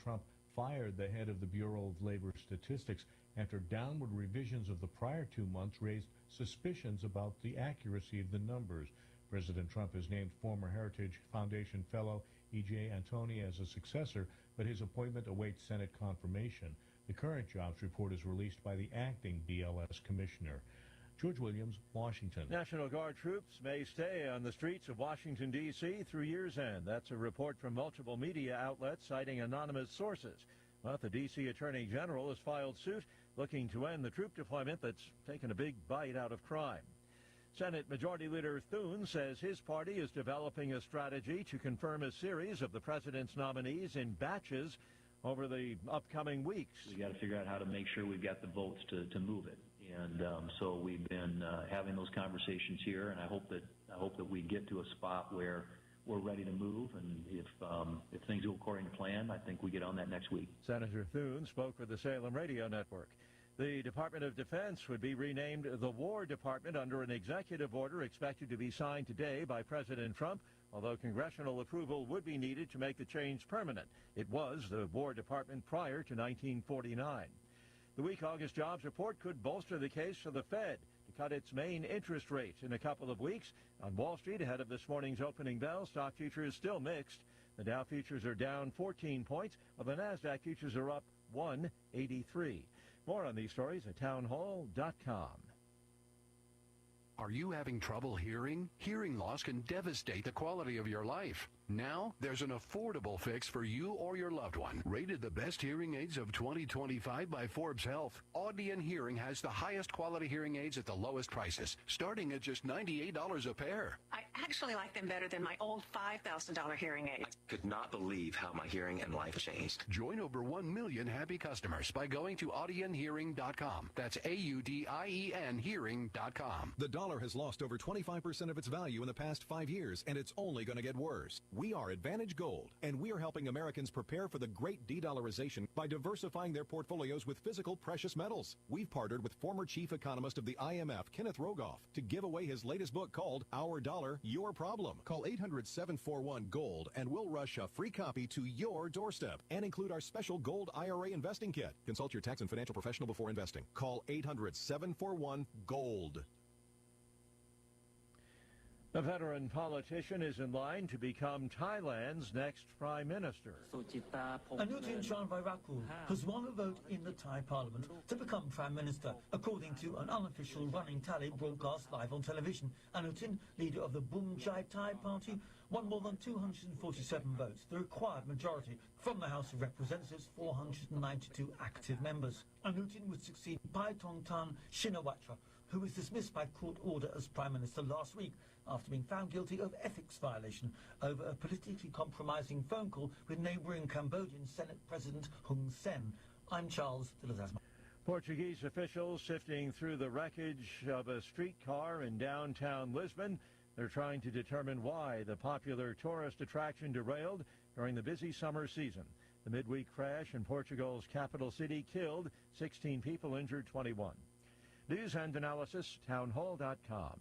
Trump fired the head of the Bureau of Labor Statistics after downward revisions of the prior 2 months raised suspicions about the accuracy of the numbers. President Trump has named former Heritage Foundation fellow E.J. Antoni as a successor, but his appointment awaits Senate confirmation. The current jobs report is released by the acting BLS commissioner. George Williams, Washington. National Guard troops may stay on the streets of Washington, D.C. through year's end. That's a report from multiple media outlets citing anonymous sources. But the D.C. Attorney General has filed suit looking to end the troop deployment that's taken a big bite out of crime. Senate Majority Leader Thune says his party is developing a strategy to confirm a series of the president's nominees in batches over the upcoming weeks. We got to figure out how to make sure we've got the votes to move it. And so we've been having those conversations here, and I hope that we get to a spot where we're ready to move. And if things go according to plan, I think we get on that next week. Senator Thune spoke with the Salem Radio Network. The Department of Defense would be renamed the War Department under an executive order expected to be signed today by President Trump, although congressional approval would be needed to make the change permanent. It was the War Department prior to 1949. The weak August jobs report could bolster the case for the Fed to cut its main interest rate in a couple of weeks. On Wall Street, ahead of this morning's opening bell, stock futures still mixed. The Dow futures are down 14 points, while the NASDAQ futures are up 183. More on these stories at townhall.com. Are you having trouble hearing? Hearing loss can devastate the quality of your life. Now, there's an affordable fix for you or your loved one. Rated the best hearing aids of 2025 by Forbes Health, Audion Hearing has the highest quality hearing aids at the lowest prices, starting at just $98 a pair. I actually like them better than my old $5,000 hearing aid. I could not believe how my hearing and life changed. Join over 1 million happy customers by going to audionhearing.com. That's AUDIEN hearing.com. The dollar has lost over 25% of its value in the past 5 years, and it's only going to get worse. We are Advantage Gold, and we are helping Americans prepare for the great de-dollarization by diversifying their portfolios with physical precious metals. We've partnered with former chief economist of the IMF, Kenneth Rogoff, to give away his latest book called Our Dollar, Your Problem. Call 800-741-GOLD, and we'll rush a free copy to your doorstep and include our special Gold IRA investing kit. Consult your tax and financial professional before investing. Call 800-741-GOLD. A veteran politician is in line to become Thailand's next prime minister. Anutin Charnvirakul has won a vote in the Thai parliament to become prime minister, according to an unofficial running tally broadcast live on television. Anutin, leader of the Bum Jai Thai party, won more than 247 votes, the required majority from the House of Representatives' 492 active members. Anutin would succeed Paetongtarn Shinawatra, who was dismissed by court order as Prime Minister last week after being found guilty of ethics violation over a politically compromising phone call with neighbouring Cambodian Senate President Hun Sen. I'm Charles de Ledesma. Portuguese officials sifting through the wreckage of a streetcar in downtown Lisbon. They're trying to determine why the popular tourist attraction derailed during the busy summer season. The midweek crash in Portugal's capital city killed 16 people, injured 21. News and analysis, townhall.com.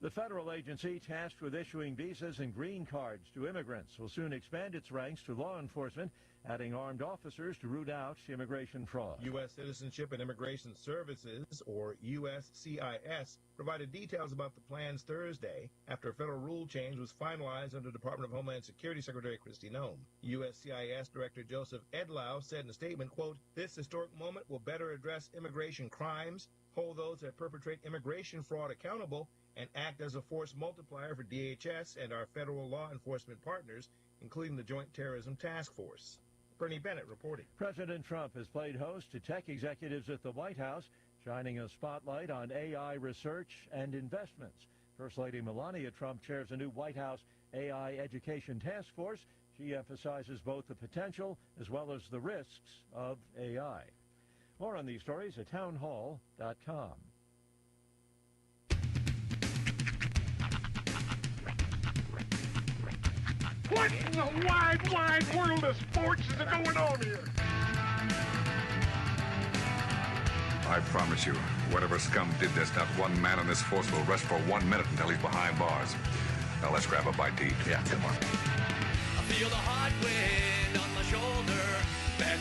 The federal agency tasked with issuing visas and green cards to immigrants will soon expand its ranks to law enforcement, adding armed officers to root out immigration fraud. U.S. Citizenship and Immigration Services, or USCIS, provided details about the plans Thursday after a federal rule change was finalized under Department of Homeland Security Secretary Kristi Noem. USCIS Director Joseph Edlow said in a statement, quote, "This historic moment will better address immigration crimes, hold those that perpetrate immigration fraud accountable, and act as a force multiplier for DHS and our federal law enforcement partners, including the Joint Terrorism Task Force." Bernie Bennett reporting. President Trump has played host to tech executives at the White House, shining a spotlight on AI research and investments. First Lady Melania Trump chairs a new White House AI education task force. She emphasizes both the potential as well as the risks of AI. More on these stories at townhall.com. What in the wide, wide world of sports is going on here? I promise you, whatever scum did this, not one man in this force will rest for 1 minute until he's behind bars. Now let's grab a bite to eat. Yeah, come on. I feel the hot wind on my shoulder.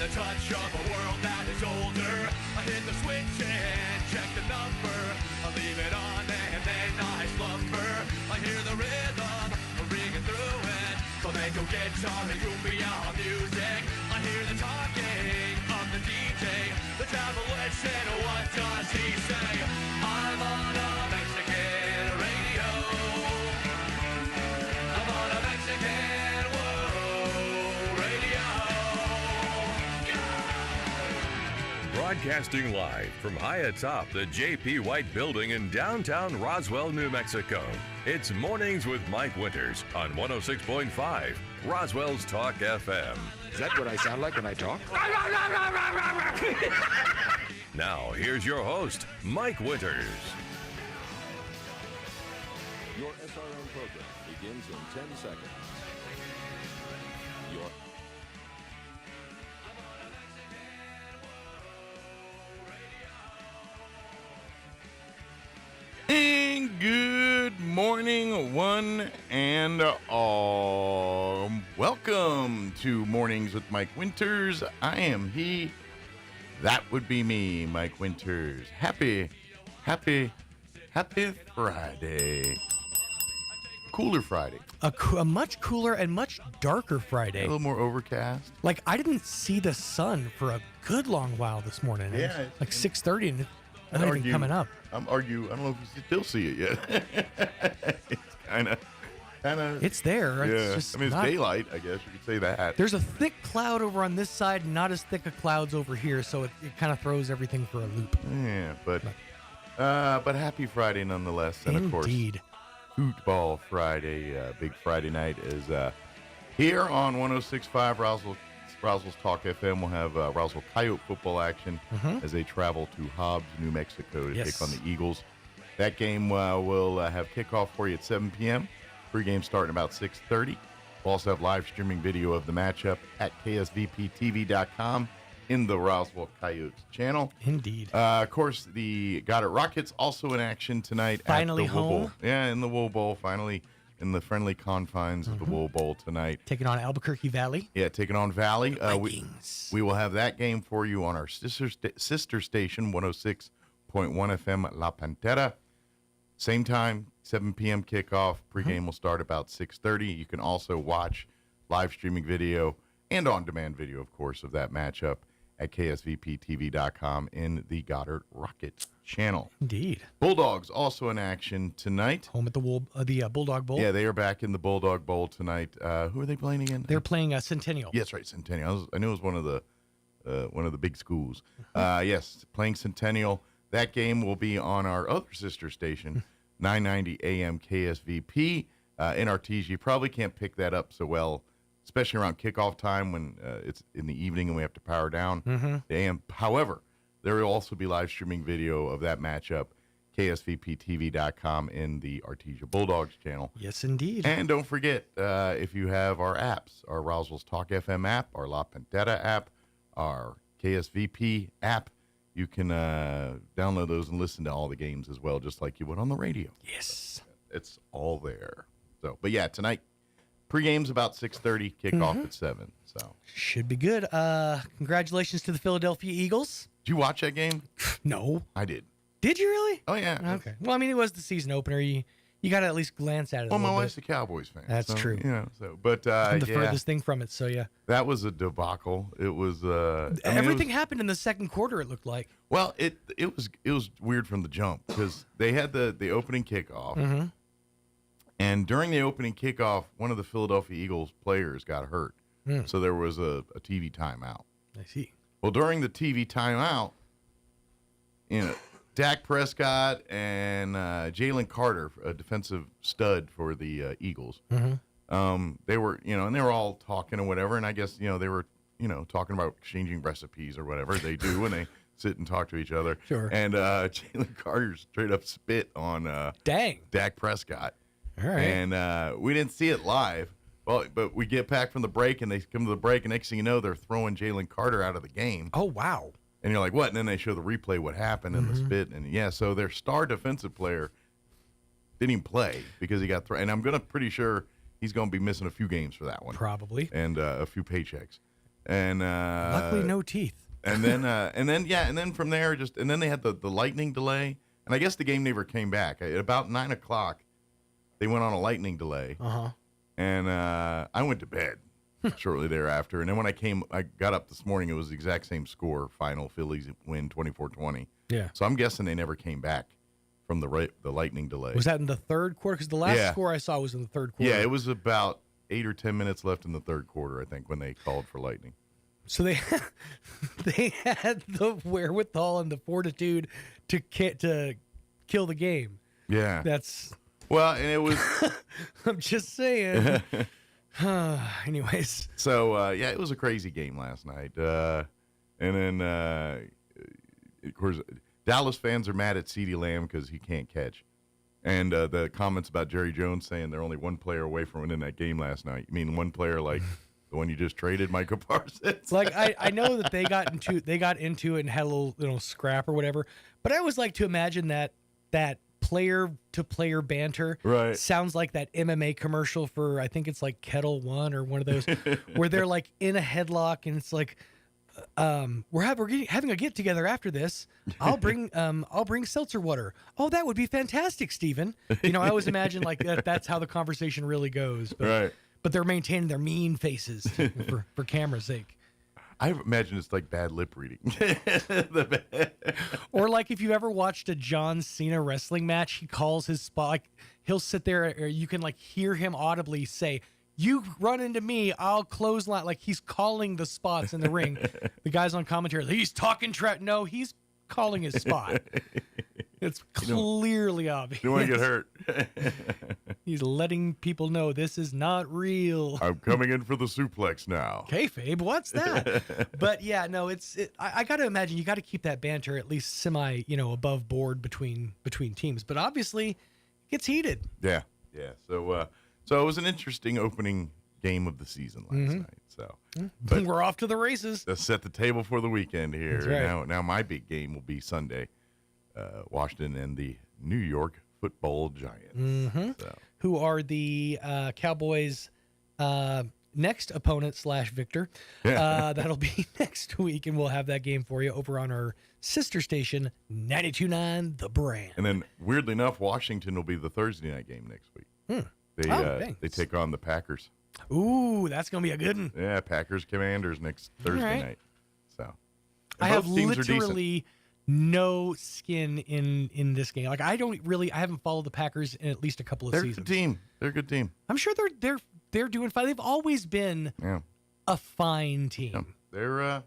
the touch of a world that is older. I hit the switch and check the number. I leave it on and then I slumber. I hear the rhythm ringing through it. Flamenco guitar and cumbia music. I hear the talking of the DJ. The travel listen, what does he say? I'm on a Mexican radio. I'm on a Mexican radio. Broadcasting live from high atop the J.P. White Building in downtown Roswell, New Mexico. It's Mornings with Mike Winters on 106.5 Roswell's Talk FM. Is that what I sound like when I talk? Now, here's your host, Mike Winters. Your SRM program begins in 10 seconds. Your And good morning, one and all. Welcome to Mornings with Mike Winters. I am he. That would be me, Mike Winters. Happy Friday. Cooler Friday. A much cooler and much darker Friday. A little more overcast. Like, I didn't see the sun for a good long while this morning. Yeah. It was like 6:30 and it's not even coming up. I don't know if you still see it yet. It's kind of. It's there. Yeah. It's just it's daylight, I guess you could say that. There's a thick cloud over on this side and not as thick of clouds over here, so it kind of throws everything for a loop. Yeah, but happy Friday nonetheless. And Indeed. Of course, Football Friday, big Friday night is here on 106.5 Roswell's Talk FM. We'll have Roswell Coyote football action as they travel to Hobbs, New Mexico to take on the Eagles. That game will have kickoff for you at 7 p.m. Pre-game starting about 6:30. We'll also have live streaming video of the matchup at ksvptv.com in the Roswell Coyotes channel. Indeed. Of course, the Goddard Rockets also in action tonight. Finally at the Wool home. Bowl. Yeah, in the Wool Bowl. Finally in the friendly confines of the Wool Bowl tonight. Taking on Albuquerque Valley. Yeah, taking on Valley. We will have that game for you on our sister station, 106.1 FM La Pantera. Same time, 7 p.m. kickoff. Pre-game will start about 6:30. You can also watch live streaming video and on-demand video, of course, of that matchup at ksvptv.com in the Goddard Rocket channel. Indeed. Bulldogs also in action tonight. Home at the Bulldog Bowl. Yeah, they are back in the Bulldog Bowl tonight. Who are they playing again? They're playing Centennial. Yes, right, Centennial. I knew it was one of the big schools. Yes, playing Centennial. That game will be on our other sister station, 990 AM KSVP. NRTs, you probably can't pick that up so well, especially around kickoff time when it's in the evening and we have to power down the AM. However, there will also be live streaming video of that matchup, ksvptv.com in the Artesia Bulldogs channel. Yes, indeed. And don't forget, if you have our apps, our Roswell's Talk FM app, our La Pantera app, our KSVP app, you can download those and listen to all the games as well, just like you would on the radio. Yes. It's all there. So, but yeah, tonight, pre-game's about 6:30, kickoff at 7. So should be good. Congratulations to the Philadelphia Eagles. Did you watch that game? No. I did. Did you really? Oh, yeah. Okay. Well, I mean, it was the season opener. You got to at least glance at it. Well, my wife's a Cowboys fan. That's true. But I'm the furthest thing from it, so yeah. That was a debacle. It was everything happened in the second quarter, it looked like. Well, it was weird from the jump because they had the opening kickoff. And during the opening kickoff, one of the Philadelphia Eagles players got hurt. So there was a TV timeout. I see. Well, during the TV timeout, Dak Prescott and Jalen Carter, a defensive stud for the Eagles, they were, and they were all talking or whatever. And I guess, they were, talking about exchanging recipes or whatever they do when they sit and talk to each other. Sure. And Jalen Carter straight up spit on Dak Prescott. All right. And we didn't see it live. Well, but we get back from the break, and they come to the break, and next thing you know, they're throwing Jalen Carter out of the game. Oh, wow. And you're like, what? And then they show the replay, what happened, and the spit. And, so their star defensive player didn't even play because he got thrown. And I'm pretty sure he's going to be missing a few games for that one. Probably. And a few paychecks. And luckily, no teeth. And then from there, and then they had the lightning delay, and I guess the game never came back. At about 9 o'clock, they went on a lightning delay, and I went to bed shortly thereafter. And then when I got up this morning, it was the exact same score. Final Phillies win 24-20. Yeah. So I'm guessing they never came back from the lightning delay. Was that in the third quarter? Because the last score I saw was in the third quarter. Yeah, it was about 8 or 10 minutes left in the third quarter, I think, when they called for lightning. So they had the wherewithal and the fortitude to kill the game. Yeah. And it was. I'm just saying. Anyways. So it was a crazy game last night, and then of course Dallas fans are mad at CeeDee Lamb because he can't catch, and the comments about Jerry Jones saying they're only one player away from winning that game last night. You mean one player like the one you just traded, Micah Parsons? Like I know that they got into it and had a little scrap or whatever, but I always like to imagine that player to player banter sounds like that MMA commercial for, I think it's like Kettle One or one of those where they're like in a headlock and it's like we're having a get together after this. I'll bring seltzer water. Oh, that would be fantastic, Steven. I always imagine like that's how the conversation really goes. But, but they're maintaining their mean faces for camera's sake. I imagine it's like bad lip reading. Or like if you ever watched a John Cena wrestling match, he calls his spot. Like he'll sit there, or you can like hear him audibly say, "You run into me, I'll clothesline." Like he's calling the spots in the ring. The guys on commentary, he's talking trash. No, he's calling his spot. It's clearly obvious. You don't want to get hurt. He's letting people know this is not real. I'm coming in for the suplex now. Kayfabe, what's that? But yeah, no, I got to imagine you got to keep that banter at least semi, above board between teams. But obviously, it gets heated. Yeah. So it was an interesting opening game of the season last night. So, but we're off to the races. Let's set the table for the weekend here. That's right. Now my big game will be Sunday. Washington and the New York Football Giants, who are the Cowboys' next opponent / victor. That'll be next week, and we'll have that game for you over on our sister station, 92.9 The Brand. And then, weirdly enough, Washington will be the Thursday night game next week. They take on the Packers. Ooh, that's gonna be a good one. Yeah, Packers Commanders next Thursday night. So I have literally no skin in this game. Like I haven't followed the Packers in at least a couple of seasons. They're a good team. I'm sure they're doing fine. They've always been a fine team. Yeah.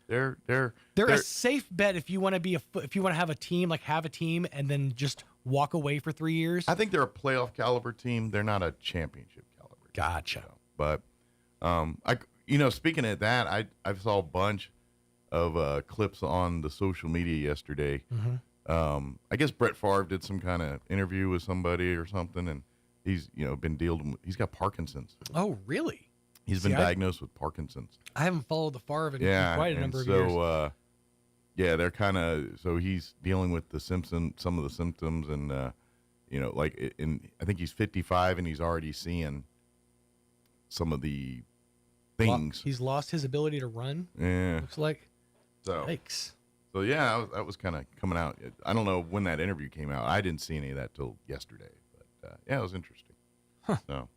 They're a safe bet if you want to have a team, like have a team and then just walk away for 3 years. I think they're a playoff caliber team. They're not a championship caliber team. Gotcha. But speaking of that, I saw a bunch of clips on the social media yesterday. I guess Brett Favre did some kind of interview with somebody or something, and he's he's got Parkinson's. Oh, really? He's been diagnosed with Parkinson's. I haven't followed the Favre in quite a number of years. They're kind of he's dealing with some of the symptoms, and I think he's 55 and he's already seeing some of the things. He's lost his ability to run. Yeah, looks like. Yikes. So that was kind of coming out. I don't know when that interview came out. I didn't see any of that till yesterday, but it was interesting. Huh. So.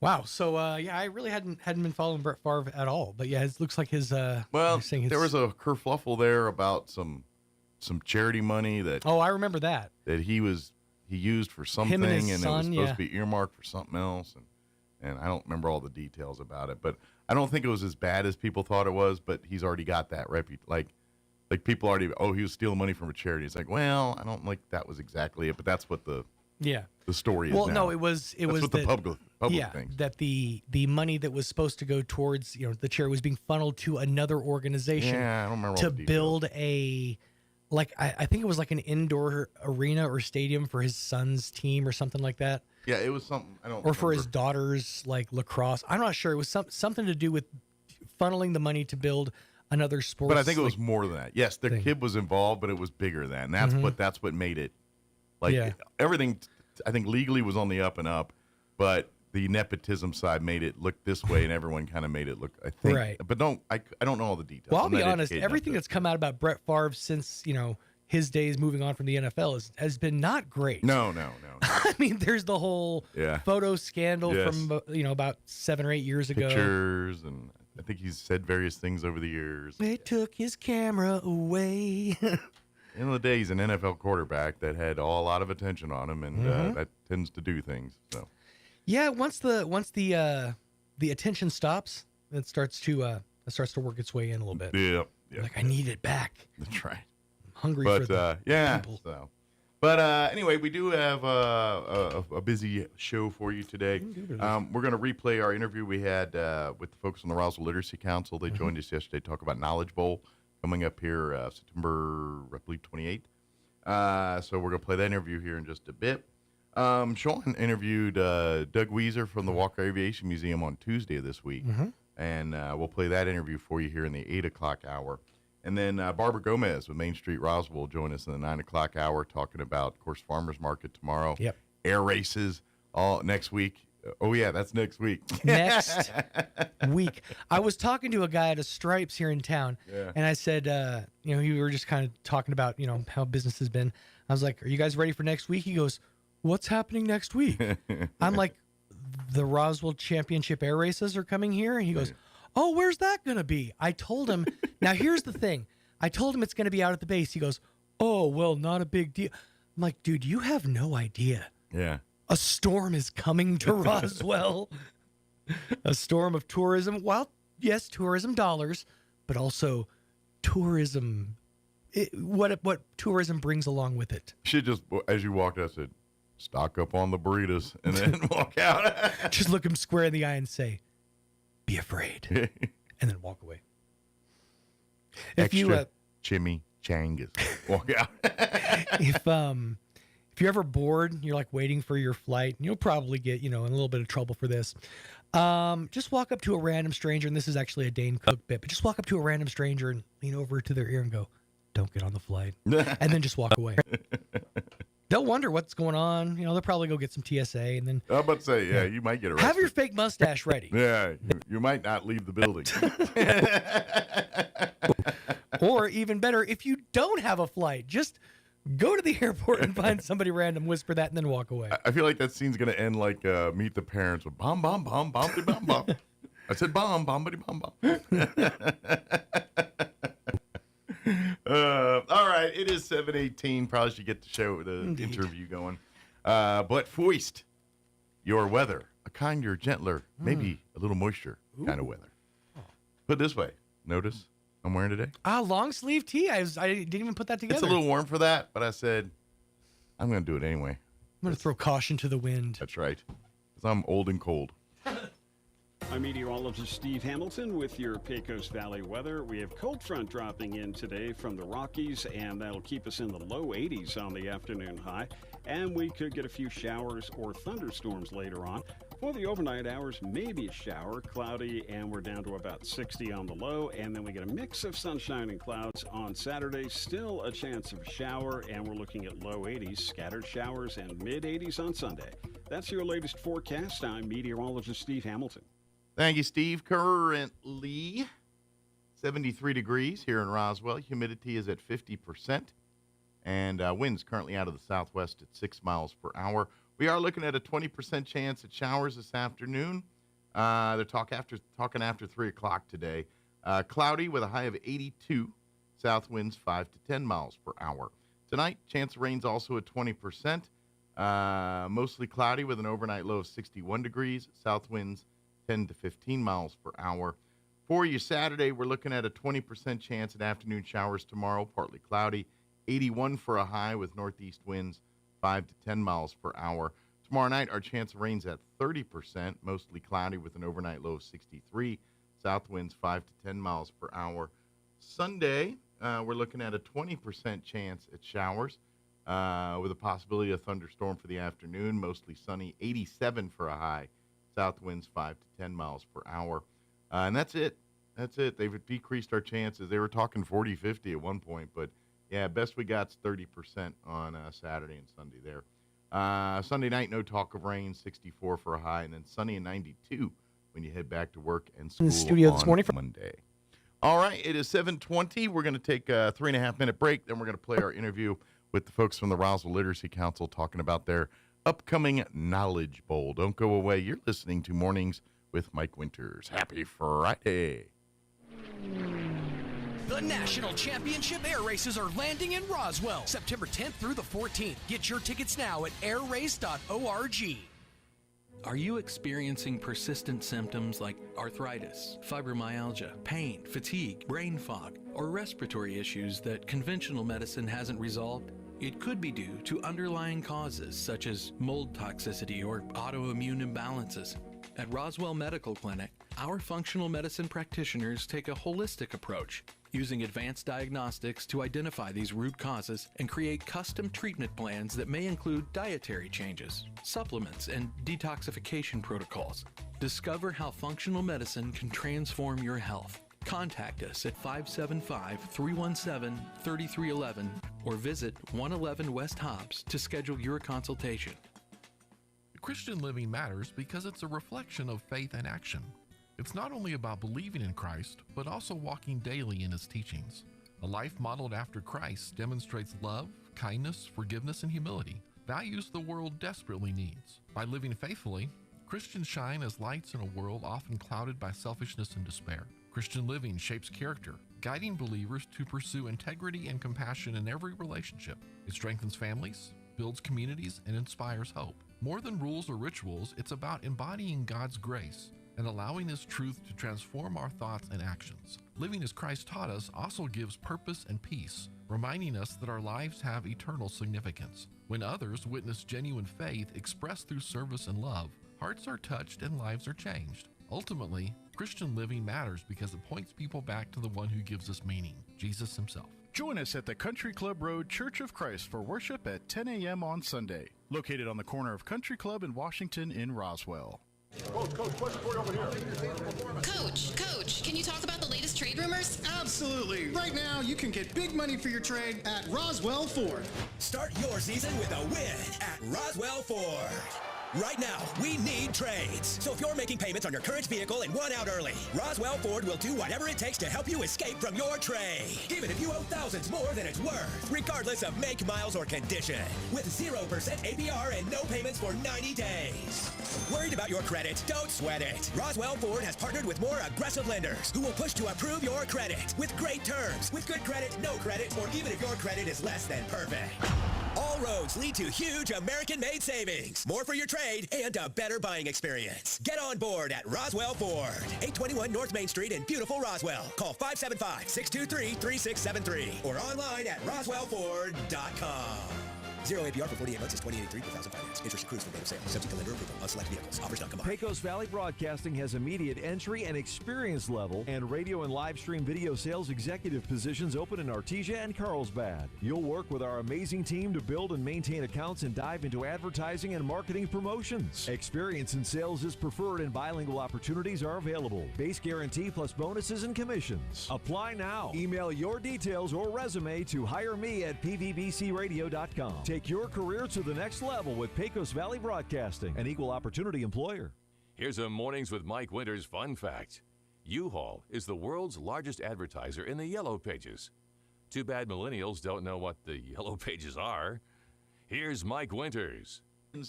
Wow. So I really hadn't been following Brett Favre at all. But yeah, it looks like his. There was a kerfluffle there about some charity money that. Oh, I remember that. That he used for something, and it was supposed to be earmarked for something else, and I don't remember all the details about it, but I don't think it was as bad as people thought it was. But he's already got that like people already. Oh, he was stealing money from a charity. It's like, well, I don't like that was exactly it, but that's what the story is. Well, now. no, it was what the public thinks. That the money that was supposed to go towards the charity was being funneled to another organization. Yeah, I don't remember to build a. Like I think it was like an indoor arena or stadium for his son's team or something like that. Yeah, it was something I don't. Or for his daughter's like lacrosse. I'm not sure. It was something to do with funneling the money to build another sport. But I think it was more than that. Yes, their kid was involved, but it was bigger than that. That's what made it. Like everything, I think legally was on the up and up, but the nepotism side made it look this way, and everyone kind of made it look, I think. Right. But I don't know all the details. Well, I'll I'm be not honest. educated Everything enough that's come out about Brett Favre since, his days moving on from the NFL has been not great. No. I mean, there's the whole photo scandal Yes. from, about 7 or 8 years ago. Pictures, and I think he's said various things over the years. They took his camera away. End of the day, he's an NFL quarterback that had a lot of attention on him, and that tends to do things. So, yeah, once the attention stops, it starts to work its way in a little bit. Yeah. Like, I need it back. That's right. I'm hungry for the people. So. But anyway, we do have a busy show for you today. We're going to replay our interview we had with the folks on the Roswell Literacy Council. They joined us yesterday to talk about Knowledge Bowl coming up here September, I believe, 28th. So we're going to play that interview here in just a bit. Sean interviewed Doug Weiser from the Walker Aviation Museum on Tuesday of this week. And we'll play that interview for you here in the 8 o'clock hour. And then Barbara Gomez with Main Street Roswell will join us in the 9 o'clock hour talking about, of course, Farmers Market tomorrow. Yep. Air races all next week. Oh, yeah, that's next week. Next week. I was talking to a guy at a Stripes here in town, and I said, we were just kind of talking about, how business has been. I was like, are you guys ready for next week? He goes, what's happening next week? I'm like, the Roswell Championship air races are coming here. And he goes, oh, where's that going to be? I told him, now here's the thing. I told him it's going to be out at the base. He goes, oh, well, not a big deal. I'm like, dude, you have no idea. Yeah. A storm is coming to Roswell. A storm of tourism. Well, yes, tourism dollars, but also tourism. What tourism brings along with it. Should just, as you walked out, said, stock up on the burritos, and then walk out. Just look him square in the eye and say, be afraid, and then walk away. Extra chimichangas. Walk out. If you're ever bored, you're like waiting for your flight, and you'll probably get, in a little bit of trouble for this. Just walk up to a random stranger, and this is actually a Dane Cook bit, but just walk up to a random stranger and lean over to their ear and go, don't get on the flight. And then just walk away. They'll wonder what's going on. They'll probably go get some TSA, and then I'm about to say, you might get arrested. Have your fake mustache ready. Yeah, you might not leave the building. Or even better, if you don't have a flight, just go to the airport and find somebody random, whisper that, and then walk away. I feel like that scene's going to end like Meet the Parents with bomb, bomb, bomb, bomb, bomb, bomb. I said bomb, bomb, bomb, bomb. All right, it is 7:18. Probably should get the interview going. But foist, your weather, a kinder, gentler, maybe a little moisture kind of weather. Put it this way, notice I'm wearing today? Long sleeve tee. I didn't even put that together. It's a little warm for that, but I said, I'm going to do it anyway. I'm going to throw caution to the wind. That's right, because I'm old and cold. I'm meteorologist Steve Hamilton with your Pecos Valley weather. We have cold front dropping in today from the Rockies, and that'll keep us in the low 80s on the afternoon high. And we could get a few showers or thunderstorms later on. For the overnight hours, maybe a shower, cloudy, and we're down to about 60 on the low. And then we get a mix of sunshine and clouds on Saturday. Still a chance of a shower, and we're looking at low 80s, scattered showers, and mid 80s on Sunday. That's your latest forecast. I'm meteorologist Steve Hamilton. Thank you, Steve. Currently 73 degrees here in Roswell. Humidity is at 50%. And winds currently out of the southwest at 6 miles per hour. We are looking at a 20% chance at showers this afternoon. They're talking after 3 o'clock today. Cloudy with a high of 82. South winds 5 to 10 miles per hour. Tonight, chance of rain's also at 20%. Mostly cloudy with an overnight low of 61 degrees. South winds 10 to 15 miles per hour. For you Saturday, we're looking at a 20% chance at afternoon showers tomorrow, partly cloudy. 81 for a high with northeast winds 5 to 10 miles per hour. Tomorrow night, our chance of rain's at 30%, mostly cloudy with an overnight low of 63. South winds 5 to 10 miles per hour. Sunday, we're looking at a 20% chance at showers with a possibility of thunderstorm for the afternoon, mostly sunny. 87 for a high. South winds 5 to 10 miles per hour. And that's it. That's it. They've decreased our chances. They were talking 40, 50 at one point, but yeah, best we got's 30% on Saturday and Sunday there. Sunday night, no talk of rain, 64 for a high, and then sunny and 92 when you head back to work and school in the studio this morning on Monday. All right, it is 7:20. We're going to take a 3.5-minute break. Then we're going to play our interview with the folks from the Roswell Literacy Council talking about their upcoming Knowledge Bowl. Don't go away. You're listening to Mornings with Mike Winters. Happy Friday. The National Championship Air Races are landing in Roswell, September 10th through the 14th. Get your tickets now at airrace.org. Are you experiencing persistent symptoms like arthritis, fibromyalgia, pain, fatigue, brain fog, or respiratory issues that conventional medicine hasn't resolved? It could be due to underlying causes such as mold toxicity or autoimmune imbalances. At Roswell Medical Clinic, our functional medicine practitioners take a holistic approach, using advanced diagnostics to identify these root causes and create custom treatment plans that may include dietary changes, supplements, and detoxification protocols. Discover how functional medicine can transform your health. Contact us at 575-317-3311 or visit 111 West Hobbs to schedule your consultation. Christian living matters because it's a reflection of faith and action. It's not only about believing in Christ, but also walking daily in his teachings. A life modeled after Christ demonstrates love, kindness, forgiveness, and humility, values the world desperately needs. By living faithfully, Christians shine as lights in a world often clouded by selfishness and despair. Christian living shapes character, guiding believers to pursue integrity and compassion in every relationship. It strengthens families, builds communities, and inspires hope. More than rules or rituals, it's about embodying God's grace and allowing his truth to transform our thoughts and actions. Living as Christ taught us also gives purpose and peace, reminding us that our lives have eternal significance. When others witness genuine faith expressed through service and love, hearts are touched and lives are changed. Ultimately, Christian living matters because it points people back to the one who gives us meaning, Jesus himself. Join us at the Country Club Road Church of Christ for worship at 10 a.m. on Sunday, located on the corner of Country Club and Washington in Roswell. Coach, can you talk about the latest trade rumors? Absolutely. Right now, you can get big money for your trade at Roswell Ford. Start your season with a win at Roswell Ford. Right now, we need trades. So if you're making payments on your current vehicle and want out early, Roswell Ford will do whatever it takes to help you escape from your trade. Even if you owe thousands more than it's worth, regardless of make, miles, or condition. With 0% APR and no payments for 90 days. Worried about your credit? Don't sweat it. Roswell Ford has partnered with more aggressive lenders who will push to approve your credit with great terms, with good credit, no credit, or even if your credit is less than perfect. All roads lead to huge American-made savings, more for your trade, and a better buying experience. Get on board at Roswell Ford, 821 North Main Street in beautiful Roswell. Call 575-623-3673 or online at roswellford.com. 0 APR for 48 months is $28.83 per thousand finance. Interest accrues from date of sale. Subject to lender approval on select vehicles. Offers not combined. Pecos Valley Broadcasting has immediate entry and experience level and radio and live stream video sales executive positions open in Artesia and Carlsbad. You'll work with our amazing team to build and maintain accounts and dive into advertising and marketing promotions. Experience in sales is preferred and bilingual opportunities are available. Base guarantee plus bonuses and commissions. Apply now. Email your details or resume to hireme@pvbcradio.com. Take your career to the next level with Pecos Valley Broadcasting, an equal opportunity employer. Here's a Mornings with Mike Winters fun fact. U-Haul is the world's largest advertiser in the Yellow Pages. Too bad millennials don't know what the Yellow Pages are. Here's Mike Winters. In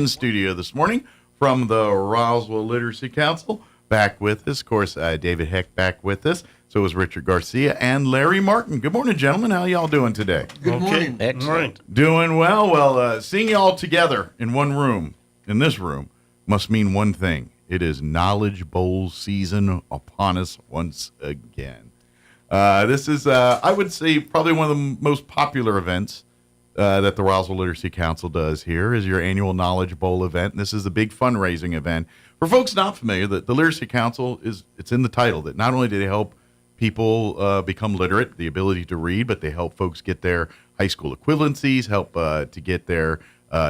studio this morning from the Roswell Literacy Council. Back with us, of course, David Heck back with us. So is Richard Garcia and Larry Martin. Good morning, gentlemen. How y'all doing today? Good morning. Excellent. Doing well. Well, seeing y'all together in one room, in this room, must mean one thing. It is Knowledge Bowl season upon us once again. This is, I would say, probably one of the most popular events that the Roswell Literacy Council does here is your annual Knowledge Bowl event. And this is a big fundraising event. For folks not familiar, the Literacy Council it's in the title that not only do they help people become literate, the ability to read, but they help folks get their high school equivalencies, help to get their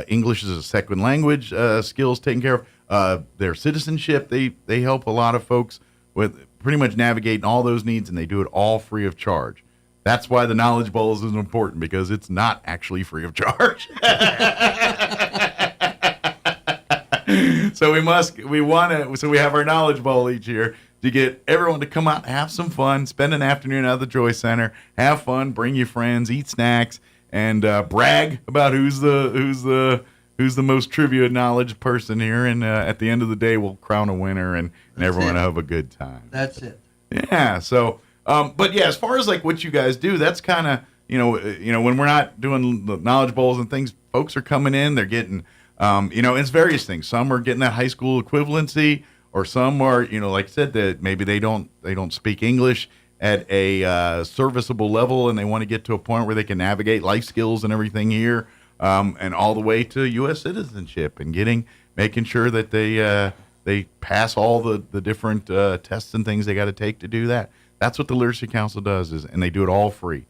English as a second language skills taken care of, their citizenship. They help a lot of folks with pretty much navigating all those needs, and they do it all free of charge. That's why the Knowledge Bowl is important, because it's not actually free of charge. So we have our Knowledge Bowl each year to get everyone to come out and have some fun, spend an afternoon at the Joy Center, have fun, bring your friends, eat snacks, and brag about who's the most trivia knowledge person here. And at the end of the day, we'll crown a winner, and everyone will have a good time. That's it. Yeah. So, but yeah, as far as like what you guys do, that's kind of, when we're not doing the Knowledge Bowls and things, folks are coming in, they're getting, it's various things. Some are getting that high school equivalency, or some are, like I said, that maybe they don't speak English at a serviceable level, and they want to get to a point where they can navigate life skills and everything here, and all the way to U.S. citizenship and making sure that they pass all the different tests and things they got to take to do that. That's what the Literacy Council does, and they do it all free.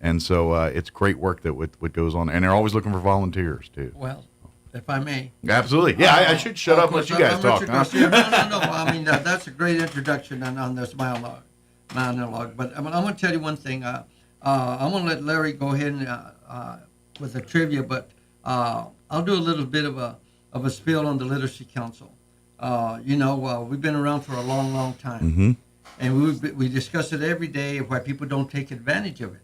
And so it's great work that what goes on, and they're always looking for volunteers too. Well, if I may. Absolutely. Yeah, I should shut up and let you guys talk. Huh? No. I mean, that's a great introduction on this monologue. But I'm going to tell you one thing. I'm going to let Larry go ahead and with the trivia, but I'll do a little bit of a spiel on the Literacy Council. We've been around for a long, long time. Mm-hmm. And we discuss it every day, why people don't take advantage of it.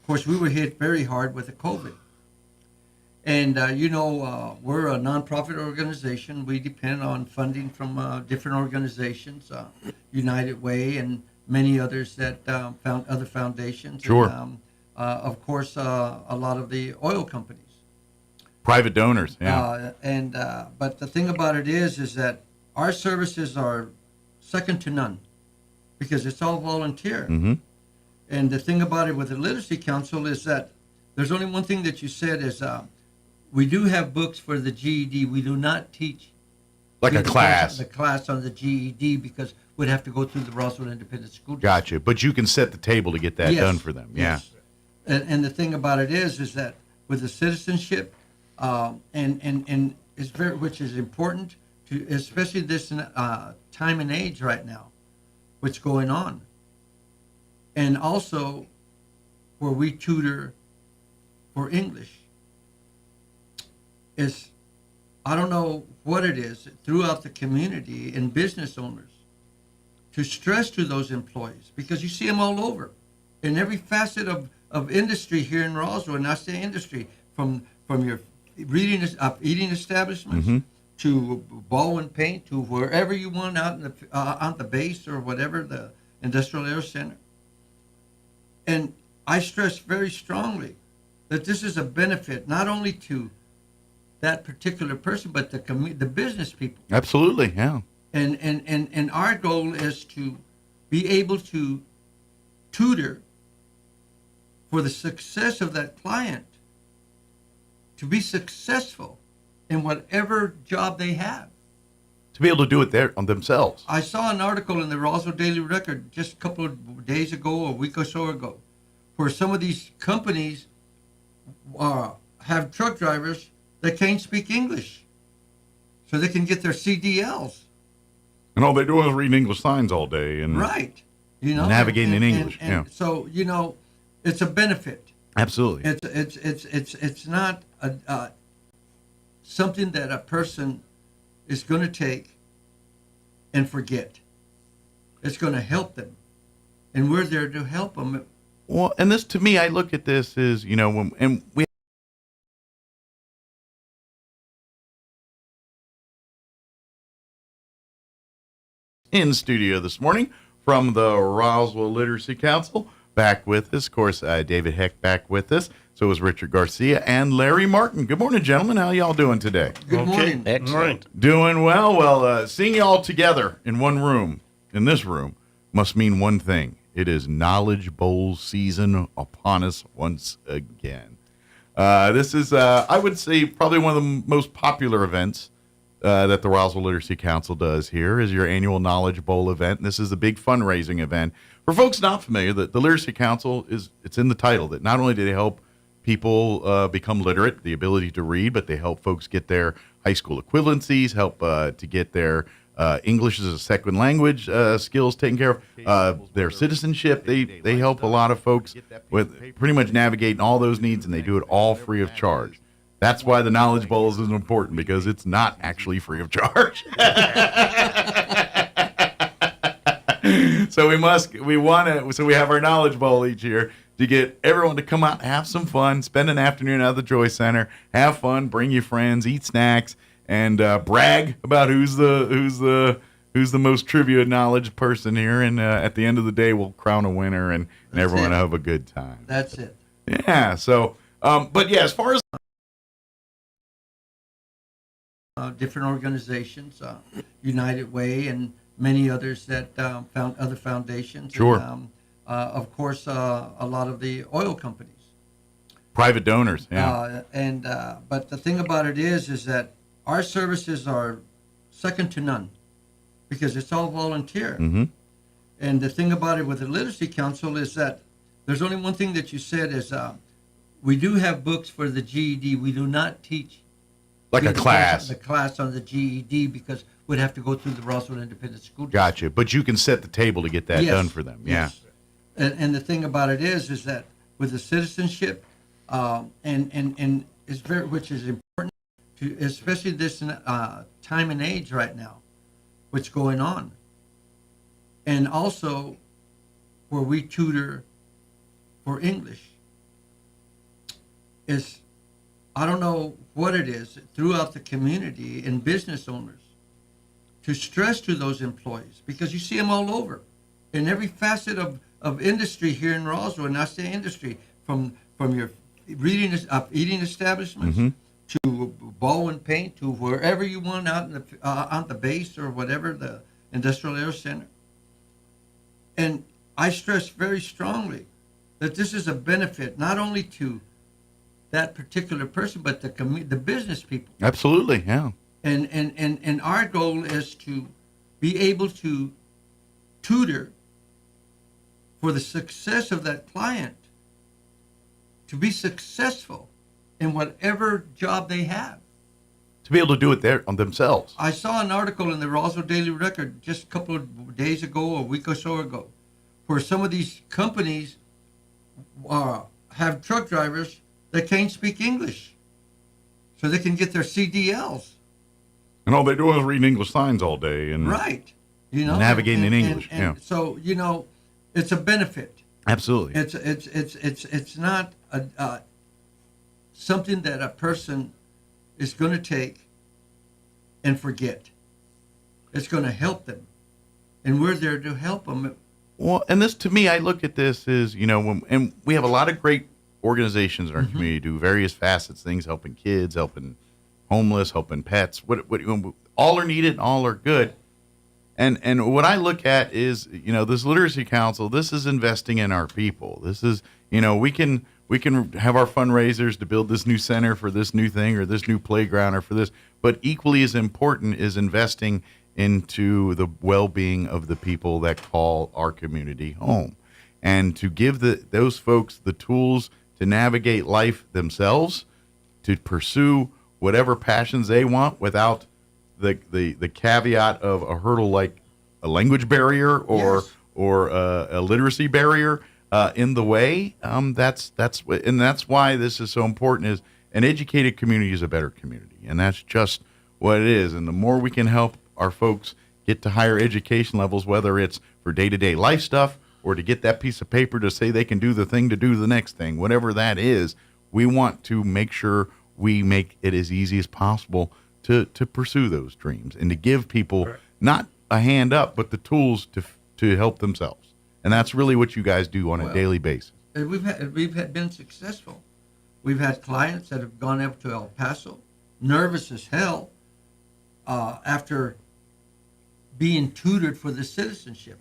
Of course, we were hit very hard with the COVID. And, we're a nonprofit organization. We depend on funding from different organizations, United Way and many others that found other foundations. Sure. And, of course, a lot of the oil companies. Private donors, yeah. But the thing about it is that our services are second to none, because it's all volunteer. Mm-hmm. And the thing about it with the Literacy Council is that there's only one thing that you said is we do have books for the GED. We do not teach like a class. The class on the GED, because we'd have to go through the Roswell Independent School District. Gotcha. But you can set the table to get that done for them. Yeah. Yes. And the thing about it is that with the citizenship, and it's which is important to, especially this time and age right now, what's going on, and also where we tutor for English. Is, I don't know what it is throughout the community and business owners to stress to those employees, because you see them all over in every facet of industry here in Roswell. And I say industry from your eating establishments, mm-hmm. to ball and paint, to wherever you want out in on the base or whatever, the Industrial Air Center. And I stress very strongly that this is a benefit not only to that particular person, but the business people. Absolutely, yeah. And our goal is to be able to tutor for the success of that client, to be successful in whatever job they have. To be able to do it on themselves. I saw an article in the Roswell Daily Record just a couple of days ago, a week or so ago, where some of these companies have truck drivers that can't speak English, so they can get their CDLs. And all they're doing is reading English signs all day, and right, navigating in English. And so it's a benefit. Absolutely, it's not something that a person is going to take and forget. It's going to help them, and we're there to help them. Well, and this, to me, I look at this as and we. In studio this morning from the Roswell Literacy Council. Back with us, of course, David Heck back with us. So is Richard Garcia and Larry Martin. Good morning, gentlemen. How y'all doing today? Good morning. Excellent. Doing well. Well, seeing y'all together in one room, in this room, must mean one thing. It is Knowledge Bowl season upon us once again. This is, I would say, probably one of the most popular events that the Roswell Literacy Council does here is your annual Knowledge Bowl event. And this is a big fundraising event. For folks not familiar, the Literacy Council it's in the title that not only do they help people become literate, the ability to read, but they help folks get their high school equivalencies, help to get their English as a second language skills taken care of. Their citizenship, they help a lot of folks with pretty much navigating all those needs, and they do it all free of charge. That's why the Knowledge Bowl is important, because it's not actually free of charge. So we have our Knowledge Bowl each year to get everyone to come out and have some fun, spend an afternoon out of the Joy Center, have fun, bring your friends, eat snacks, and brag about who's the most trivia knowledge person here. And at the end of the day, we'll crown a winner, and everyone will have a good time. That's it. Yeah. So, but yeah, as far as different organizations, United Way, and many others that found other foundations. Sure. And, of course, a lot of the oil companies. Private donors, yeah. But the thing about it is that our services are second to none, because it's all volunteer. Mm-hmm. And the thing about it with the Literacy Council is that there's only one thing that you said is we do have books for the GED. We do not teach like a class. The class on the GED, because we'd have to go through the Roswell Independent School District. Gotcha. But you can set the table to get that done for them. Yeah. Yes. And the thing about it is that with the citizenship, and is very, which is important to, especially this time and age right now, what's going on, and also where we tutor for English, is, I don't know what it is throughout the community and business owners to stress to those employees, because you see them all over in every facet of industry here in Roswell. And I say industry from your eating establishments to ball and paint to wherever you want out in on the base or whatever, the industrial air center. And I stress very strongly that this is a benefit not only to that particular person, but the business people. Absolutely, yeah. And our goal is to be able to tutor for the success of that client, to be successful in whatever job they have. To be able to do it there on themselves. I saw an article in the Roswell Daily Record just a couple of days ago, a week or so ago, where some of these companies have truck drivers that can't speak English, so they can get their CDLs. And all they do is read English signs all day, and right, you know, navigating in English. And so, you know, it's a benefit. Absolutely. It's not something that a person is going to take and forget. It's going to help them, and we're there to help them. Well, and this, to me, I look at this as, you know, and we have a lot of great organizations in our community do various facets, things helping kids, helping homeless, helping pets. What all are needed, all are good. And what I look at is, you know, this Literacy Council, this is investing in our people. This is, you know, we can have our fundraisers to build this new center for this new thing or this new playground or for this, but equally as important is investing into the well-being of the people that call our community home, and to give those folks the tools to navigate life themselves, to pursue whatever passions they want without the caveat of a hurdle like a language barrier or a literacy barrier in the way. That's why this is so important. Is an educated community is a better community, and that's just what it is. And the more we can help our folks get to higher education levels, whether it's for day-to-day life stuff or to get that piece of paper to say they can do the thing to do the next thing, whatever that is, we want to make sure we make it as easy as possible to pursue those dreams and to give people not a hand up, but the tools to help themselves. And that's really what you guys do on a daily basis. And we've been successful. We've had clients that have gone up to El Paso, nervous as hell, after being tutored for the citizenship.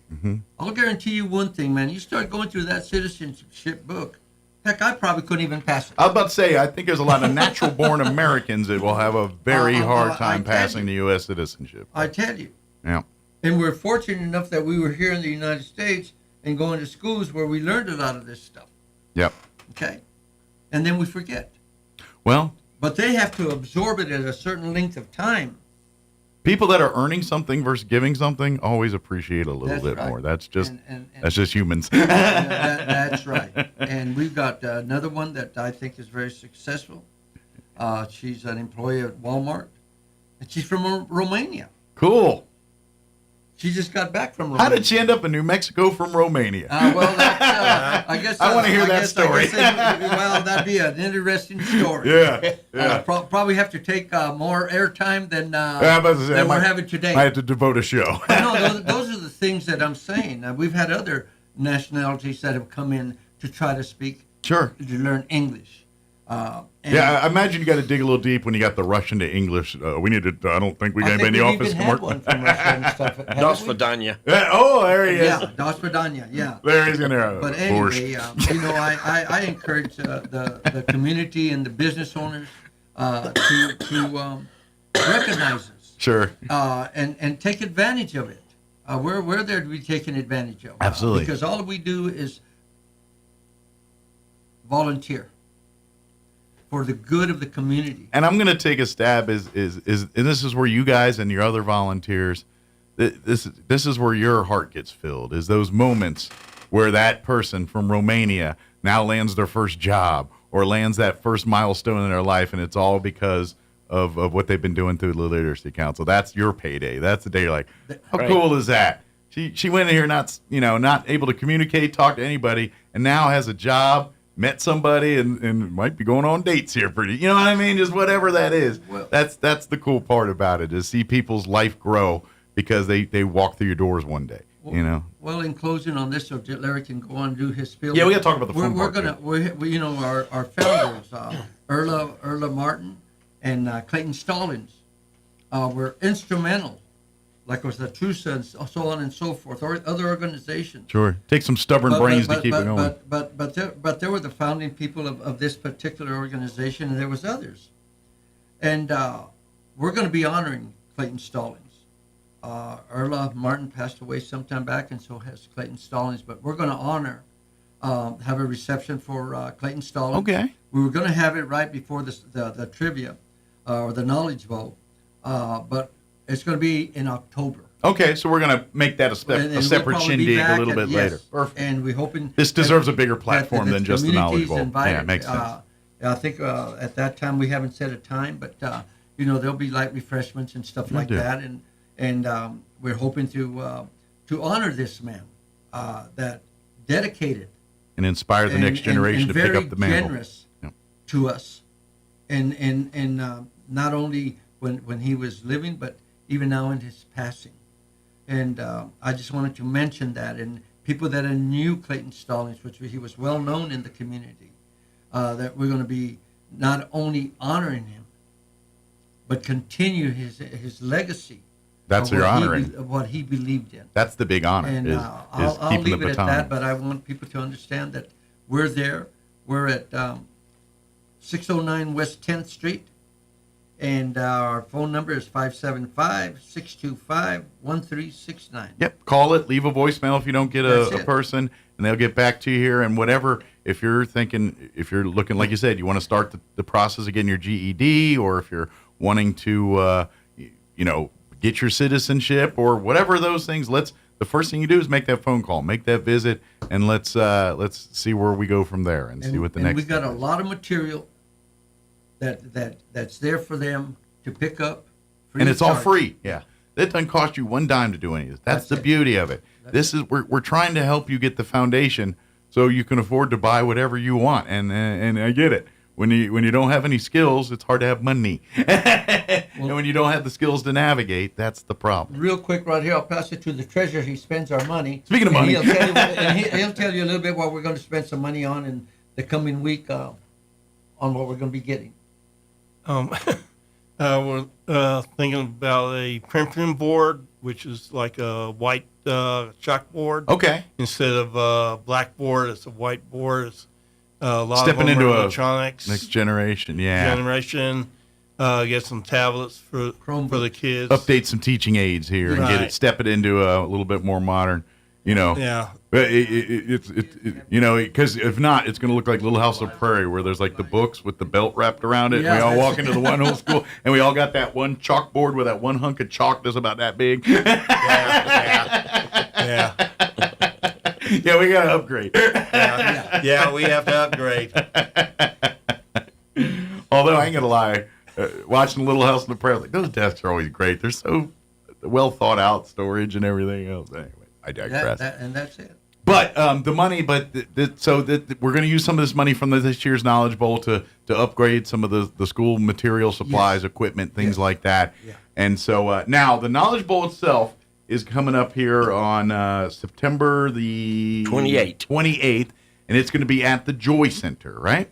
I'll guarantee you one thing, man. You start going through that citizenship book, heck, I probably couldn't even pass it. I was about to say, I think there's a lot of natural-born Americans that will have a very hard time passing the U.S. citizenship. I tell you. Yeah. And we're fortunate enough that we were here in the United States and going to schools where we learned a lot of this stuff. Yep. Okay? And then we forget. Well. But they have to absorb it at a certain length of time People that are earning something versus giving something always appreciate a little bit more. That's just that's just humans. That's right. And we've got another one that I think is very successful. She's an employee at Walmart, and she's from Romania. Cool. She just got back from Romania. How did she end up in New Mexico from Romania? Well, that's, I guess I want to hear that story. Well, that'd be an interesting story. Yeah. Probably have to take more airtime than we're having today. I had to devote a show. No, those are the things that I'm saying. We've had other nationalities that have come in to try to speak, to learn English. I imagine you got to dig a little deep when you got the Russian to English. We need to. I don't think we got any office. One from Russia and stuff. Das Vidanya. Oh, there he is. Yeah, Das Vidanya. Yeah. There he's gonna. But anyway, I encourage the community and the business owners to recognize us. Sure. And take advantage of it. We're there to be taken advantage of. Absolutely. Because all we do is volunteer for the good of the community. And I'm going to take a stab and this is where you guys and your other volunteers, this is where your heart gets filled, is those moments where that person from Romania now lands their first job or lands that first milestone in their life, and it's all because of what they've been doing through the Literacy Council. That's your payday. That's the day you're like, how cool is that? She went in here not able to communicate, talk to anybody, and now has a job, met somebody, and might be going on dates here pretty. You know what I mean? Just whatever that is. Well, that's the cool part about it, is see people's life grow because they walk through your doors one day. Well, Well, in closing on this, so Larry can go on and do his spiel. Yeah, we got to talk about the fun We're part. we our founders, Erla Martin and Clayton Stallings, were instrumental. Like was the Trusa and so on and so forth, or other organizations. Sure, take some stubborn brains to keep it going. But there were the founding people of this particular organization, and there was others. And we're going to be honoring Clayton Stallings. Erla Martin passed away some time back, and so has Clayton Stallings. But we're going to honor, have a reception for Clayton Stallings. Okay. We were going to have it right before the trivia or the knowledge vote, but it's going to be in October. Okay, so we're going to make that a separate shindig a little bit later. Perfect. And we're hoping this deserves a bigger platform than just the knowledge bowl. Yeah, it makes sense. I think at that time we haven't set a time, but there'll be light refreshments and stuff like that, and we're hoping to honor this man that dedicated and inspire the next generation to pick up the mantle. Very generous to us, and not only when he was living, but even now in his passing. And I just wanted to mention that, and people that knew Clayton Stallings, which he was well known in the community, that we're going to be not only honoring him, but continue his legacy. That's your honoring. Of what he believed in. That's the big honor. And I'll leave it at that, but I want people to understand that we're there. We're at 609 West 10th Street. And our phone number is 575-625-1369. Yep, call it, leave a voicemail if you don't get a person, and they'll get back to you here. And whatever, if you're looking, like you said, you want to start the process of getting your GED, or if you're wanting to, get your citizenship, or whatever those things, the first thing you do is make that phone call, make that visit, and let's see where we go from there and see what the next. We've got a lot of material that's there for them to pick up. And it's all free. Yeah. That doesn't cost you one dime to do any of this. That's the beauty of it. We're trying to help you get the foundation so you can afford to buy whatever you want. And I get it. When you don't have any skills, it's hard to have money. And when you don't have the skills to navigate, that's the problem. Real quick right here, I'll pass it to the treasurer. He spends our money. Speaking of money. He'll tell you a little bit what we're going to spend some money on in the coming week on what we're going to be getting. We're thinking about a printing board, which is like a white chalkboard. Okay. Instead of a blackboard, it's a whiteboard. It's a lot stepping of them into electronics. Next generation, get some tablets for the kids. Update some teaching aids here and step it into a little bit more modern. You know. Yeah. But it's you know, because if not, it's going to look like Little House on Prairie, where there's like the books with the belt wrapped around it. Yeah. And we all walk into the one whole school, and we all got that one chalkboard with that one hunk of chalk that's about that big. Yeah. Yeah, we got to upgrade. Yeah, we have to upgrade. Although I ain't gonna lie, watching Little House on the Prairie, like those desks are always great. They're so well thought out, storage and everything else. Anyway, I digress. And that's it. But the money, we're going to use some of this money from this year's Knowledge Bowl to upgrade some of the school material supplies, equipment, things like that. Yeah. And so now the Knowledge Bowl itself is coming up here on September the 28th, and it's going to be at the Joy Center, right?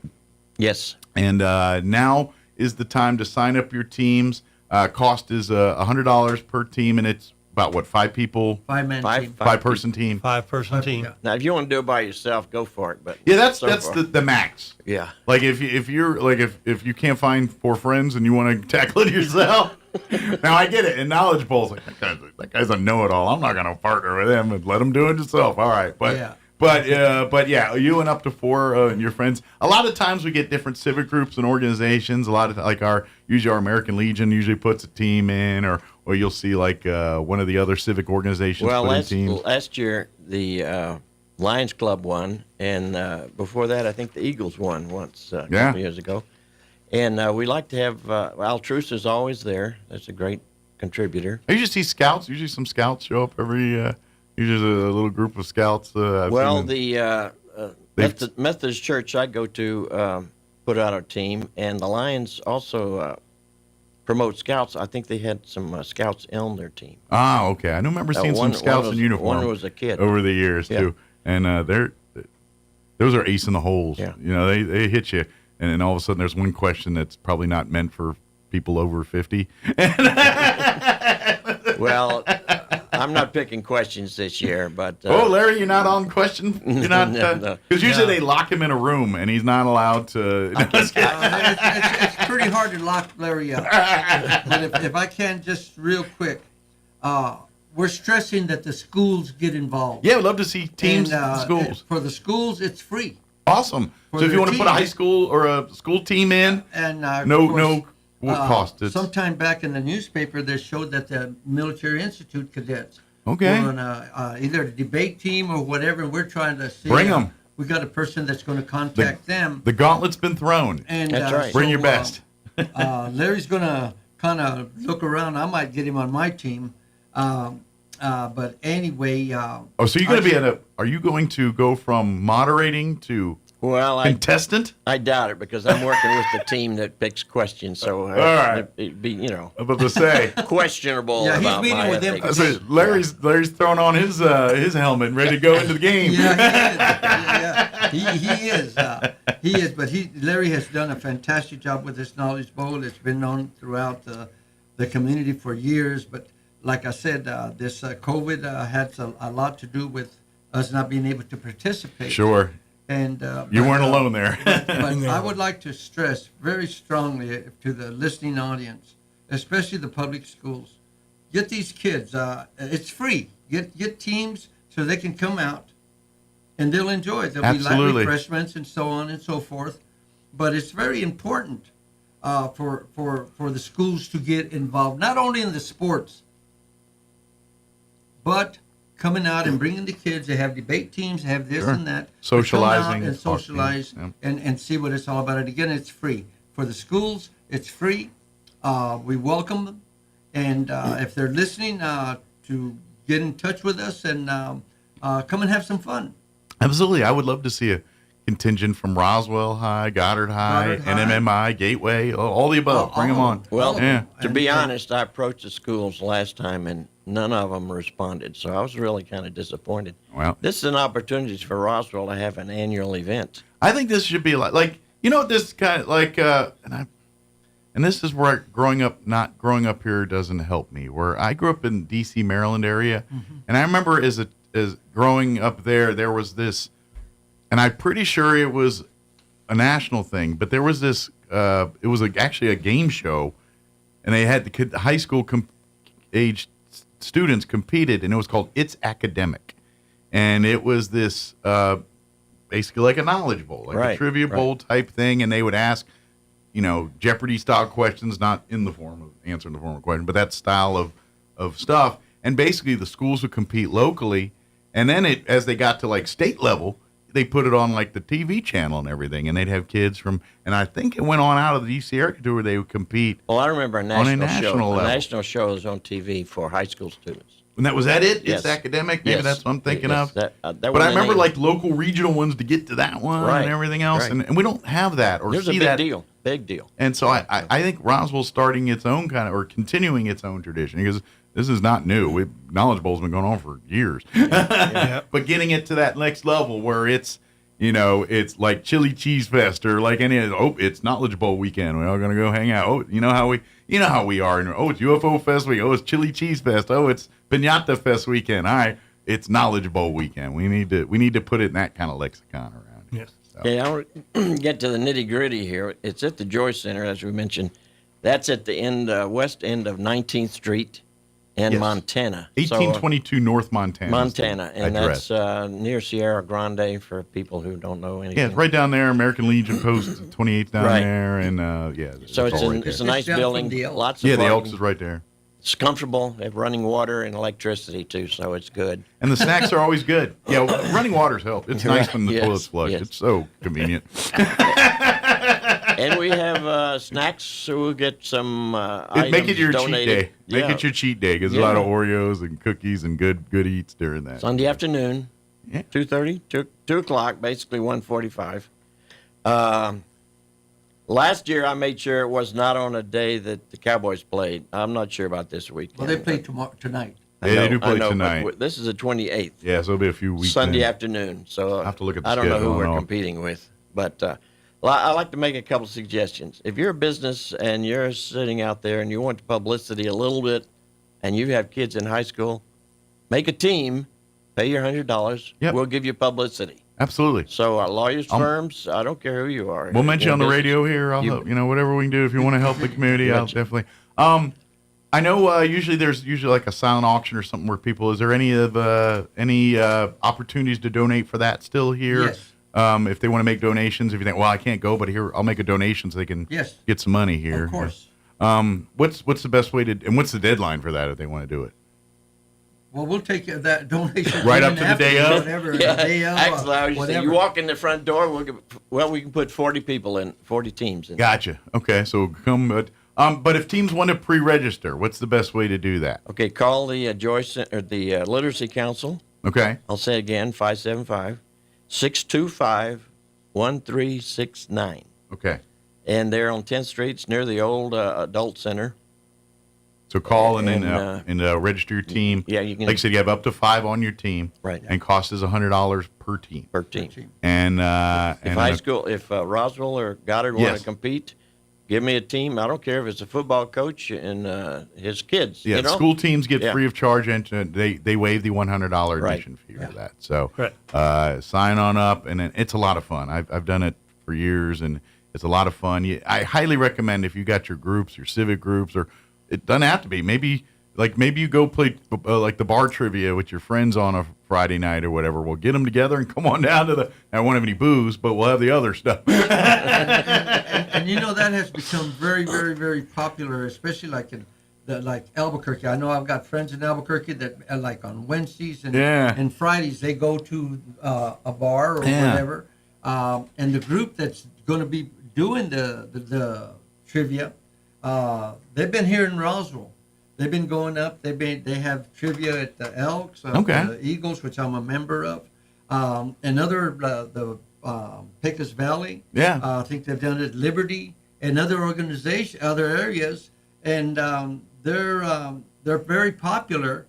Yes. And now is the time to sign up your teams. Cost is $100 per team, and it's about what, 5 people? 5-man team. 5-person team. 5-person team. Now, if you want to do it by yourself, go for it. But yeah, that's the max. Yeah. Like if you can't find 4 friends and you want to tackle it yourself. Now I get it. And Knowledge Bowl's like that guy's a know-it-all. I'm not gonna partner with him and let him do it yourself. All right, but yeah, you and up to 4 and your friends. A lot of times we get different civic groups and organizations. A lot of like usually our American Legion usually puts a team in, or you'll see like one of the other civic organizations put in teams. Last year the Lions Club won, and before that I think the Eagles won once a couple years ago. And we like to have Al Truce is always there. That's a great contributor. I usually see scouts. Usually some scouts show up every. Usually a little group of scouts. Well, the Methodist Church I go to put out a team, and the Lions also promote scouts. I think they had some scouts on their team. Ah, okay. I remember seeing some scouts in uniform. One was a kid over the years too, and those are ace in the holes. Yeah. You know, they hit you, and then all of a sudden there's one question that's probably not meant for people over 50. Well, I'm not picking questions this year, but Larry, you're not on question. You're not because usually they lock him in a room and he's not allowed to. It's pretty hard to lock Larry up. But if I can just real quick, we're stressing that the schools get involved. Yeah, we'd love to see teams in schools. For the schools, it's free. Awesome. So if you want to put a high school or a school team in, and no cost. Sometime back in the newspaper, they showed that the Military Institute cadets were on either a debate team or whatever, and we're trying to see. Bring them. We got a person that's going to contact them. The gauntlet's been thrown. And, that's right. Bring your best. Larry's going to kind of look around. I might get him on my team. But anyway. So you're going to be are you going to go from moderating to contestant? I doubt it because I'm working with the team that picks questions. So all right. It'd be, I'm about to say questionable. Yeah, about he's meeting with them. So Larry's throwing on his helmet and ready to go into the game. Yeah, he is. He is. But Larry has done a fantastic job with this Knowledge Bowl. It's been known throughout the community for years. But like I said, this COVID had a lot to do with us not being able to participate. Sure. And you weren't alone there. but I would like to stress very strongly to the listening audience, especially the public schools, get these kids. It's free. Get teams so they can come out and they'll enjoy it. There'll be light refreshments and so on and so forth. But it's very important for the schools to get involved, not only in the sports, but coming out and bringing the kids. They have debate teams, they have this and that. Socializing. And socialize and see what it's all about. And again, it's free. For the schools, it's free. We welcome them. And if they're listening, to get in touch with us and come and have some fun. Absolutely. I would love to see a contingent from Roswell High, Goddard High, NMMI, Gateway, all the above. Bring them on. Well, to be honest, I approached the schools last time and none of them responded, so I was really kind of disappointed. Well, this is an opportunity for Roswell to have an annual event. I think this should be like this kind of like and this is where not growing up here doesn't help me. Where I grew up in D.C., Maryland area, and I remember as growing up there was this, and I'm pretty sure it was a national thing, but there was this. It was actually a game show, and they had the high school age students competed, and it was called It's Academic. and it was this basically like a knowledge bowl, like a trivia bowl type thing, and they would ask, Jeopardy style questions, not in the form of answering the form of question, but that style of stuff. And basically, the schools would compete locally, and then as they got to like state level, they put it on like the TV channel and everything, and they'd have kids from, and I think it went on out of the DC area to where they would compete. Well, I remember on a national level. A national show was on TV for high school students. And was that it? Yes. It's academic? Maybe that's what I'm thinking of. That but I remember like local regional ones to get to that one and everything else, and we don't have that or see that. Big deal. And so I think Roswell's starting its own or continuing its own tradition, because this is not new. Knowledge Bowl's been going on for years. But getting it to that next level where it's, it's like Chili Cheese Fest or like it's Knowledge Bowl weekend. We're all going to go hang out. Oh, you know how we are. And, it's UFO Fest week. Oh, it's Chili Cheese Fest. Oh, it's Piñata Fest weekend. All right, it's Knowledge Bowl weekend. We need to put it in that kind of lexicon around. Yes. So. Okay, I want to get to the nitty gritty here. It's at the Joyce Center, as we mentioned. That's at the west end of 19th Street in Montana. 1822 North Montana. Montana, and that's near Sierra Grande for people who don't know anything. Yeah, it's right down there. American Legion Post 28th down there, and So it's a nice building. Lots of the parking. Elks is right there. It's comfortable. They have running water and electricity too, so it's good. And the snacks are always good. Yeah, running water's help. It's nice when the toilet's flushed. It's so convenient. And we have snacks, so we'll get some items Make it your donated. cheat day. Make it your cheat day, because there's a lot of Oreos and cookies and good eats during that. Sunday afternoon, 2:30, 2 o'clock, basically 1:45. Last year, I made sure it was not on a day that the Cowboys played. I'm not sure about this week. Well, they play tonight. They do play tonight. This is the 28th. Yeah, so it'll be a few weeks. Sunday afternoon. So I'll have to look at the I don't know who schedule. we're competing with, but I like to make a couple suggestions. If you're a business and you're sitting out there and you want publicity a little bit, and you have kids in high school, make a team, pay your $100. We'll give you publicity. Absolutely. So lawyers, firms, I don't care who you are. We'll mention on the radio here. I'll help, whatever we can do. If you want to help the community, I'll definitely. I know usually there's like a silent auction or something where people. Is there any opportunities to donate for that still here? Yes. If they want to make donations, if you think, well, I can't go, but here I'll make a donation so they can get some money here. Of course. What's the best way to, and what's the deadline for that if they want to do it? Well, we'll take that donation right up to the day of. Whatever, Yeah, the day of, actually, I was just saying, whatever. you walk in the front door. We can put 40 people in, 40 teams in. Gotcha. Okay, so come. But if teams want to pre-register, what's the best way to do that? Okay, call the Joyce or the Literacy Council. Okay. I'll say again, 575-625-1369. Okay. And they're on 10th Street. It's near the old adult center. So call and then register your team. Yeah, you can. Like I said, you have up to 5 on your team. Right. And cost is $100 per team. Per team. And if Roswell or Goddard want to compete, give me a team. I don't care if it's a football coach and his kids. Yeah, school teams get free of charge, and they waive the $100 admission fee for that. So sign on up, and then it's a lot of fun. I've done it for years, and it's a lot of fun. I highly recommend if you got your groups, your civic groups, or it doesn't have to be. Maybe you go play like the bar trivia with your friends on a Friday night or whatever. We'll get them together and come on down to I won't have any booze, but we'll have the other stuff. and that has become very, very, very popular, especially like in Albuquerque. I know I've got friends in Albuquerque that like on Wednesdays and Fridays they go to a bar or whatever. And the group that's going to be doing the trivia, they've been here in Roswell. They've been going up. They have trivia at the Elks, the Eagles, which I'm a member of, and the Pecos Valley. Yeah, I think they've done it at Liberty and other other areas, and they're very popular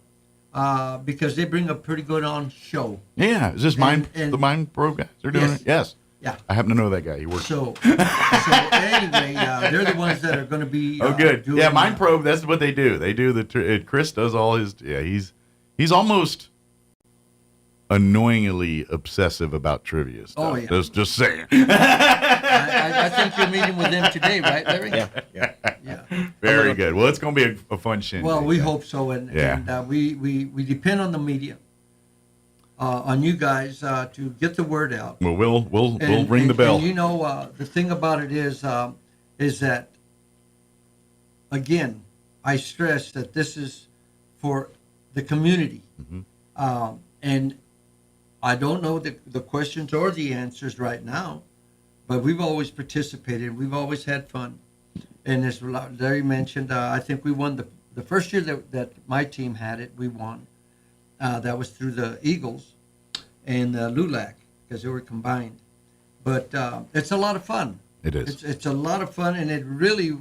because they bring a pretty good on show. Yeah, is this the Mind Pro guys? They're doing it. Yes. Yeah, I happen to know that guy. He works. So anyway, they're the ones that are going to be. Good. Yeah, Mind Probe. That's what they do. They do Chris does all his. Yeah, he's almost annoyingly obsessive about trivia stuff. Oh yeah. Just saying. I think you're meeting with them today, right, Larry? Yeah. Very good. Well, it's going to be a fun shindig. Well, we hope so, and we depend on the media. on you guys to get the word out. Well, we'll ring the bell. And you know, the thing about it is that, again, I stress that this is for the community. And I don't know the questions or the answers right now, but we've always participated. We've always had fun. And as Larry mentioned, I think we won the first year that my team had it, we won. That was through the Eagles and LULAC, because they were combined. But it's a lot of fun. It is. It's a lot of fun, and it really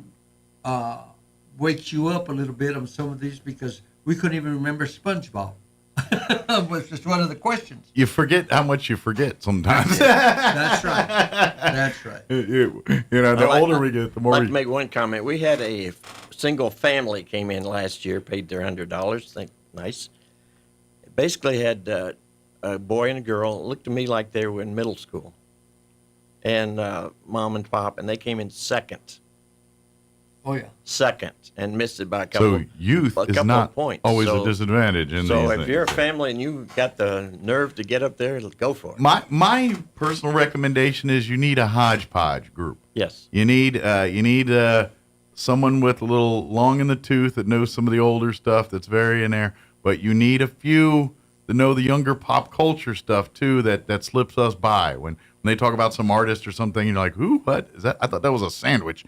wakes you up a little bit on some of these, because we couldn't even remember SpongeBob. Was just one of the questions. You forget how much you forget sometimes. That's right. That's right. You know, the older we get, the more I'd like to make one comment. We had a single family came in last year, paid their $100. Think nice. Basically had a boy and a girl. It looked to me like they were in middle school. And mom and pop, and they came in second. Oh, yeah. Second, and missed it by a couple. So youth is not points. always a disadvantage. So if you're a family and you got the nerve to get up there, go for it. My personal recommendation is you need a hodgepodge group. Yes. You need someone with a little long in the tooth that knows some of the older stuff that's very in there, but you need a few that know the younger pop culture stuff too that slips us by when they talk about some artist or something. You're like, who? What is that? I thought that was a sandwich.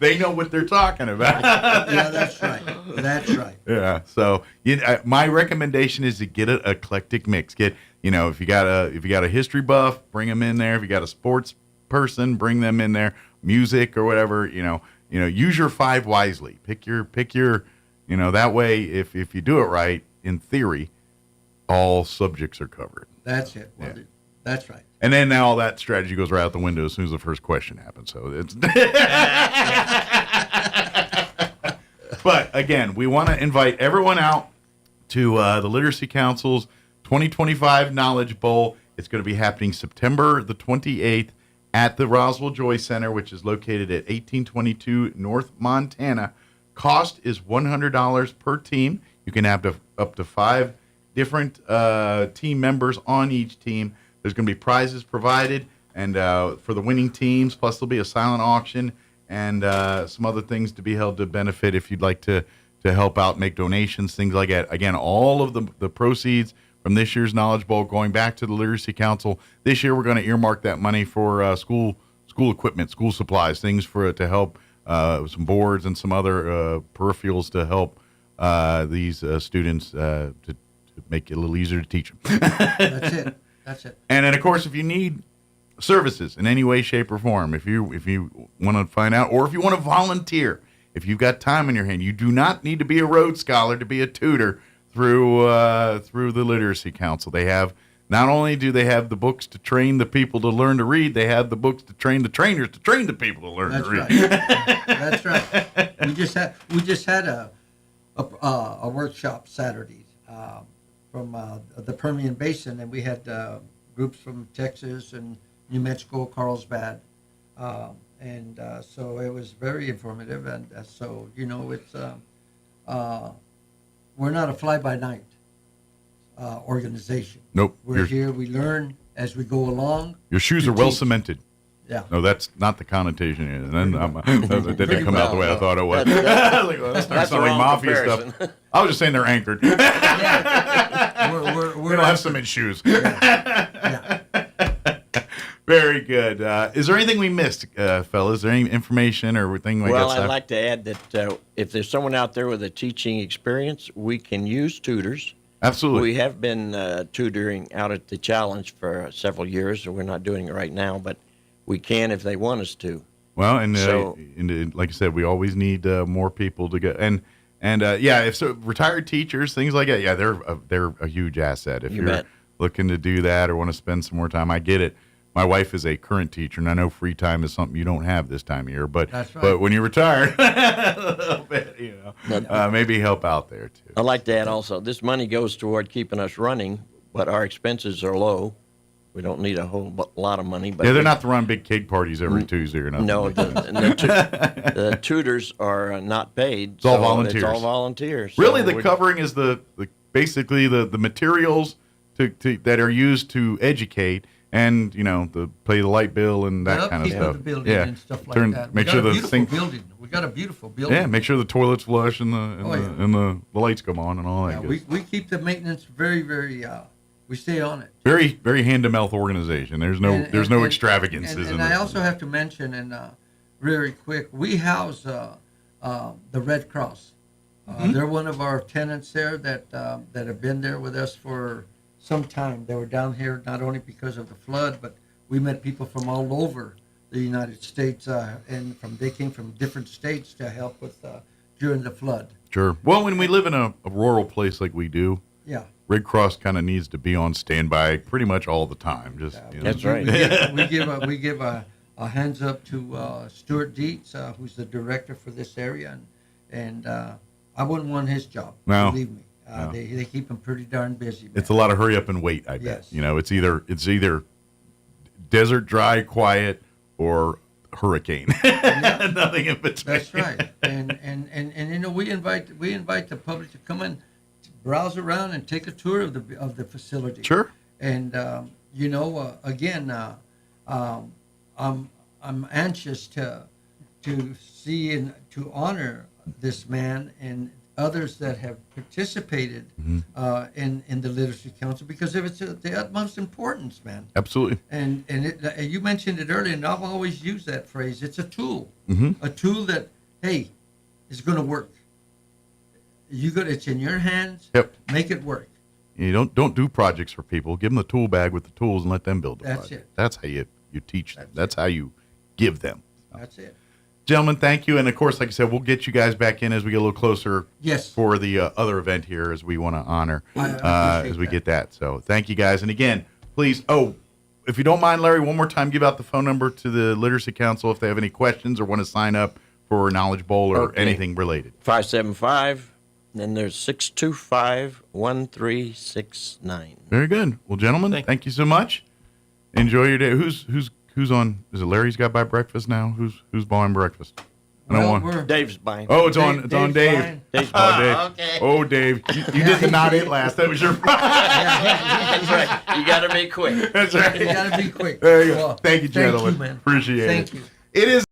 They know what they're talking about. Yeah, that's right. That's right. Yeah. So my recommendation is to get an eclectic mix. Get, if you got a history buff, bring them in there. If you got a sports person, bring them in there. Music or whatever. Use your 5 wisely. Pick your. That way, if you do it right, in theory, all subjects are covered. That's it. Well, Yeah. That's right. And then now all that strategy goes right out the window as soon as the first question happens. So it's. But again, we want to invite everyone out to the Literacy Council's 2025 Knowledge Bowl. It's going to be happening September the 28th at the Roswell Joy Center, which is located at 1822 North Montana. Cost is $100 per team. You can have up to 5 different team members on each team. There's going to be prizes provided and for the winning teams, plus there'll be a silent auction and some other things to be held to benefit if you'd like to help out, make donations, things like that. Again, all of the proceeds from this year's Knowledge Bowl going back to the Literacy Council. This year we're going to earmark that money for school equipment, school supplies, things to help some boards and some other peripherals to help these students to make it a little easier to teach them. That's it. That's it. And then, of course, if you need services in any way, shape, or form, if you want to find out, or if you want to volunteer, if you've got time in your hand, you do not need to be a Rhodes Scholar to be a tutor through the Literacy Council. They have, not only do they have the books to train the people to learn to read, they have the books to train the trainers to train the people to learn to read. Right. That's right. We just had a workshop Saturday from the Permian Basin, and we had groups from Texas and New Mexico, Carlsbad, and so it was very informative. And so it's we're not a fly-by-night organization. Nope. We're here. We learn as we go along. Your shoes are well cemented. Yeah. No, that's not the connotation. And then that didn't come out the way I thought it was. That starts sounding mafia stuff. I was just saying they're anchored. We're gonna have cement shoes. Yeah. Very good. Is there anything we missed, fellas? Is there any information or thing we got? Well, I'd like to add that if there's someone out there with a teaching experience, we can use tutors. Absolutely. We have been tutoring out at the Challenge for several years, so we're not doing it right now, but we can if they want us to. Well, and like I said, we always need more people to get and if retired teachers, things like that, they're a huge asset. If you're looking to do that or want to spend some more time, I get it. My wife is a current teacher, and I know free time is something you don't have this time of year. But That's right. But when you're retired, a little bit, maybe help out there too. I'd like to add also, this money goes toward keeping us running, but our expenses are low. We don't need a whole lot of money. But they're not to run big cake parties every Tuesday or nothing. No, the tutors are not paid. It's all volunteers. It's all volunteers. Really, the covering is basically the materials to that are used to educate. And pay the light bill and that kind of stuff. The building and stuff like that. Make sure the building. We got a beautiful building. Yeah, make sure the toilets flush and the lights come on and all that. Yeah, we keep the maintenance very, very. We stay on it. Very, very hand to mouth organization. There's no extravagances. And I also have to mention, and very quick, we house the Red Cross. They're one of our tenants there that have been there with us for some time. They were down here not only because of the flood, but we met people from all over the United States, and they came from different states to help with during the flood. Sure. Well, when we live in a rural place like we do, yeah, Red Cross kind of needs to be on standby pretty much all the time. Just that's right. We give a hands up to Stuart Dietz, who's the director for this area, and I wouldn't want his job. No. Believe me. They keep them pretty darn busy. Man. It's a lot of hurry up and wait, I bet. Yes. It's either desert, dry, quiet, or hurricane. Yeah. Nothing in between. That's right. And we invite the public to come in, to browse around and take a tour of the facility. Sure. And again, I'm anxious to see and to honor this man and others that have participated in the Literacy Council because of its the utmost importance, man. Absolutely. And you mentioned it earlier, and I've always used that phrase. It's a tool, a tool that is going to work. It's in your hands. Yep. Make it work. You don't do projects for people. Give them the tool bag with the tools and let them build the That's project. it. That's how you teach them. That's how you give them. That's it. Gentlemen, thank you. And, of course, like I said, we'll get you guys back in as we get a little closer for the other event here as we want to honor as we get that. So thank you, guys. And, again, please, if you don't mind, Larry, one more time, give out the phone number to the Literacy Council if they have any questions or want to sign up for Knowledge Bowl or anything related. 575, then there's 625-1369. Very good. Well, gentlemen, thank you so much. Enjoy your day. Who's on? Is it Larry's got to buy breakfast now? Who's buying breakfast? Dave's buying. Oh, it's on Dave. Dave's Dave. okay. Oh, Dave. You did not eat last. That was your That's right. You got to be quick. That's right. You got to be quick. There you go. Well, thank you, gentlemen. Thank you, man. Appreciate it. Thank you. It is.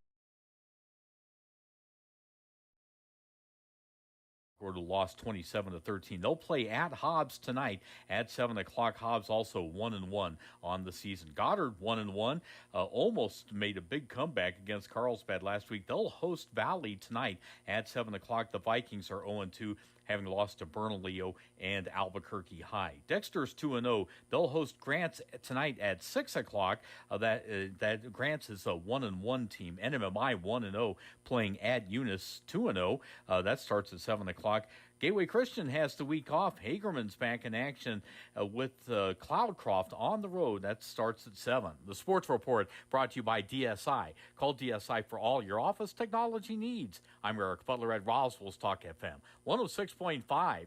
Lost 27-13. They'll play at Hobbs tonight at 7 o'clock. Hobbs also 1-1 on the season. Goddard 1-1. Almost made a big comeback against Carlsbad last week. They'll host Valley tonight at 7 o'clock. The Vikings are 0-2, having lost to Bernalillo and Albuquerque High. Dexter's 2-0. They'll host Grants tonight at 6 o'clock. That Grants is a 1-1 team. NMMI 1-0, playing at Eunice 2-0. That starts at 7 o'clock. Gateway Christian has the week off. Hagerman's back in action with Cloudcroft on the road. That starts at 7. The Sports Report brought to you by DSI. Call DSI for all your office technology needs. I'm Eric Butler at Roswell's Talk FM 106.5.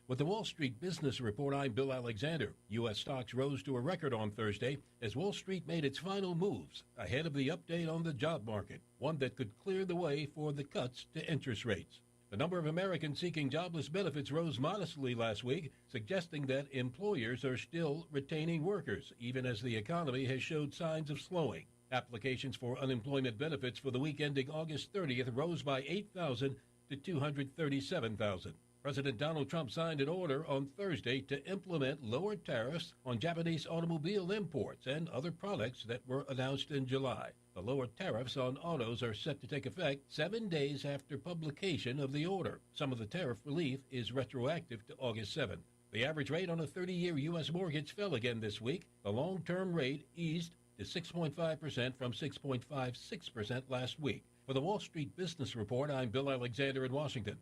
With the Wall Street Business Report, I'm Bill Alexander. U.S. stocks rose to a record on Thursday as Wall Street made its final moves ahead of the update on the job market, one that could clear the way for the cuts to interest rates. The number of Americans seeking jobless benefits rose modestly last week, suggesting that employers are still retaining workers, even as the economy has showed signs of slowing. Applications for unemployment benefits for the week ending August 30th rose by 8,000 to 237,000. President Donald Trump signed an order on Thursday to implement lower tariffs on Japanese automobile imports and other products that were announced in July. The lower tariffs on autos are set to take effect 7 days after publication of the order. Some of the tariff relief is retroactive to August 7th. The average rate on a 30-year U.S. mortgage fell again this week. The long-term rate eased to 6.5% from 6.56% last week. For the Wall Street Business Report, I'm Bill Alexander in Washington.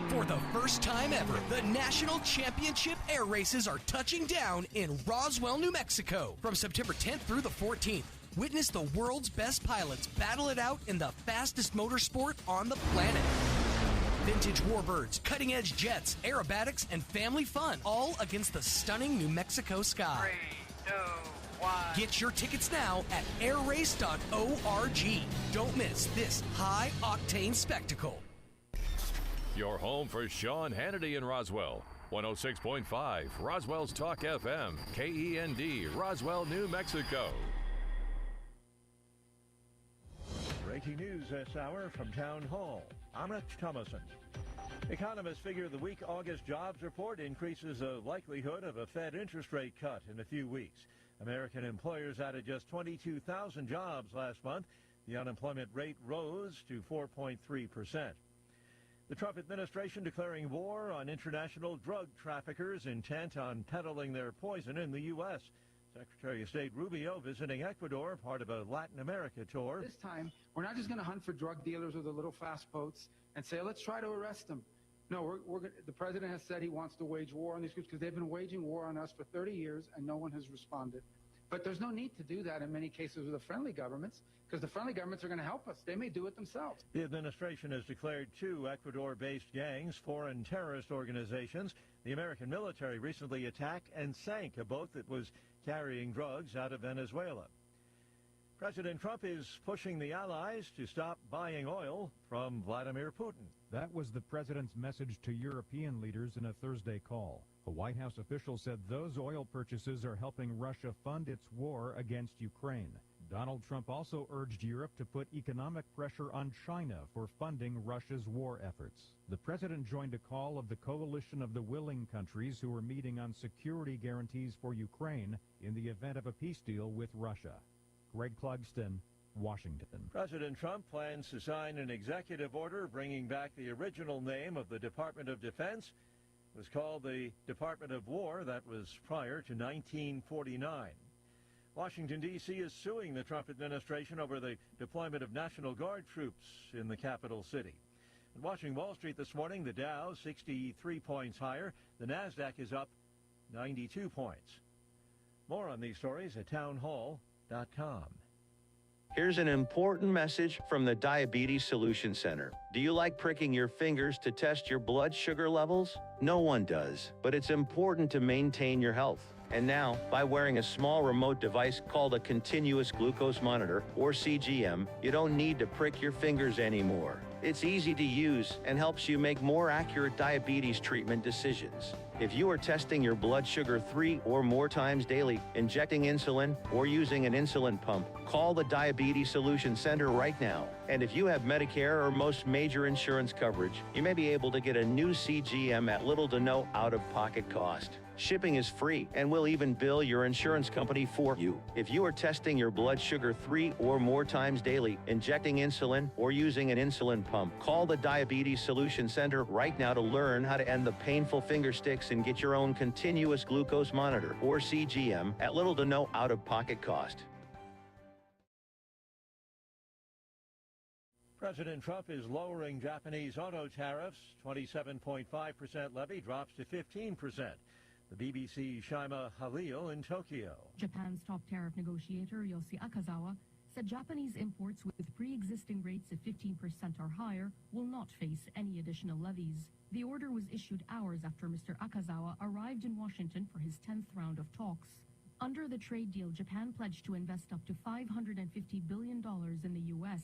For the first time ever, the National Championship Air Races are touching down in Roswell, New Mexico. From September 10th through the 14th, witness the world's best pilots battle it out in the fastest motorsport on the planet. Vintage warbirds, cutting-edge jets, aerobatics, and family fun, all against the stunning New Mexico sky. 3, 2, 1. Get your tickets now at airrace.org. Don't miss this high-octane spectacle. Your home for Sean Hannity in Roswell. 106.5 Roswell's Talk FM, KEND, Roswell, New Mexico. Breaking news this hour from Town Hall. I'm Rich Thomason. Economists figure the weak August jobs report increases the likelihood of a Fed interest rate cut in a few weeks. American employers added just 22,000 jobs last month. The unemployment rate rose to 4.3%. The Trump administration declaring war on international drug traffickers intent on peddling their poison in the U.S. Secretary of State Rubio visiting Ecuador, part of a Latin America tour. This time, we're not just going to hunt for drug dealers with the little fast boats and say, let's try to arrest them. No, the president has said he wants to wage war on these groups because they've been waging war on us for 30 years and no one has responded. But there's no need to do that in many cases with the friendly governments because the friendly governments are going to help us. They may do it themselves. The administration has declared 2 Ecuador-based gangs foreign terrorist organizations. The American military recently attacked and sank a boat that was carrying drugs out of Venezuela. President Trump is pushing the allies to stop buying oil from Vladimir Putin. That was the president's message to European leaders in a Thursday call. A White House official said those oil purchases are helping Russia fund its war against Ukraine. Donald Trump also urged Europe to put economic pressure on China for funding Russia's war efforts. The president joined a call of the coalition of the willing countries who are meeting on security guarantees for Ukraine in the event of a peace deal with Russia. Greg Clugston, Washington. President Trump plans to sign an executive order bringing back the original name of the Department of Defense. It was called the Department of War. That was prior to 1949. Washington, D.C. is suing the Trump administration over the deployment of National Guard troops in the capital city. And watching Wall Street this morning, the Dow 63 points higher. The NASDAQ is up 92 points. More on these stories at townhall.com. Here's an important message from the Diabetes Solution Center. Do you like pricking your fingers to test your blood sugar levels? No one does, but it's important to maintain your health. And now, by wearing a small remote device called a continuous glucose monitor, or CGM, you don't need to prick your fingers anymore. It's easy to use and helps you make more accurate diabetes treatment decisions. If you are testing your blood sugar 3 or more times daily, injecting insulin, or using an insulin pump, call the Diabetes Solution Center right now. And if you have Medicare or most major insurance coverage, you may be able to get a new CGM at little to no out-of-pocket cost. Shipping is free, and we'll even bill your insurance company for you. If you are testing your blood sugar 3 or more times daily, injecting insulin, or using an insulin pump, call the Diabetes Solution Center right now to learn how to end the painful finger sticks and get your own continuous glucose monitor, or CGM, at little to no out-of-pocket cost. President Trump is lowering Japanese auto tariffs. 27.5% levy drops to 15%. The BBC's Shaima Halil in Tokyo. Japan's top tariff negotiator, Yoshi Akazawa, said Japanese imports with pre-existing rates of 15% or higher will not face any additional levies. The order was issued hours after Mr. Akazawa arrived in Washington for his 10th round of talks. Under the trade deal, Japan pledged to invest up to $550 billion in the U.S.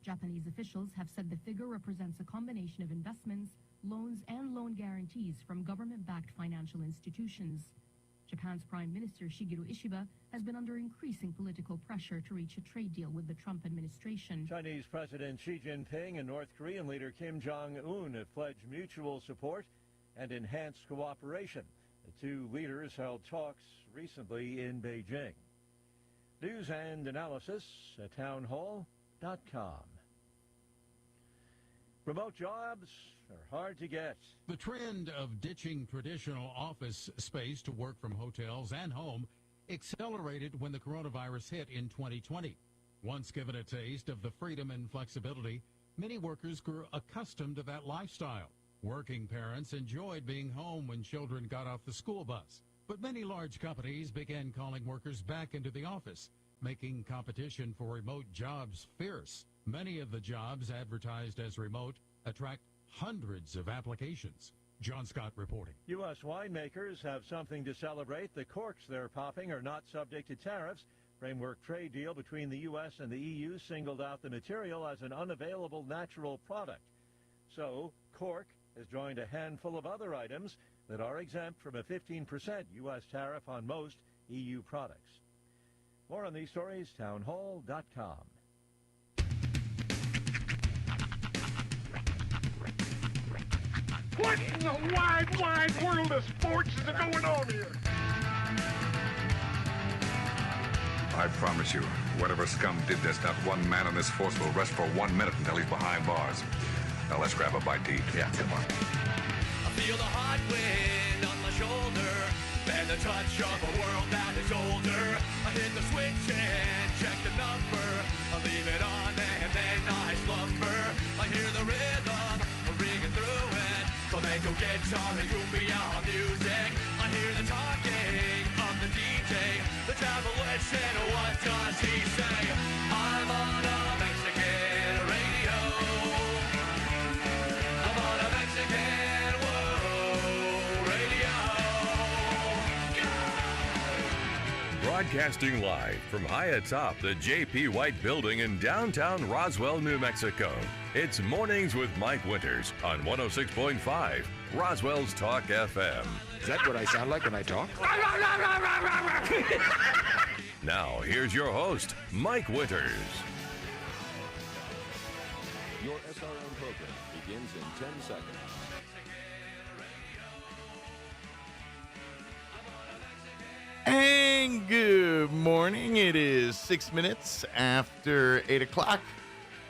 Japanese officials have said the figure represents a combination of investments, loans, and loan guarantees from government-backed financial institutions. Japan's Prime Minister Shigeru Ishiba has been under increasing political pressure to reach a trade deal with the Trump administration. Chinese President Xi Jinping and North Korean leader Kim Jong-un have pledged mutual support and enhanced cooperation. The two leaders held talks recently in Beijing. News and analysis at townhall.com. Remote jobs are hard to get. The trend of ditching traditional office space to work from hotels and home accelerated when the coronavirus hit in 2020. Once given a taste of the freedom and flexibility, many workers grew accustomed to that lifestyle. Working parents enjoyed being home when children got off the school bus. But many large companies began calling workers back into the office, making competition for remote jobs fierce. Many of the jobs advertised as remote attract hundreds of applications. John Scott reporting. U.S. winemakers have something to celebrate. The corks they're popping are not subject to tariffs. Framework trade deal between the U.S. and the EU singled out the material as an unavailable natural product. So cork has joined a handful of other items that are exempt from a 15% U.S. tariff on most EU products. More on these stories, townhall.com. What in the wide, wide world of sports is going on here? I promise you, whatever scum did this, not one man on this force will rest for 1 minute until he's behind bars. Now let's grab a bite to eat. Yeah, come on. I feel the hot wind on my shoulder and the touch of a world that is older. I hit the switch and check the number. I leave it on and then I slumber. I hear the rhythm ringing through it. Flamenco guitar and cumbia music. I hear the talking of the DJ. The travel listen, what does he say? I'm on a Mexican radio. I'm on a Mexican radio. Broadcasting live from high atop the J.P. White Building in downtown Roswell, New Mexico. It's Mornings with Mike Winters on 106.5 Roswell's Talk FM. Is that what I sound like when I talk? Now, here's your host, Mike Winters. Your SRM program begins in 10 seconds. And good morning. It is 6 minutes after 8 o'clock.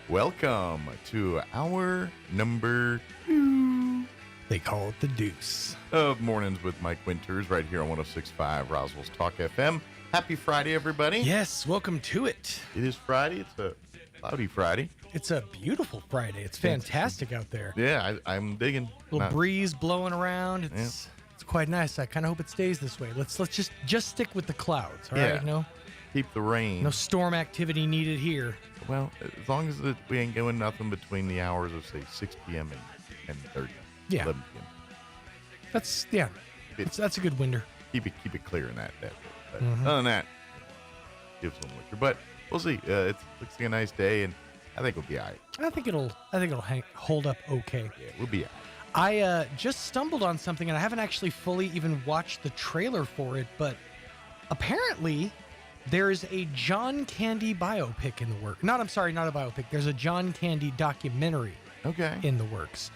Welcome to hour number 2. They call it the Deuce. Of Mornings with Mike Winters right here on 106.5 Roswell's Talk FM. Happy Friday, everybody. Yes, welcome to it. It is Friday. It's a cloudy Friday. It's a beautiful Friday. It's fantastic out there. Yeah, I'm digging. Little breeze blowing around. It's quite nice. I kind of hope it stays this way. Let's just stick with the clouds, all right? No, keep the rain. No storm activity needed here. Well, as long as we ain't going nothing between the hours of, say, 6 p.m. and 10:30. Yeah. 11 p.m. That's a good winter. Keep it clear in that way. But other than that, give some winter. But we'll see. It looks like a nice day, and I think we'll be all right. I think it'll hold up okay. Yeah, we'll be all right. I just stumbled on something, and I haven't actually fully even watched the trailer for it, but apparently there is a John Candy biopic in the works. Not a biopic. There's a John Candy documentary in the works.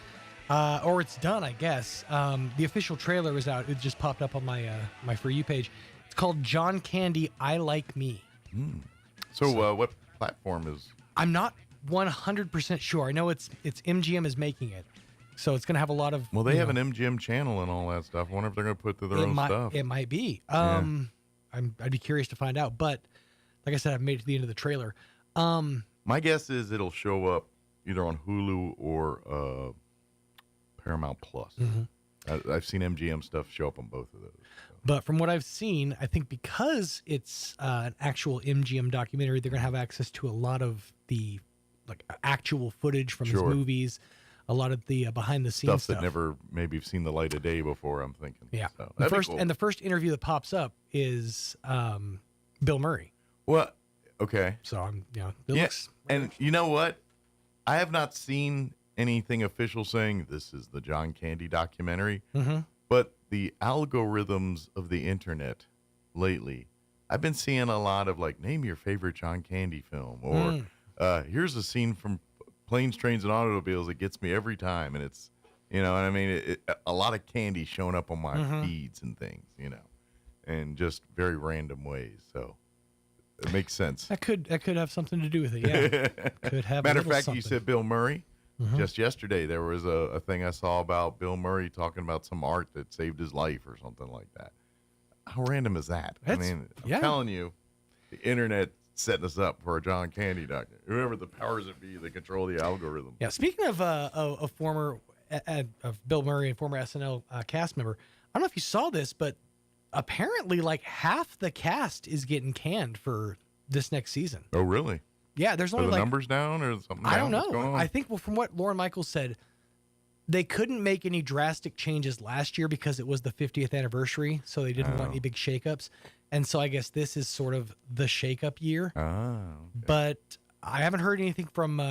Or it's done, I guess. The official trailer is out. It just popped up on my For You page. It's called John Candy, I Like Me. So what platform is... I'm not 100% sure. I know it's MGM is making it. So it's going to have a lot of... Well, they have an MGM channel and all that stuff. I wonder if they're going to put their own stuff. It might be. I'd be curious to find out. But like I said, I've made it to the end of the trailer. My guess is it'll show up either on Hulu or Paramount Plus. I've seen MGM stuff show up on both of those. So. But from what I've seen, I think because it's an actual MGM documentary, they're going to have access to a lot of the actual footage from his movies. A lot of the behind-the-scenes stuff that never maybe seen the light of day before. I'm thinking. Yeah. So, the first interview that pops up is Bill Murray. Well, okay. So and you know what? I have not seen anything official saying this is the John Candy documentary, but the algorithms of the internet lately, I've been seeing a lot of name your favorite John Candy film, or here's a scene from Planes, Trains, and Automobiles. It gets me every time, and it's, what I mean, a lot of candy showing up on my feeds and things, and just very random ways. So it makes sense. That could have something to do with it. Yeah, could have. Matter of fact, something. You said Bill Murray. Just yesterday, there was a thing I saw about Bill Murray talking about some art that saved his life or something like that. How random is that? I'm telling you, the internet setting us up for a John Candy documentary. Whoever the powers that be that control the algorithm. Yeah. Speaking of Bill Murray and former SNL cast member, I don't know if you saw this, but apparently half the cast is getting canned for this next season. Oh, really? Yeah. There's only Are the numbers down or something. I don't know. I think from what Lauren Michaels said, they couldn't make any drastic changes last year because it was the 50th anniversary, so they didn't want any big shakeups. And so I guess this is sort of the shakeup year. Okay. But I haven't heard anything from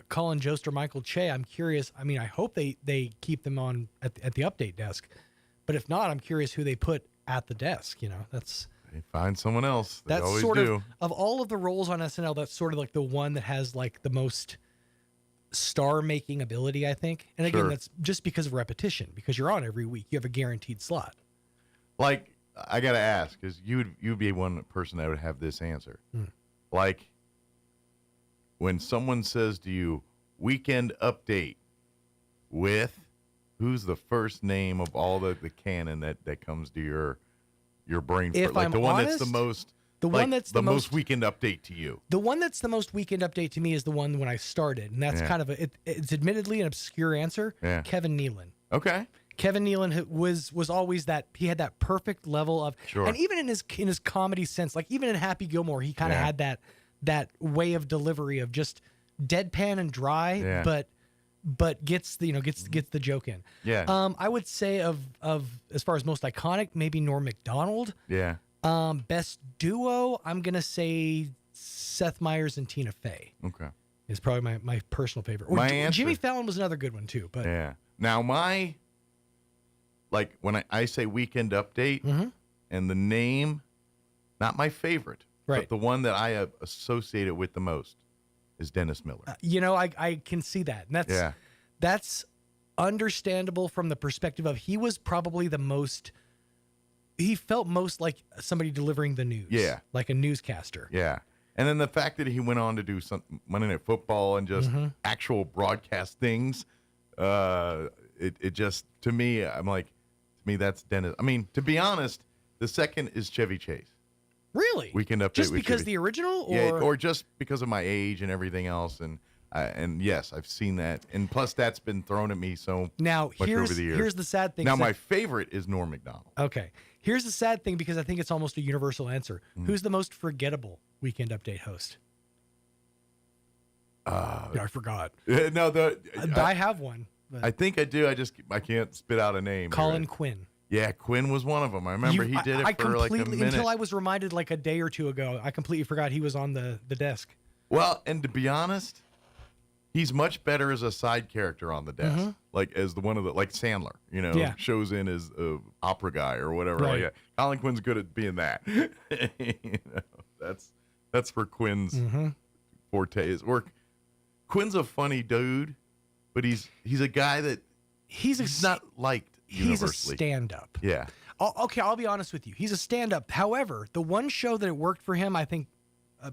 Colin Jost or Michael Che. I'm curious. I mean, I hope they keep them on at the update desk. But if not, I'm curious who they put at the desk. You know, that's... They find someone else. They That's always sort do. of all of the roles on SNL, that's sort of like the one that has like the most star-making ability, I think. And again, Sure. that's just because of repetition, because you're on every week. You have a guaranteed slot. Like, I got to ask, because you'd be one person that would have this answer. Like, when someone says to you, weekend update with, who's the first name of all the canon that comes to your brain? If like I'm the one honest, that's the most, the like, one that's the most weekend update to you. The one that's the most weekend update to me is the one when I started, and that's Yeah. kind of it's admittedly an obscure answer. Yeah. Kevin Nealon. Okay. Kevin Nealon was always that, he had that perfect level of, Sure. and even in his comedy sense, like even in Happy Gilmore, he kind of Yeah. had that way of delivery of just deadpan and dry, Yeah. but gets the joke in. Yeah. I would say of as far as most iconic, maybe Norm Macdonald. Yeah. Best duo, I'm gonna say Seth Meyers and Tina Fey. Okay. Is probably my personal favorite. Or My answer- Jimmy Fallon was another good one too. But Yeah. Now like when I say weekend update Mm-hmm. and the name, not my favorite, Right. but the one that I associate it with the most is Dennis Miller. I can see that. And that's understandable from the perspective of he was probably the most. He felt most like somebody delivering the news. Yeah. Like a newscaster. Yeah. And then the fact that he went on to do some Monday Night Football and just Mm-hmm. actual broadcast things, it just, to me, I'm like, to me, that's Dennis. I mean, to be honest, the second is Chevy Chase. Really? Weekend Update Just with because Chevy. the original, Yeah, or or just because of my age and everything else. And yes, I've seen that. And plus, that's been thrown at me so Now, much here's- over the years. here's the sad thing, Now, is my that- favorite is Norm Macdonald. Okay. Here's the sad thing, because I think it's almost a universal answer. Who's the most forgettable Weekend Update host? I forgot. No, I have one. But I think I do. I can't spit out a name. Colin You're right. Quinn. Yeah, Quinn was one of them. I remember he did it I for like a completely, minute. until I was reminded like a day or two ago, I completely forgot he was on the desk. Well, and to be honest, he's much better as a side character on the desk, Mhm. like as the one of the like Sandler, Yeah. shows in as a opera guy or whatever. Right. Like that. Colin Quinn's good at being that. That's where Quinn's Mhm. forte is. Or Quinn's a funny dude, but he's a guy that he's not liked He's a universally. stand-up. Yeah. Okay, I'll be honest with you. He's a stand-up. However, the one show that it worked for him, I think,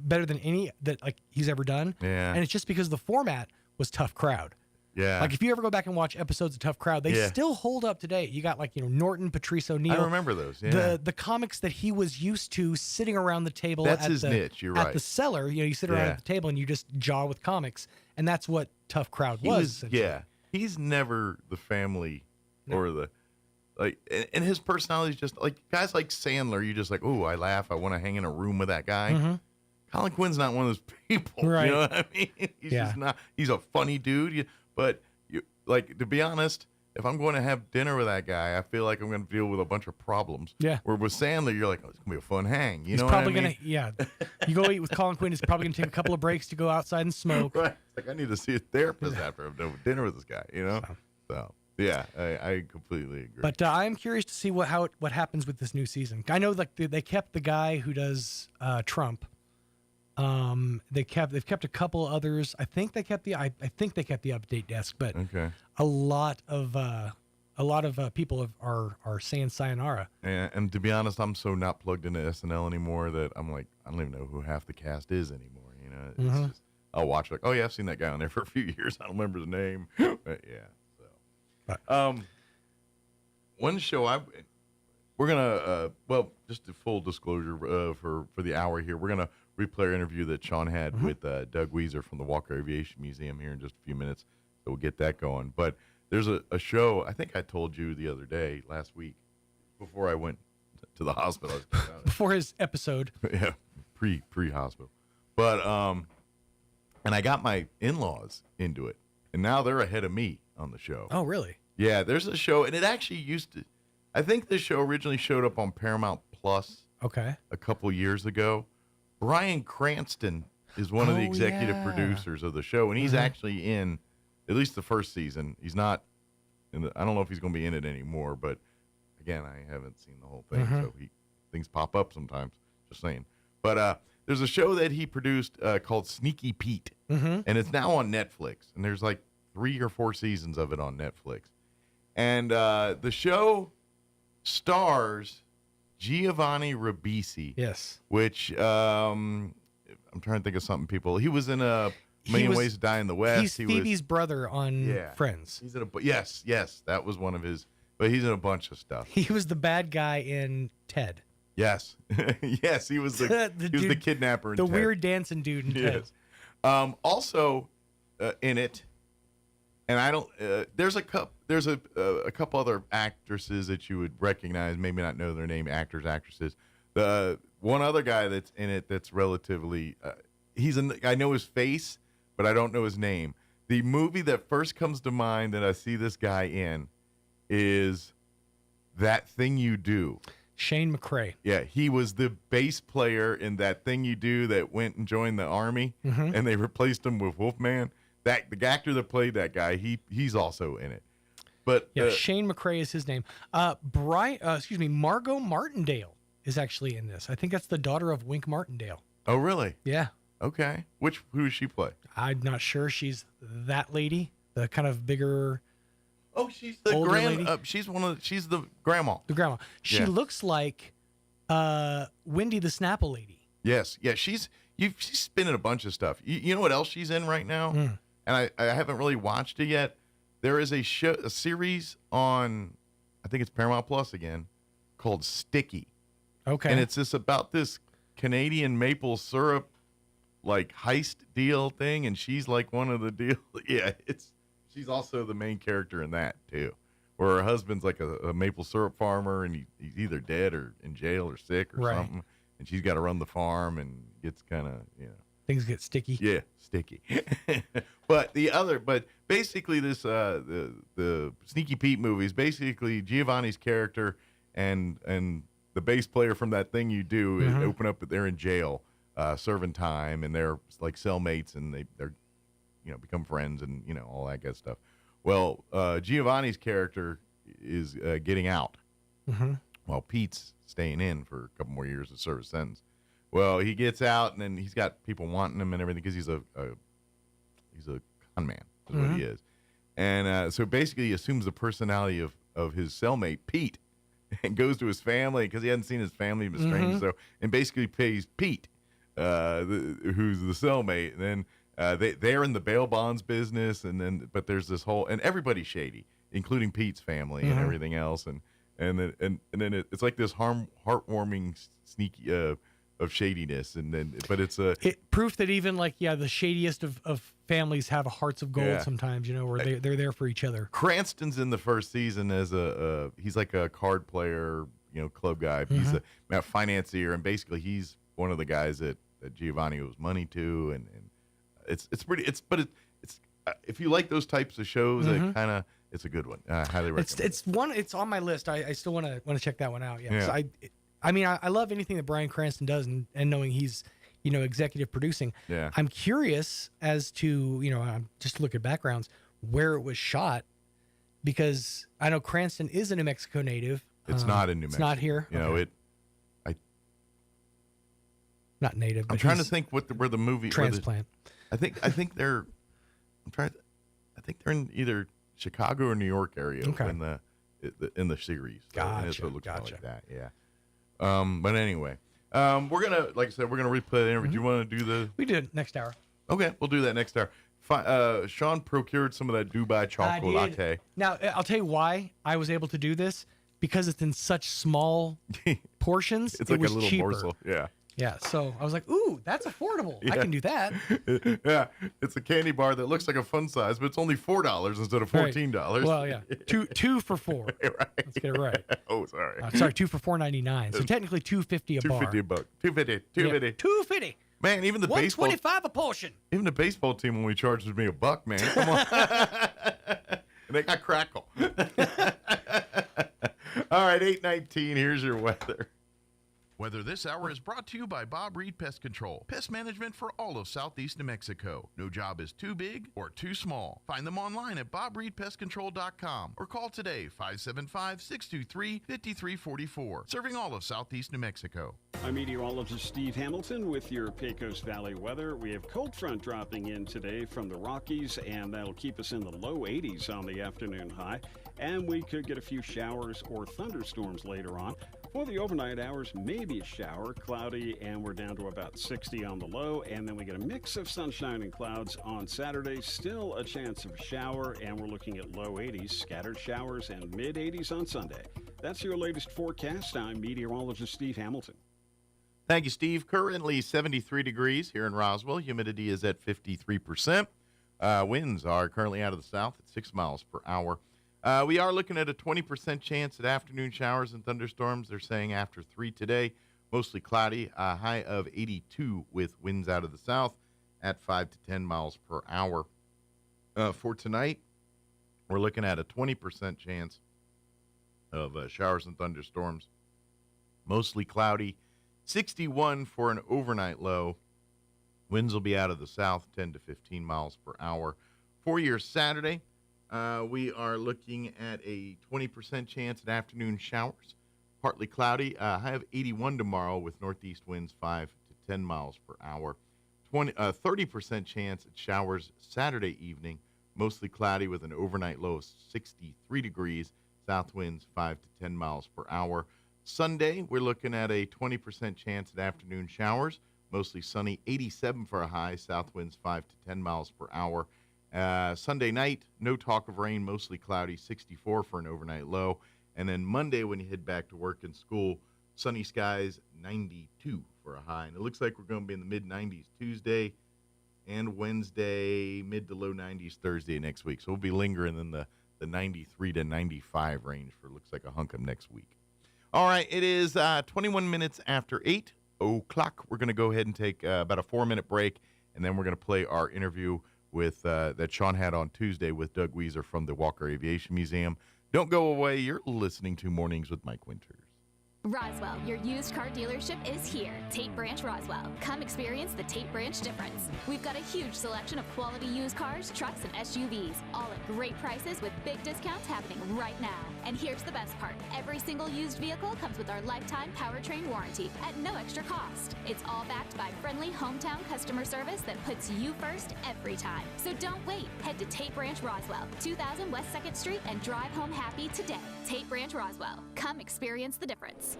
better than any that like he's ever done. Yeah. And it's just because the format was Tough Crowd. Yeah. Like if you ever go back and watch episodes of Tough Crowd, they Yeah. still hold up today. You got like Norton, Patrice O'Neill. I remember those. Yeah. The comics that he was used to sitting around the table. That's at his the, niche, you're at right. the cellar, you sit around Yeah. at the table and you just jaw with comics, and that's what Tough Crowd He was. was essentially. yeah. He's never the family or the like, and his personality is just like guys like Sandler. You just like, oh, I laugh. I want to hang in a room with that guy. Mhm. Colin Quinn's not one of those people. Right. You know what I mean? He's Yeah. just not. He's a funny dude, but you like to be honest. If I'm going to have dinner with that guy, I feel like I'm going to deal with a bunch of problems. Yeah. Where with Sandler, you're like, oh, it's going to be a fun hang. You He's know probably what I mean? You go eat with Colin Quinn. He's probably gonna take a couple of breaks to go outside and smoke. Right. Like I need to see a therapist after I've done dinner with this guy. So yeah, I completely agree. But I'm curious to see what happens with this new season. I know like they kept the guy who does Trump. They've kept a couple others. I think they kept the update desk, but okay. a lot of people are saying sayonara. And to be honest, I'm so not plugged into SNL anymore that I'm like, I don't even know who half the cast is anymore. It's Mhm. just, I'll watch like, oh yeah, I've seen that guy on there for a few years. I don't remember his name. But yeah. So, one show we're gonna just a full disclosure for the hour here, we're gonna replay our interview that Sean had with Doug Weiser from the Walker Aviation Museum here in just a few minutes. So we'll get that going. But there's a show, I think I told you the other day, last week, before I went to the hospital. Before his episode. Yeah, pre-hospital. But, and I got my in-laws into it. And now they're ahead of me on the show. Oh, really? Yeah, there's a show, and it actually used to, I think this show originally showed up on Paramount Plus. Okay. A couple years ago. Bryan Cranston is one of the Oh, executive yeah. producers of the show, and he's actually in at least the first season. He's not in I don't know if he's going to be in it anymore, but again, I haven't seen the whole thing, so things pop up sometimes. Just saying. But there's a show that he produced called Sneaky Pete, and it's now on Netflix, and there's like 3 or 4 seasons of it on Netflix. And the show stars Giovanni Ribisi. Yes. Which I'm trying to think of something. He was in A Million Ways to Die in the West. He's Phoebe's brother on Friends. He's in yes, that was one of his. But he's in a bunch of stuff. He was the bad guy in Ted. Yes, yes, he was the kidnapper in the Ted. weird dancing dude in Ted. Yes. Also in it, and I don't. There's a couple other actresses that you would recognize, maybe not know their name, actresses. The one other guy that's in it that's relatively. I know his face, but I don't know his name. The movie that first comes to mind that I see this guy in is That Thing You Do. Shane McRae. Yeah, he was the bass player in That Thing You Do that went and joined the army, and they replaced him with Wolfman. The actor that played that guy, he's also in it. But yeah, Shane McRae is his name. Margot Martindale is actually in this. I think that's the daughter of Wink Martindale. Oh, really? Yeah. Okay. Who does she play? I'm not sure. She's that lady, the kind of bigger. Oh, she's the grandma. She's the grandma. The grandma. She looks like Wendy the Snapple lady. Yes. Yeah. She's been in a bunch of stuff. You know what else she's in right now? And I haven't really watched it yet. There is a series on, I think it's Paramount Plus again, called Sticky. Okay. And it's about this Canadian maple syrup like heist deal thing, and she's like one of the deal. Yeah, she's also the main character in that too, where her husband's like a maple syrup farmer, and he's either dead or in jail or sick or something, and she's got to run the farm, and gets kind of things get sticky. Yeah, sticky. But basically this the Sneaky Pete movie is basically Giovanni's character and the bass player from That Thing You Do open up. They're in jail, serving time, and they're like cellmates, and they're become friends, and all that good stuff. Well, Giovanni's character is getting out, while Pete's staying in for a couple more years to serve a sentence. Well, he gets out, and then he's got people wanting him and everything because he's a con man, is what he is. And so basically he assumes the personality of his cellmate, Pete, and goes to his family because he hadn't seen his family, he was strange. So, and basically pays Pete, who's the cellmate. And then they're in the bail bonds business, but there's this whole, and everybody's shady, including Pete's family and everything else. And then it's like this heartwarming, sneaky of shadiness, but it's proof that even the shadiest of families have hearts of gold sometimes, where they're there for each other. Cranston's in the first season as he's like a card player, club guy. He's a financier, and basically he's one of the guys that Giovanni owes money to, and it's if you like those types of shows, it's a good one. I highly recommend. It's on my list. I still want to check that one out. Yeah. I love anything that Bryan Cranston does, and knowing he's, executive producing. Yeah. I'm curious as to, I'm just look at backgrounds, where it was shot, because I know Cranston is a New Mexico native. It's not in New Mexico. It's not here. Not native. I'm trying to think where the movie transplant. I think they're. I think they're in either Chicago or New York area in the series. Gotcha. So it looks like that. Yeah. But anyway, we're gonna, like I said, replay the interview. Do you want to do the? We do it next hour. Okay, we'll do that next hour. Sean procured some of that Dubai chocolate latte. Now I'll tell you why I was able to do this, because it's in such small portions. It's like a little cheaper. morsel. Yeah. Yeah, so I was like, ooh, that's affordable. I can do that. Yeah, it's a candy bar that looks like a fun size, but it's only $4 instead of $14. Right. Well, yeah, two for $4. Right. Let's get it right. Oh, sorry. Sorry, 2 for $4.99. So technically $2.50 a bar. $2.50 a buck. $2.50. $2.50. Man, even the baseball. $1.25 a portion. Even the baseball team only charges me $1, man. Come on. And they got crackle. All right, 8:19. Here's your weather. Weather this hour is brought to you by Bob Reed Pest Control. Pest management for all of southeast New Mexico. No job is too big or too small. Find them online at bobreedpestcontrol.com or call today 575-623-5344. Serving all of southeast New Mexico. I'm meteorologist Steve Hamilton with your Pecos Valley weather. We have cold front dropping in today from the Rockies, and that'll keep us in the low 80s on the afternoon high. And we could get a few showers or thunderstorms later on. For the overnight hours, maybe a shower, cloudy, and we're down to about 60 on the low. And then we get a mix of sunshine and clouds on Saturday. Still a chance of shower, and we're looking at low 80s, scattered showers, and mid 80s on Sunday. That's your latest forecast. I'm meteorologist Steve Hamilton. Thank you, Steve. Currently 73 degrees here in Roswell. Humidity is at 53%. Winds are currently out of the south at 6 miles per hour. We are looking at a 20% chance at afternoon showers and thunderstorms. They're saying after 3 today, mostly cloudy, a high of 82 with winds out of the south at 5 to 10 miles per hour. For tonight, we're looking at a 20% chance of showers and thunderstorms, mostly cloudy, 61 for an overnight low. Winds will be out of the south, 10 to 15 miles per hour. For your Saturday, we are looking at a 20% chance at afternoon showers, partly cloudy, high of 81 tomorrow with northeast winds 5 to 10 miles per hour. 30% chance at showers Saturday evening, mostly cloudy with an overnight low of 63 degrees, south winds 5 to 10 miles per hour. Sunday, we're looking at a 20% chance at afternoon showers, mostly sunny, 87 for a high, south winds 5 to 10 miles per hour. Sunday night, no talk of rain, mostly cloudy, 64 for an overnight low. And then Monday, when you head back to work and school, sunny skies, 92 for a high. And it looks like we're going to be in the mid-90s Tuesday and Wednesday, mid to low 90s Thursday next week. So we'll be lingering in the 93 to 95 range for looks like a hunk of next week. All right, it is 21 minutes after 8 o'clock. We're going to go ahead and take about a 4-minute break, and then we're going to play our interview with that Sean had on Tuesday with Doug Weiser from the Walker Aviation Museum. Don't go away. You're listening to Mornings with Mike Winters. Roswell, your used car dealership is here. Tate Branch Roswell. Come experience the Tate Branch difference. We've got a huge selection of quality used cars, trucks, and SUVs, all at great prices with big discounts happening right now. And here's the best part. Every single used vehicle comes with our lifetime powertrain warranty at no extra cost. It's all backed by friendly hometown customer service that puts you first every time. So don't wait. Head to Tate Branch Roswell, 2000 West 2nd Street, and drive home happy today. Tate Branch Roswell. Come experience the difference.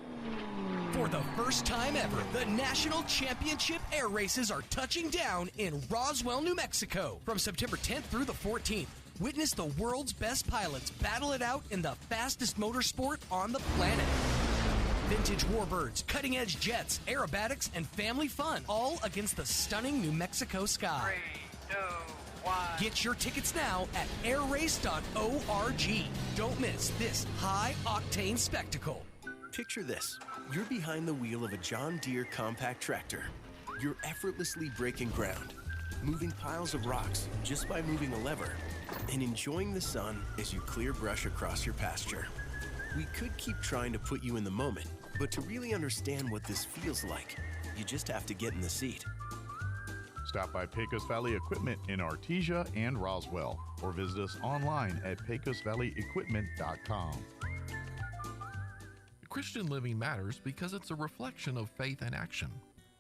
For the first time ever, the National Championship Air Races are touching down in Roswell, New Mexico. From September 10th through the 14th, witness the world's best pilots battle it out in the fastest motorsport on the planet. Vintage warbirds, cutting-edge jets, aerobatics, and family fun, all against the stunning New Mexico sky. 3, 2, 1. Get your tickets now at airrace.org. Don't miss this high-octane spectacle. Picture this. You're behind the wheel of a John Deere compact tractor. You're effortlessly breaking ground, moving piles of rocks just by moving a lever, and enjoying the sun as you clear brush across your pasture. We could keep trying to put you in the moment, but to really understand what this feels like, you just have to get in the seat. Stop by Pecos Valley Equipment in Artesia and Roswell, or visit us online at pecosvalleyequipment.com. Christian living matters because it's a reflection of faith and action.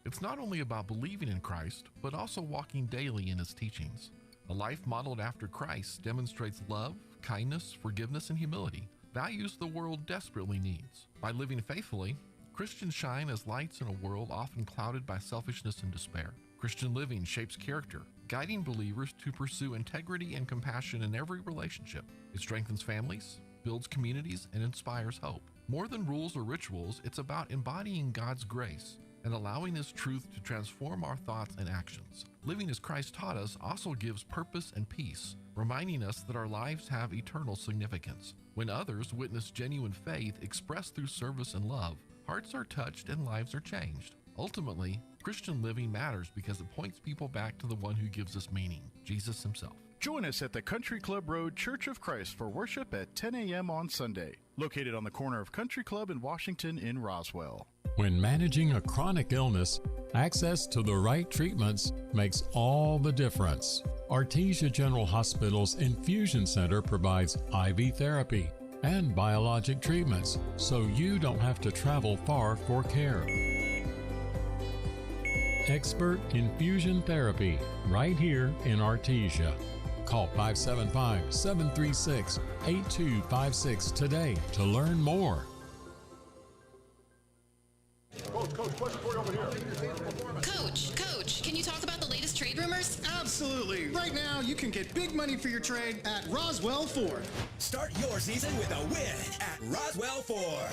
It's not only about believing in Christ, but also walking daily in his teachings. A life modeled after Christ demonstrates love, kindness, forgiveness, and humility, values the world desperately needs. By living faithfully, Christians shine as lights in a world often clouded by selfishness and despair. Christian living shapes character, guiding believers to pursue integrity and compassion in every relationship. It strengthens families, builds communities, and inspires hope. More than rules or rituals, it's about embodying God's grace and allowing His truth to transform our thoughts and actions. Living as Christ taught us also gives purpose and peace, reminding us that our lives have eternal significance. When others witness genuine faith expressed through service and love, hearts are touched and lives are changed. Ultimately, Christian living matters because it points people back to the one who gives us meaning, Jesus Himself. Join us at the Country Club Road Church of Christ for worship at 10 a.m. on Sunday, located on the corner of Country Club and Washington in Roswell. When managing a chronic illness, access to the right treatments makes all the difference. Artesia General Hospital's Infusion Center provides IV therapy and biologic treatments, so you don't have to travel far for care. Expert infusion therapy right here in Artesia. Call 575-736-8256 today to learn more. Coach, can you talk about the latest trade rumors? Absolutely. Right now, you can get big money for your trade at Roswell Ford. Start your season with a win at Roswell Ford.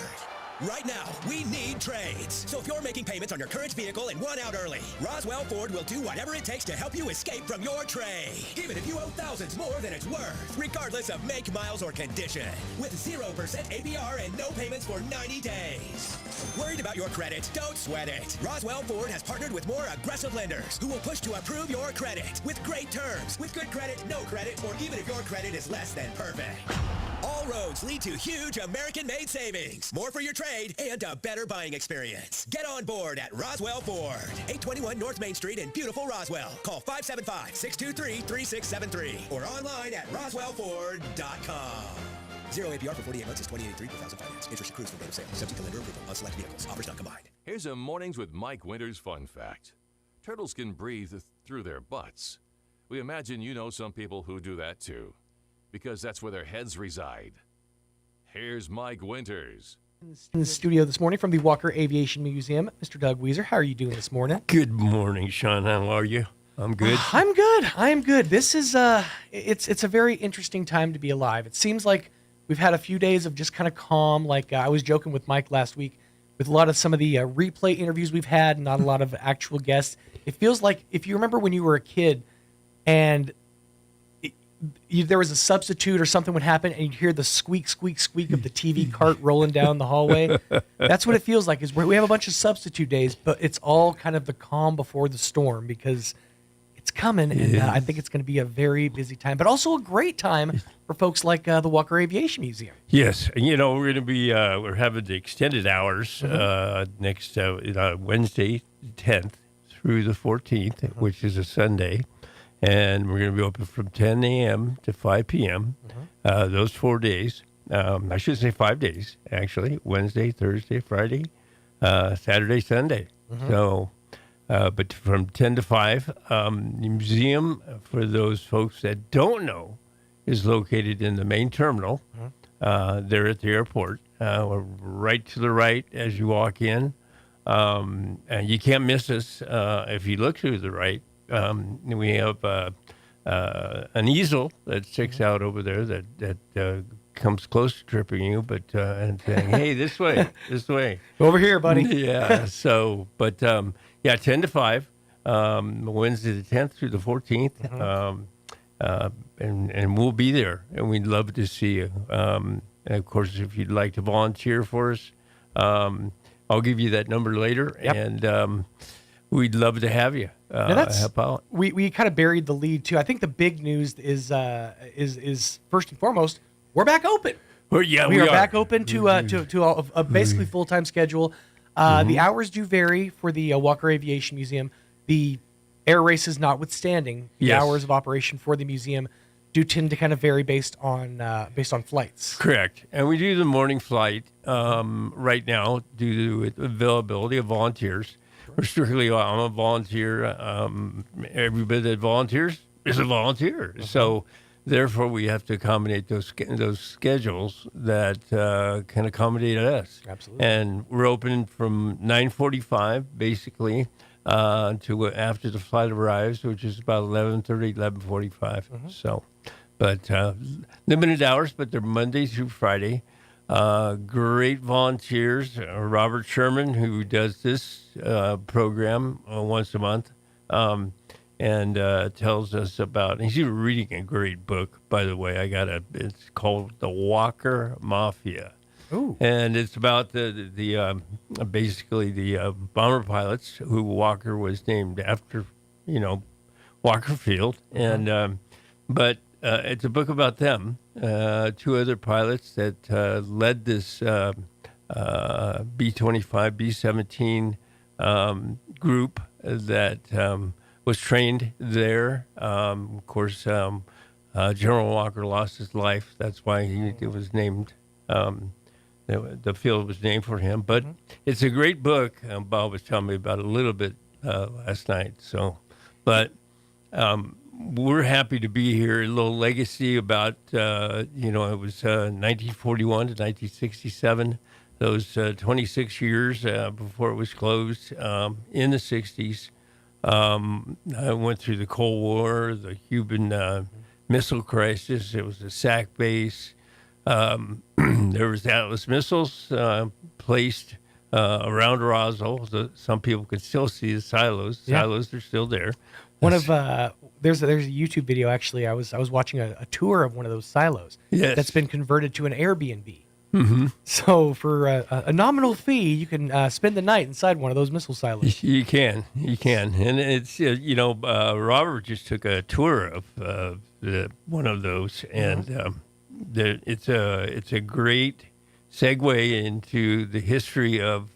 Right now, we need trades. So if you're making payments on your current vehicle and want out early, Roswell Ford will do whatever it takes to help you escape from your trade. Even if you owe thousands more than it's worth, regardless of make, miles, or condition. With 0% APR and no payments for 90 days. Worried about your credit? Don't sweat it. Roswell Ford has partnered with more aggressive lenders who will push to approve your credit with great terms, with good credit, no credit, or even if your credit is less than perfect. All roads lead to huge American-made savings. More for your trade and a better buying experience. Get on board at Roswell Ford. 821 North Main Street in beautiful Roswell. Call 575-623-3673 or online at roswellford.com. 0 APR for 48 months is $28.83 per thousand finance. Interest accrues from date of sale. Subject to lender approval on select vehicles. Offers not combined. Here's a Mornings with Mike Winters fun fact. Turtles can breathe through their butts. We imagine you know some people who do that too, because that's where their heads reside. Here's Mike Winters. In the studio this morning from the Walker Aviation Museum, Mr. Doug Weiser. How are you doing this morning? Good morning, Sean. How are you? I'm good. I'm good. This is it's a very interesting time to be alive. It seems like we've had a few days of just kind of calm. Like I was joking with Mike last week with a lot of some of the replay interviews we've had, not a lot of actual guests. It feels like if you remember when you were a kid and there was a substitute or something would happen and you'd hear the squeak, squeak, squeak of the TV cart rolling down the hallway. That's what it feels like. Is we have a bunch of substitute days, but it's all kind of the calm before the storm because it's coming, and I think it's going to be a very busy time, but also a great time for folks like the Walker Aviation Museum. Yes, and we're going to be we're having the extended hours next Wednesday, 10th through the 14th, which is a Sunday. And we're going to be open from 10 a.m. to 5 p.m. Those 4 days. I should say 5 days, actually. Wednesday, Thursday, Friday, Saturday, Sunday. So, but from 10 to 5. The museum, for those folks that don't know, is located in the main terminal there at the airport. We're right to the right as you walk in. And you can't miss us if you look to the right. We have an easel that sticks out over there that comes close to tripping you, but and saying, "Hey, this way, this way, over here, buddy." Yeah. So, but 10 to 5, Wednesday the 10th through the 14th, and we'll be there, and we'd love to see you. And of course, if you'd like to volunteer for us, I'll give you that number later, and we'd love to have you. Help out. We kind of buried the lead too. I think the big news is first and foremost, we're back open. Well, we are back open to a basically full-time schedule. The hours do vary for the Walker Aviation Museum. The air races notwithstanding, the hours of operation for the museum do tend to kind of vary based on flights. Correct, and we do the morning flight right now due to availability of volunteers. We're strictly, I'm a volunteer. Everybody that volunteers is a volunteer. So, therefore, we have to accommodate those schedules that can accommodate us. Absolutely. And we're open from 9:45, basically, to after the flight arrives, which is about 11:30, 11:45. So, but limited hours, but they're Monday through Friday. Great volunteers. Robert Sherman, who does this program once a month, and tells us about. He's reading a great book, by the way. It's called The Walker Mafia. Ooh. And it's about the basically the bomber pilots who Walker was named after, Walker Field, and but. It's a book about them, two other pilots that led this B-25, B-17 group that was trained there. Of course, General Walker lost his life. That's why it was named. The field was named for him. But it's a great book. Bob was telling me about it a little bit last night. So, but we're happy to be here. A little legacy about it was 1941 to 1967. Those 26 years before it was closed in the 60s. I went through the Cold War, the Cuban Missile Crisis. It was a SAC base. There was Atlas missiles placed around Roswell. Some people can still see the silos. Yeah. Silos are still there. There's a YouTube video actually. I was watching a tour of one of those silos. Yes. That's been converted to an Airbnb. Mm-hmm. So for a nominal fee, you can spend the night inside one of those missile silos. You can, and it's Robert just took a tour of one of those, and it's a great segue into the history of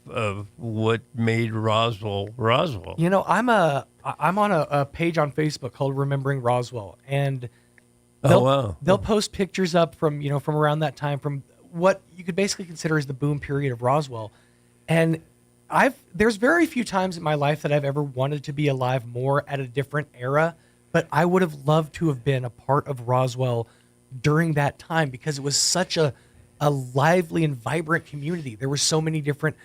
what made Roswell Roswell. You know, I'm on a page on Facebook called Remembering Roswell, and they'll post pictures up from around that time, from what you could basically consider as the boom period of Roswell. And there's very few times in my life that I've ever wanted to be alive more at a different era, but I would have loved to have been a part of Roswell during that time, because it was such a lively and vibrant community. There were so many different,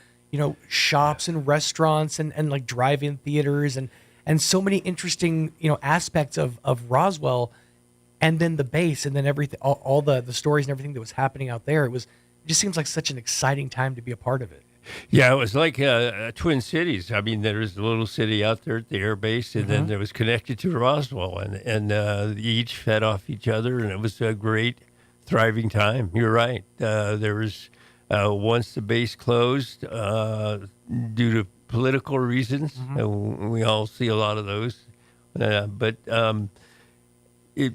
shops and restaurants and like drive-in theaters and so many interesting, aspects of Roswell. And then the base, and then everything, all the stories and everything that was happening out there. It just seems like such an exciting time to be a part of it. Yeah, it was like Twin Cities. I mean, there was a little city out there at the air base, and then there was connected to Roswell, and each fed off each other, and it was a great, thriving time. You're right. There was, once the base closed due to political reasons, we all see a lot of those,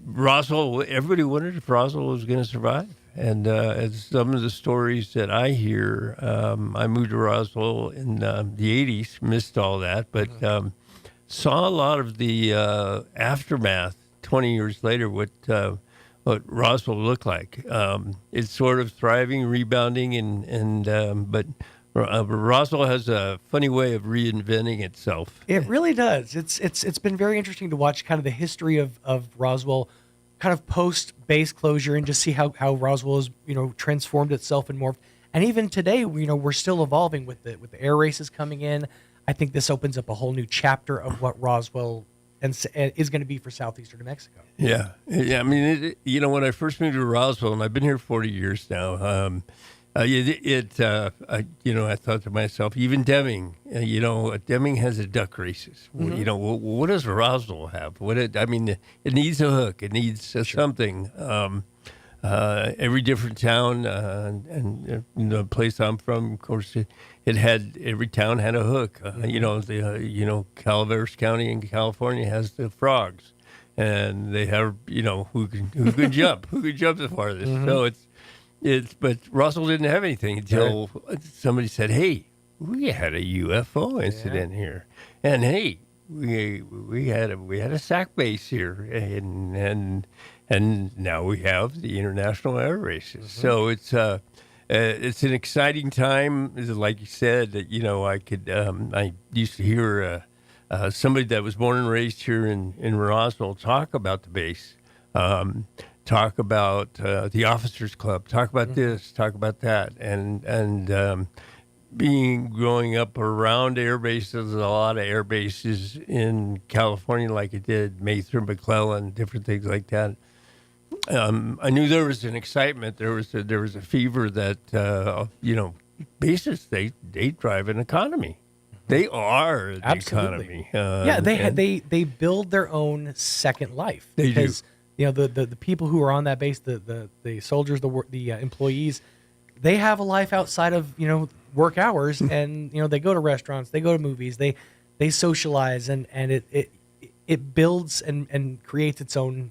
Roswell, everybody wondered if Roswell was going to survive. And as some of the stories that I hear, I moved to Roswell in the 80s, missed all that, but saw a lot of the aftermath 20 years later, what Roswell looked like. It's sort of thriving, rebounding, but Roswell has a funny way of reinventing itself. It really does. It's been very interesting to watch kind of the history of Roswell, kind of post base closure, and just see how Roswell has transformed itself and morphed. And even today, we're still evolving with the air races coming in. I think this opens up a whole new chapter of what Roswell is going to be for southeastern New Mexico. Yeah. I mean, when I first moved to Roswell, and I've been here 40 years now. I thought to myself, even Deming, Deming has a duck races. What does Roswell have? It needs a hook. It needs something. Every different town, and the place I'm from, of course, every town had a hook. Calaveras County in California has the frogs, and they have, who can jump, who can jump the farthest. So but Roswell didn't have anything until somebody said, "Hey, we had a UFO incident here," and hey, we had a SAC base here, and now we have the international air races. So it's an exciting time. Like you said, I used to hear somebody that was born and raised here in Roswell talk about the base. Talk about the Officers Club, talk about this, talk about that, and growing up around air bases, a lot of air bases in California, like it did Mather, McClellan, different things like that. I knew there was an excitement, there was a fever that bases they drive an economy. They are the economy. They build their own second life. They do. The people who are on that base, the soldiers, the employees, they have a life outside of work hours, and they go to restaurants, they go to movies, they socialize, and it builds and creates its own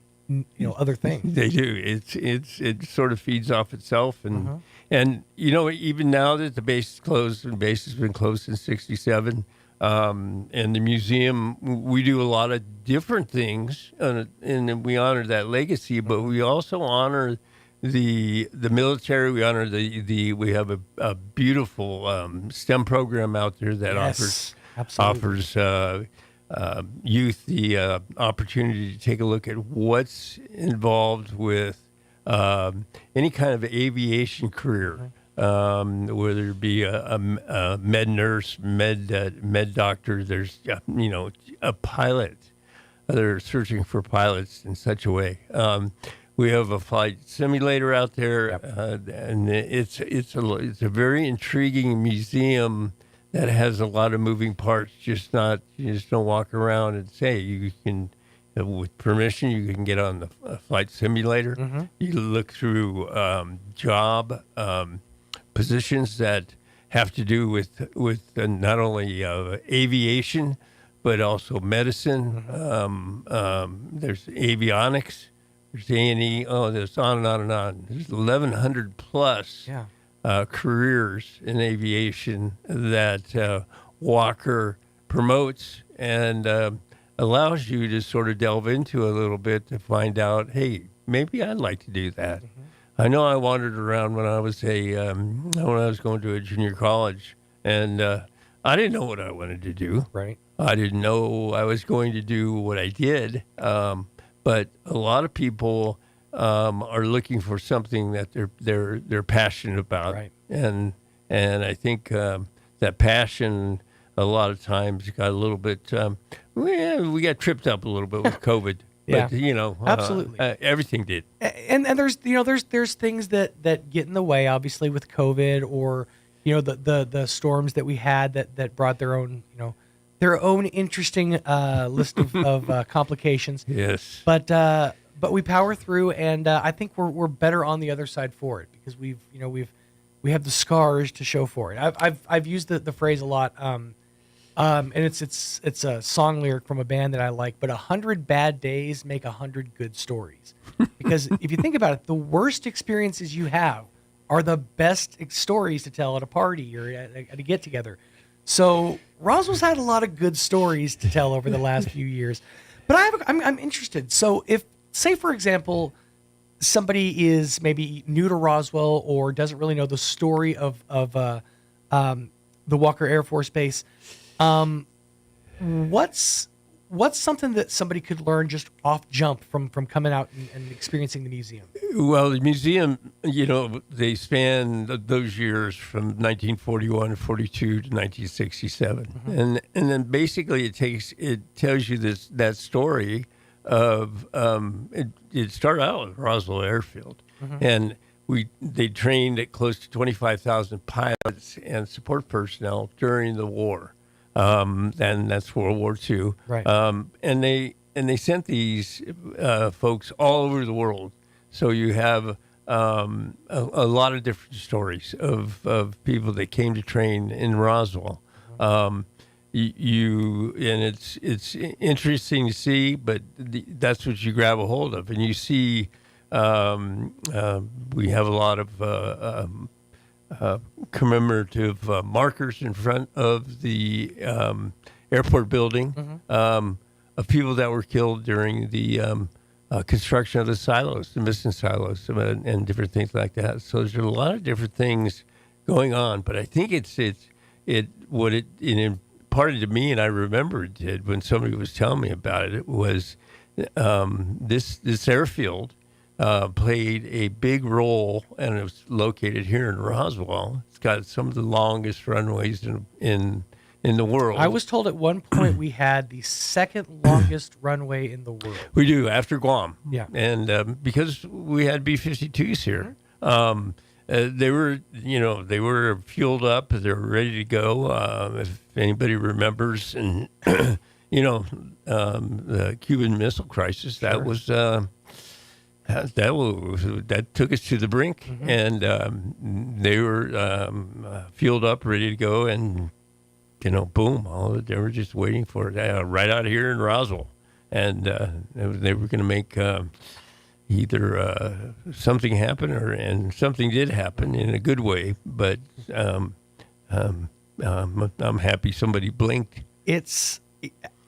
other things. They do. It sort of feeds off itself, and And, even now that the base is closed, and the base has been closed since 1967, and the museum, we do a lot of different things, and we honor that legacy, but we also honor the military. We honor we have a beautiful STEM program out there that offers youth the opportunity to take a look at what's involved with any kind of aviation career, whether it be a med nurse, med doctor. There's a pilot. They're searching for pilots in such a way. We have a flight simulator out there, and it's a very intriguing museum that has a lot of moving parts. You just don't walk around and say. You can, with permission, you can get on the flight simulator. Mm-hmm. You look through job positions that have to do with not only aviation, but also medicine. There's avionics. There's A&E. Oh, there's on and on and on. There's 1,100 plus careers in aviation that Walker promotes and allows you to sort of delve into a little bit to find out, hey, maybe I'd like to do that. I know I wandered around when I was when I was going to a junior college, and I didn't know what I wanted to do. Right. I didn't know I was going to do what I did. But a lot of people are looking for something that they're passionate about, right. and I think that passion a lot of times got a little bit. We got tripped up a little bit with COVID. Yeah, but, absolutely, everything did. And there's things that get in the way, obviously, with COVID, or the storms that we had that brought their own interesting list of complications. Yes. But we power through, and I think we're better on the other side for it, because we have the scars to show for it. I've used the phrase a lot, and it's a song lyric from a band that I like. But 100 bad days make 100 good stories, because if you think about it, the worst experiences you have are the best stories to tell at a party or at a get together. So Roswell's had a lot of good stories to tell over the last few years, but I'm interested. So if, say, for example, somebody is maybe new to Roswell or doesn't really know the story of the Walker Air Force Base, what's something that somebody could learn just off jump from coming out and experiencing the museum? Well, the museum, they span those years from 1941 to 42 to 1967. Mm-hmm. And then basically it tells you that story of, it started out with Roswell Airfield. Mm-hmm. And they trained at close to 25,000 pilots and support personnel during the war. And that's World War II. Right. And they sent these folks all over the world. So you have a lot of different stories of people that came to train in Roswell. And it's interesting to see, but that's what you grab a hold of, and you see. We have a lot of commemorative markers in front of the airport building, of people that were killed during the construction of the silos, the missing silos, and different things like that. So there's a lot of different things going on, but I think it imparted to me, and I remember it did when somebody was telling me about it. It was this airfield played a big role, and it was located here in Roswell. It's got some of the longest runways in the world. I was told at one point we had the second longest runway in the world. We do, after Guam. Yeah. And because we had B-52s here, they were fueled up. They were ready to go. If anybody remembers, and the Cuban Missile Crisis, that was. That took us to the brink, and they were fueled up, ready to go, and boom! They were just waiting for it right out here in Roswell, and they were going to make either something happened and something did happen in a good way, but I'm happy somebody blinked. It's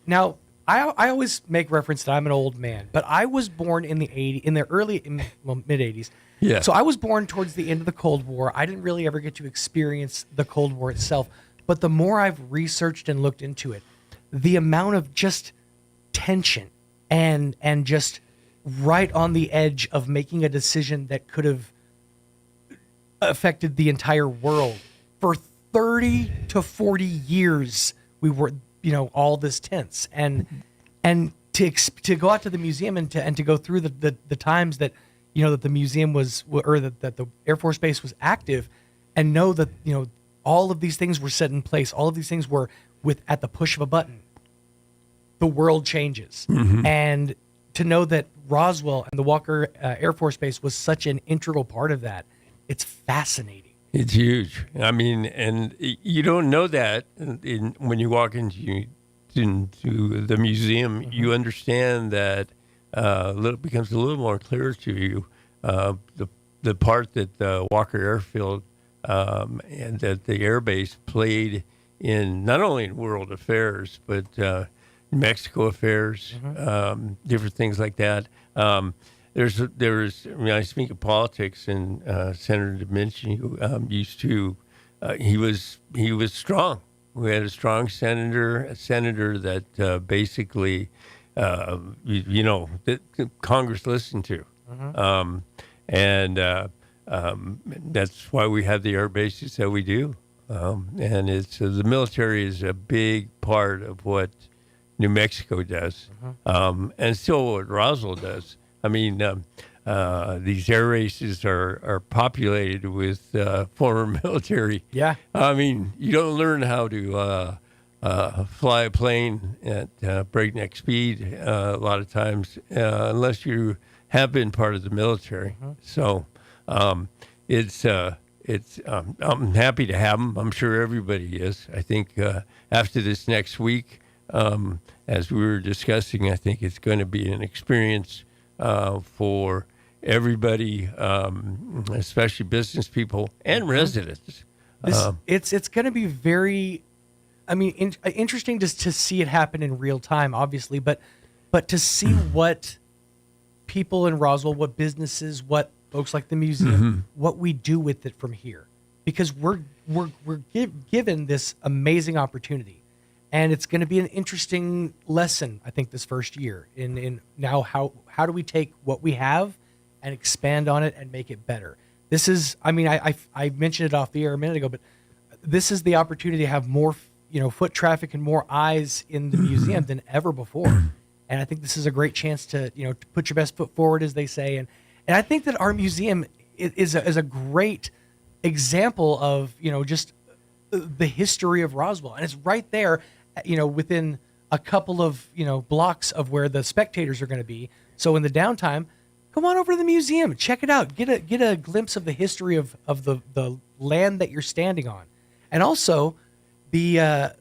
now I always make reference that I'm an old man, but I was born in the mid 80s. Yeah. So I was born towards the end of the Cold War. I didn't really ever get to experience the Cold War itself, but the more I've researched and looked into it, the amount of just tension and just right on the edge of making a decision that could have affected the entire world for 30 to 40 years, we were, all this tense, and to go out to the museum and to go through the times that, that the museum was, or that the Air Force Base was active, and know that, all of these things were set in place. All of these things were at the push of a button. The world changes. Mm-hmm. And to know that Roswell and the Walker Air Force Base was such an integral part of that, it's fascinating. It's huge. I mean, and you don't know that when you walk into the museum. Mm-hmm. You understand that it becomes a little more clear to you the part that the Walker Airfield and that the air base played in not only in world affairs but Mexico affairs, Mm-hmm. different things like that. I speak of politics, and Senator Domenici used to. He was strong. We had a strong senator, that basically, that Congress listened to, Mm-hmm. That's why we have the air bases that we do, and it's the military is a big part of what New Mexico does, and still what Roswell does. I mean, these air races are populated with former military. Yeah. I mean, you don't learn how to fly a plane at breakneck speed a lot of times unless you have been part of the military. Mm-hmm. So I'm happy to have them. I'm sure everybody is. I think after this next week, as we were discussing, I think it's going to be an experience for everybody, especially business people and residents. It's going to be very, interesting just to see it happen in real time, obviously, but to see what people in Roswell, what businesses, what folks like the museum, what we do with it from here, because we're given this amazing opportunity. And it's going to be an interesting lesson, I think, this first year in now how do we take what we have and expand on it and make it better. This is, I mentioned it off the air a minute ago, but this is the opportunity to have more, foot traffic and more eyes in the museum than ever before. And I think this is a great chance to, to put your best foot forward, as they say. And I think that our museum is a great example of, just the history of Roswell. And it's right there, within a couple of, blocks of where the spectators are going to be. So in the downtime, come on over to the museum, check it out, get a glimpse of the history of the land that you're standing on. And also the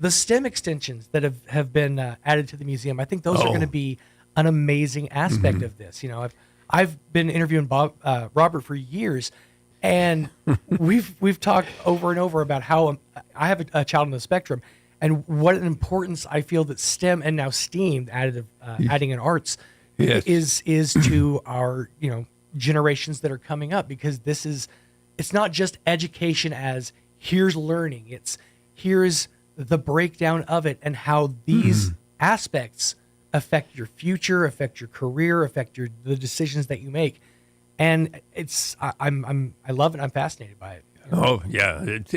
STEM extensions that have been added to the museum. I think those are going to be an amazing aspect of this. I've been interviewing Robert for years, and we've talked over and over about how I have a child on the spectrum, and what an importance I feel that STEM and now STEAM, adding in arts, is to our generations that are coming up, because it's not just education as here's learning, here's the breakdown of it and how these aspects affect your future, affect your career, affect the decisions that you make. And I love it. I'm fascinated by it. Oh yeah, it's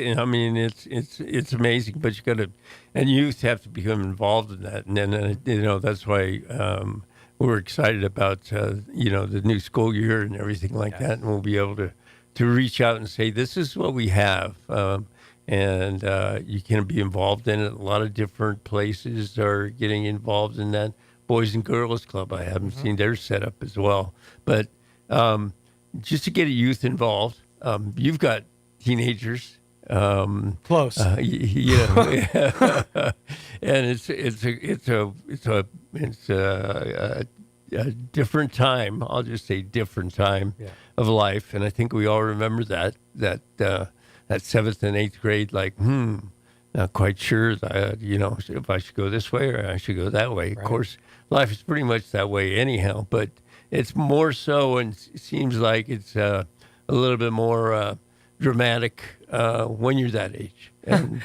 amazing. But you got to, and youth have to become involved in that. And then that's why we're excited about the new school year and everything like that. And we'll be able to reach out and say, this is what we have, and you can be involved in it. A lot of different places are getting involved in that. Boys and Girls Club, I haven't seen their setup as well, but just to get a youth involved, you've got teenagers. Close. And it's different time. I'll just say different time of life, and I think we all remember that 7th and 8th grade, like, not quite sure, if I should go this way or I should go that way. Right. Of course, life is pretty much that way anyhow, but it's more so, and it seems like it's a little bit more dramatic when you're that age. And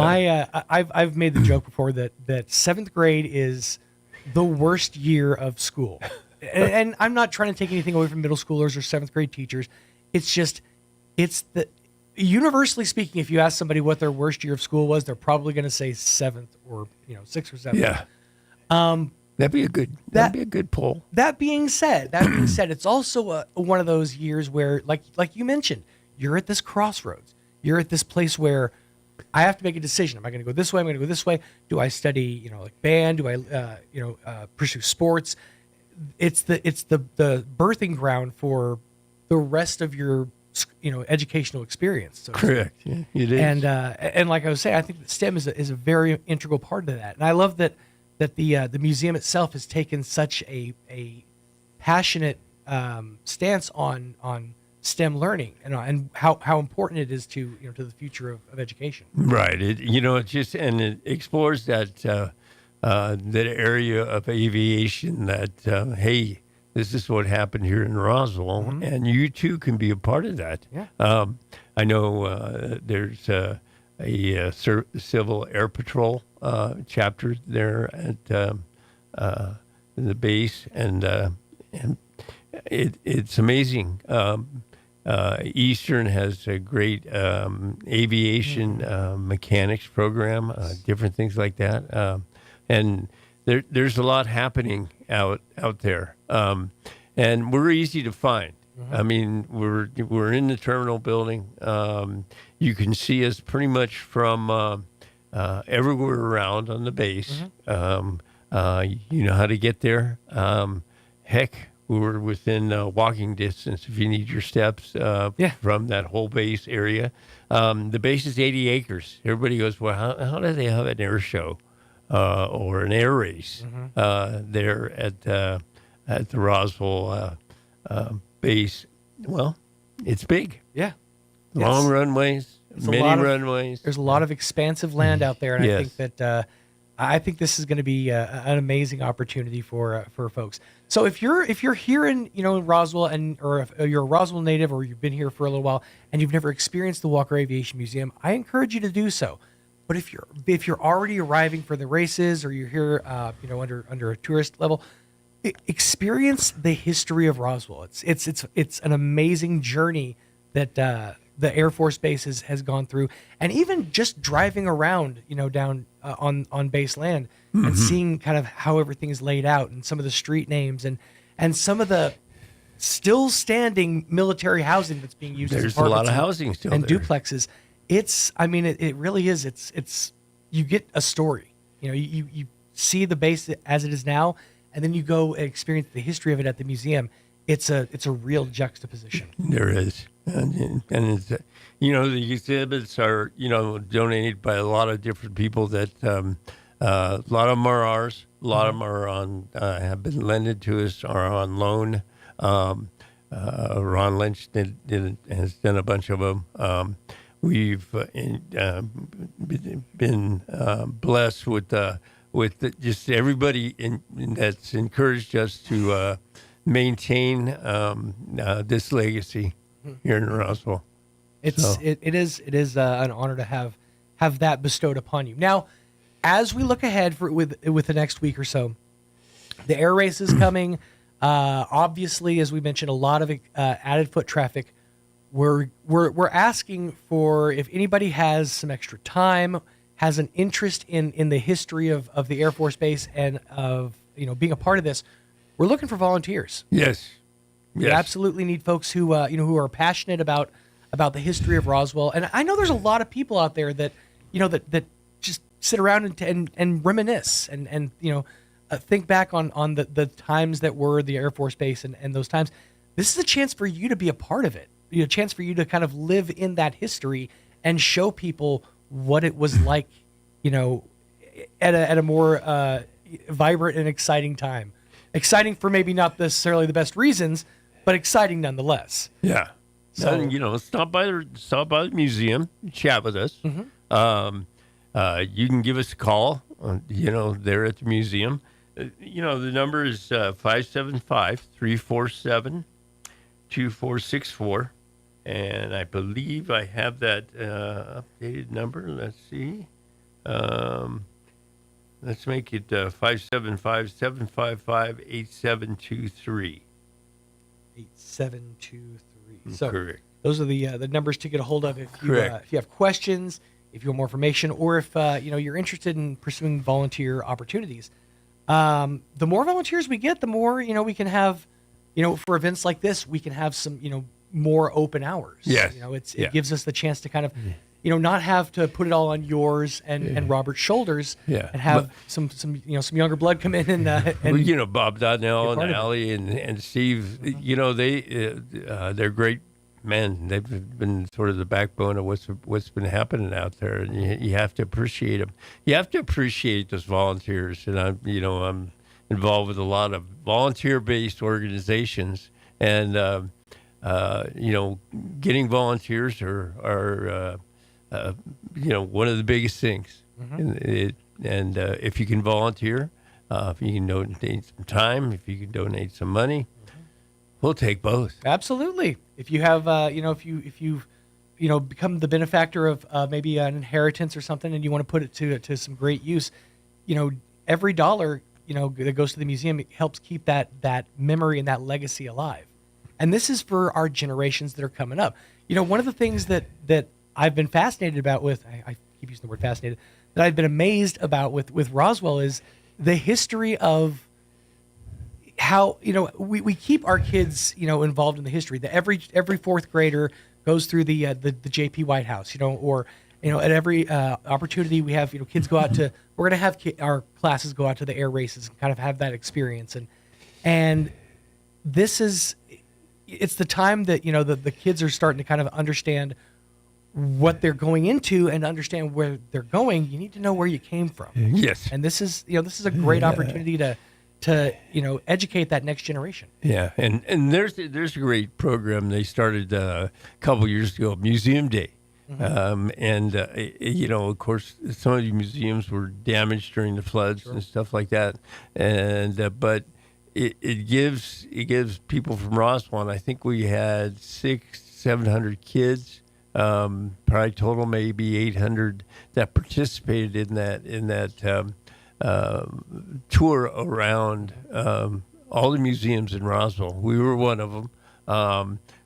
I've made the joke before that 7th grade is the worst year of school. And I'm not trying to take anything away from middle schoolers or 7th grade teachers. It's universally speaking, if you ask somebody what their worst year of school was, they're probably going to say 7th or 6th or 7th. Yeah. That'd be a good poll. That being said, it's also one of those years where, like you mentioned, you're at this crossroads. You're at this place where I have to make a decision. Am I going to go this way? Am I going to go this way? Do I study, like band? Do I, pursue sports? It's the birthing ground for the rest of your, educational experience. So correct. Yeah, it is. And like I was saying, I think that STEM is a very integral part of that. And I love that the museum itself has taken such a passionate stance on STEM learning and how important it is to the future of education. Right. It explores that area of aviation that hey, this is what happened here in Roswell, and you too can be a part of that. Yeah. I know there's a Civil Air Patrol chapter there at the base, and it's amazing. Eastern has a great aviation mechanics program, different things like that, and there's a lot happening out there, and we're easy to find. I mean, we're in the terminal building. You can see us pretty much from everywhere around on the base. You know how to get there. Heck, we're within walking distance if you need your steps from that whole base area. The base is 80 acres. Everybody goes, well, how do they have an air show or an air race there at the Roswell base? Well, it's big. Yeah. Long runways, many runways. There's a lot of expansive land out there, and I think this is going to be an amazing opportunity for folks. So if you're here in Roswell, or if you're a Roswell native, or you've been here for a little while and you've never experienced the Walker Aviation Museum, I encourage you to do so. But if you're already arriving for the races, or you're here under a tourist level, experience the history of Roswell. It's an amazing journey that the Air Force Base has gone through, and even just driving around, down on base land and seeing kind of how everything is laid out, and some of the street names and some of the still standing military housing that's being used. There's a lot of housing still and there. duplexes. It really is. It's you get a story. You see the base as it is now, and then you go and experience the history of it at the museum. It's a real juxtaposition. There is. And it's, the exhibits are, donated by a lot of different people that, a lot of them are ours. A lot of them are have been lended to us, are on loan. Ron Lynch has done a bunch of them. We've been blessed with just everybody that's encouraged us to maintain this legacy here in Roswell. It is an honor to have that bestowed upon you. Now, as we look ahead with the next week or so, the air race is coming. Obviously, as we mentioned, a lot of added foot traffic. We're asking for, if anybody has some extra time, has an interest in the history of the Air Force Base and of being a part of this, we're looking for volunteers. Yes. We absolutely need folks who who are passionate about the history of Roswell. And I know there's a lot of people out there that that just sit around and reminisce and think back on the times that were the Air Force Base and those times. This is a chance for you to be a part of it. A chance for you to kind of live in that history and show people what it was like, at a more vibrant and exciting time. exciting for maybe not necessarily the best reasons, but exciting nonetheless. Yeah. So stop by the museum, chat with us. Mm-hmm. You can give us a call. There at the museum. The number is 575-347-2464, and I believe I have that updated number. Let's see. Let's make it 575-755-8723. 8723. So correct. Those are the numbers to get a hold of if you have questions, if you want more information, or if you're interested in pursuing volunteer opportunities. The more volunteers we get, the more we can have. For events like this, we can have some more open hours. Yes. It gives us the chance to kind of not have to put it all on yours and Robert's shoulders. Yeah. And have some younger blood come in and Bob Donnell and Allie and Steve. They're great men. They've been sort of the backbone of what's been happening out there, and you have to appreciate them. You have to appreciate those volunteers, and I'm involved with a lot of volunteer-based organizations, and getting volunteers are one of the biggest things. Mm-hmm. And if you can volunteer, if you can donate some time, if you can donate some money, we'll take both. Absolutely. If you have, if you become the benefactor of maybe an inheritance or something, and you want to put it to some great use, every dollar that goes to the museum, it helps keep that memory and that legacy alive. And this is for our generations that are coming up. One of the things that I've been fascinated about I keep using the word fascinated, that I've been amazed about with Roswell is the history of how we keep our kids involved in the history. That every fourth grader goes through the JP White House, or at every opportunity we have kids go out to. We're going to have our classes go out to the air races and kind of have that experience, and this is it's the time that the kids are starting to kind of understand what they're going into and understand where they're going. You need to know where you came from. Yes, and this is a great opportunity to educate that next generation. Yeah, and there's a great program they started a couple years ago, Museum Day. Mm-hmm. Of course, some of the museums were damaged during the floods and stuff like that, and but it gives people from Roswell, and I think we had 600-700 kids, probably total maybe 800 that participated in that tour around all the museums in Roswell. We were one of them.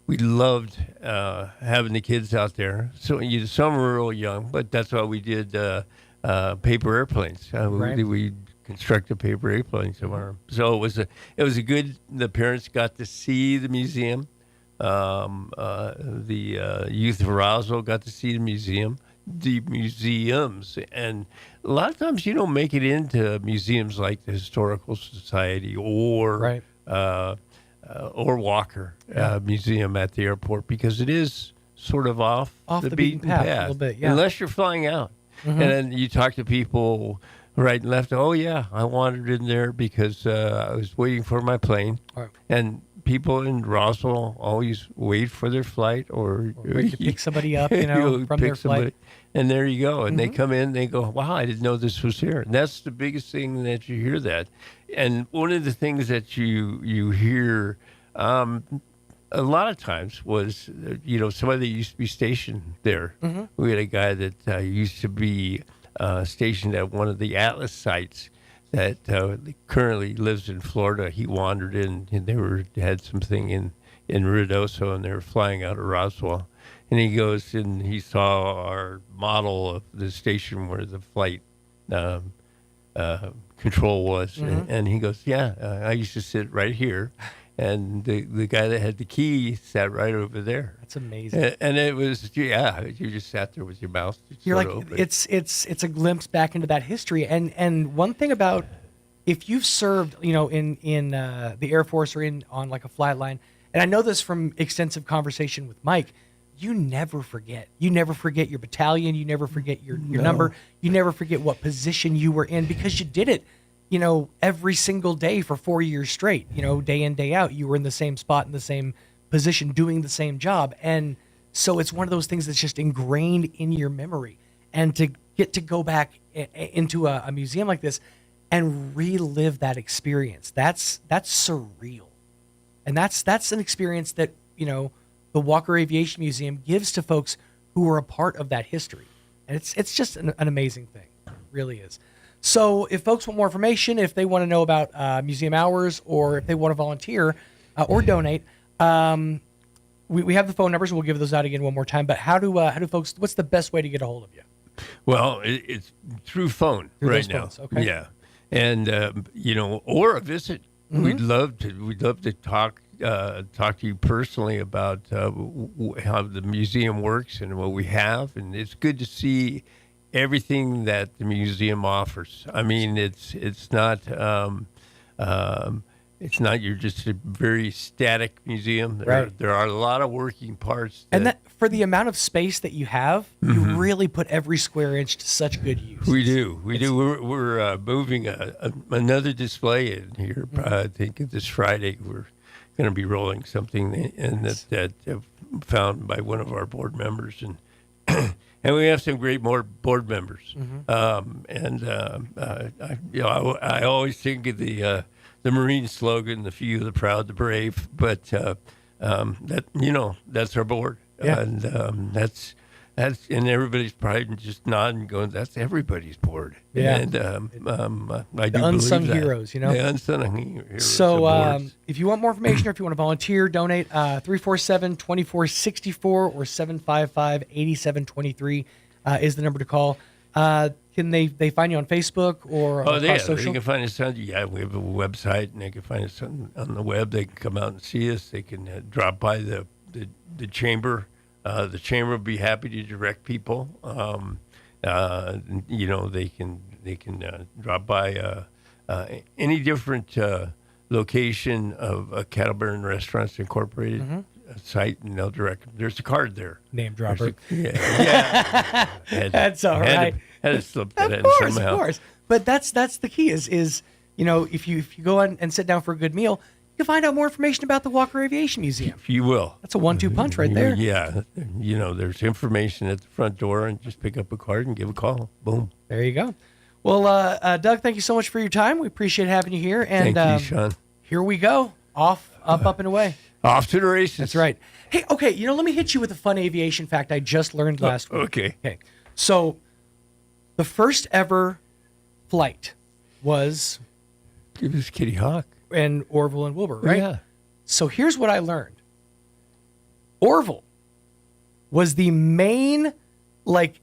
We loved having the kids out there. So some were real young, but that's why we did paper airplanes. We constructed paper airplanes tomorrow. So it was a good. The parents got to see the museum. The youth of Roswell got to see the museums, and a lot of times you don't make it into museums like the Historical Society or Walker Museum at the airport, because it is sort of off the beaten path a little bit, yeah. Unless you're flying out. Mm-hmm. And then you talk to people right and left. Oh yeah, I wandered in there because I was waiting for my plane. Right. And people in Roswell always wait for their flight, or wait to pick somebody up, from their flight. And there you go. And they come in, they go, wow, I didn't know this was here. And that's the biggest thing that you hear that. And one of the things that you hear a lot of times was, somebody that used to be stationed there. Mm-hmm. We had a guy that used to be stationed at one of the Atlas sites that currently lives in Florida. He wandered in, and they had something in Ruidoso, and they were flying out of Roswell. And he goes and he saw our model of the station where the flight control was. Mm-hmm. And he goes, I used to sit right here. And the guy that had the key sat right over there. That's amazing. And it was, you just sat there with your mouth. You're like, open. it's a glimpse back into that history. And one thing about, if you've served, in the Air Force or on like a flight line, and I know this from extensive conversation with Mike, you never forget. You never forget your battalion. You never forget your number. You never forget what position you were in, because you did it. every single day for 4 years straight, day in, day out, you were in the same spot, in the same position, doing the same job. And so it's one of those things that's just ingrained in your memory. And to get to go back into a museum like this and relive that experience, that's surreal. And that's an experience that, the Walker Aviation Museum gives to folks who are a part of that history. And it's just an amazing thing. It really is. So if folks want more information, if they want to know about museum hours, or if they want to volunteer or donate, we have the phone numbers. We'll give those out again one more time. But how do folks, what's the best way to get a hold of you? Well, it's through phone right now. Phones. Okay. Yeah. And, or a visit. Mm-hmm. We'd love to talk to you personally about how the museum works and what we have. And it's good to see everything that the museum offers. I mean, it's not you're just a very static museum. There are a lot of working parts. And that for the amount of space that you have, you really put every square inch to such good use. We do. We're moving another display in here. I think this Friday we're going to be rolling something in that found by one of our board members, and and we have some great board members. I always think of the Marine slogan, "The few, the proud, the brave," but that's our board, and that's and everybody's probably just nodding, going, "That's everybody's board." Yeah, and I do the unsung believe that. heroes, the unsung heroes. So if you want more information, or if you want to volunteer, donate 347-2464 or 755-8723 is the number to call. Can they find you on Facebook or across social? They can find us on. Yeah, we have a website, and they can find us on the web. They can come out and see us. They can drop by the chamber. The chamber will be happy to direct people. They can drop by any different location of Cattle Barn Restaurants Incorporated site, and they'll direct them. There's a card there. Name dropper. Yeah. That's all right. Had to slip that in somehow. Of course. But that's the key is if you go on and sit down for a good meal, you'll find out more information about the Walker Aviation Museum. You will. That's a 1-2 punch right there. Yeah. There's information at the front door, and just pick up a card and give a call. Boom. There you go. Well, Doug, thank you so much for your time. We appreciate having you here. And thank you, Sean. Here we go. Up and away. Off to the races. That's right. Hey, okay, let me hit you with a fun aviation fact I just learned last week. Okay. So the first ever flight was... It was Kitty Hawk. And Orville and Wilbur, right? Yeah. So here's what I learned. Orville was the main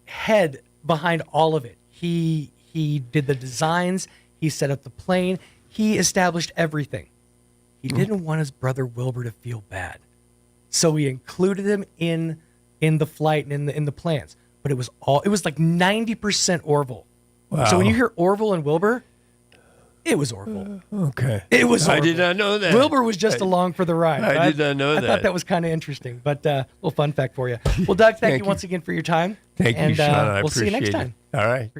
head behind all of it. He did the designs, he set up the plane, he established everything. He didn't want his brother Wilbur to feel bad. So he included him in the flight and in the plans. But it was like 90% Orville. Wow. So when you hear Orville and Wilbur, it was Orville. Okay. It was Orville. I did not know that. Wilbur was just along for the ride. I did not know that. I thought that was kind of interesting, but a little fun fact for you. Well, Doug, thank you once again for your time. Thank you, Sean. I we'll see you next appreciate time. All right.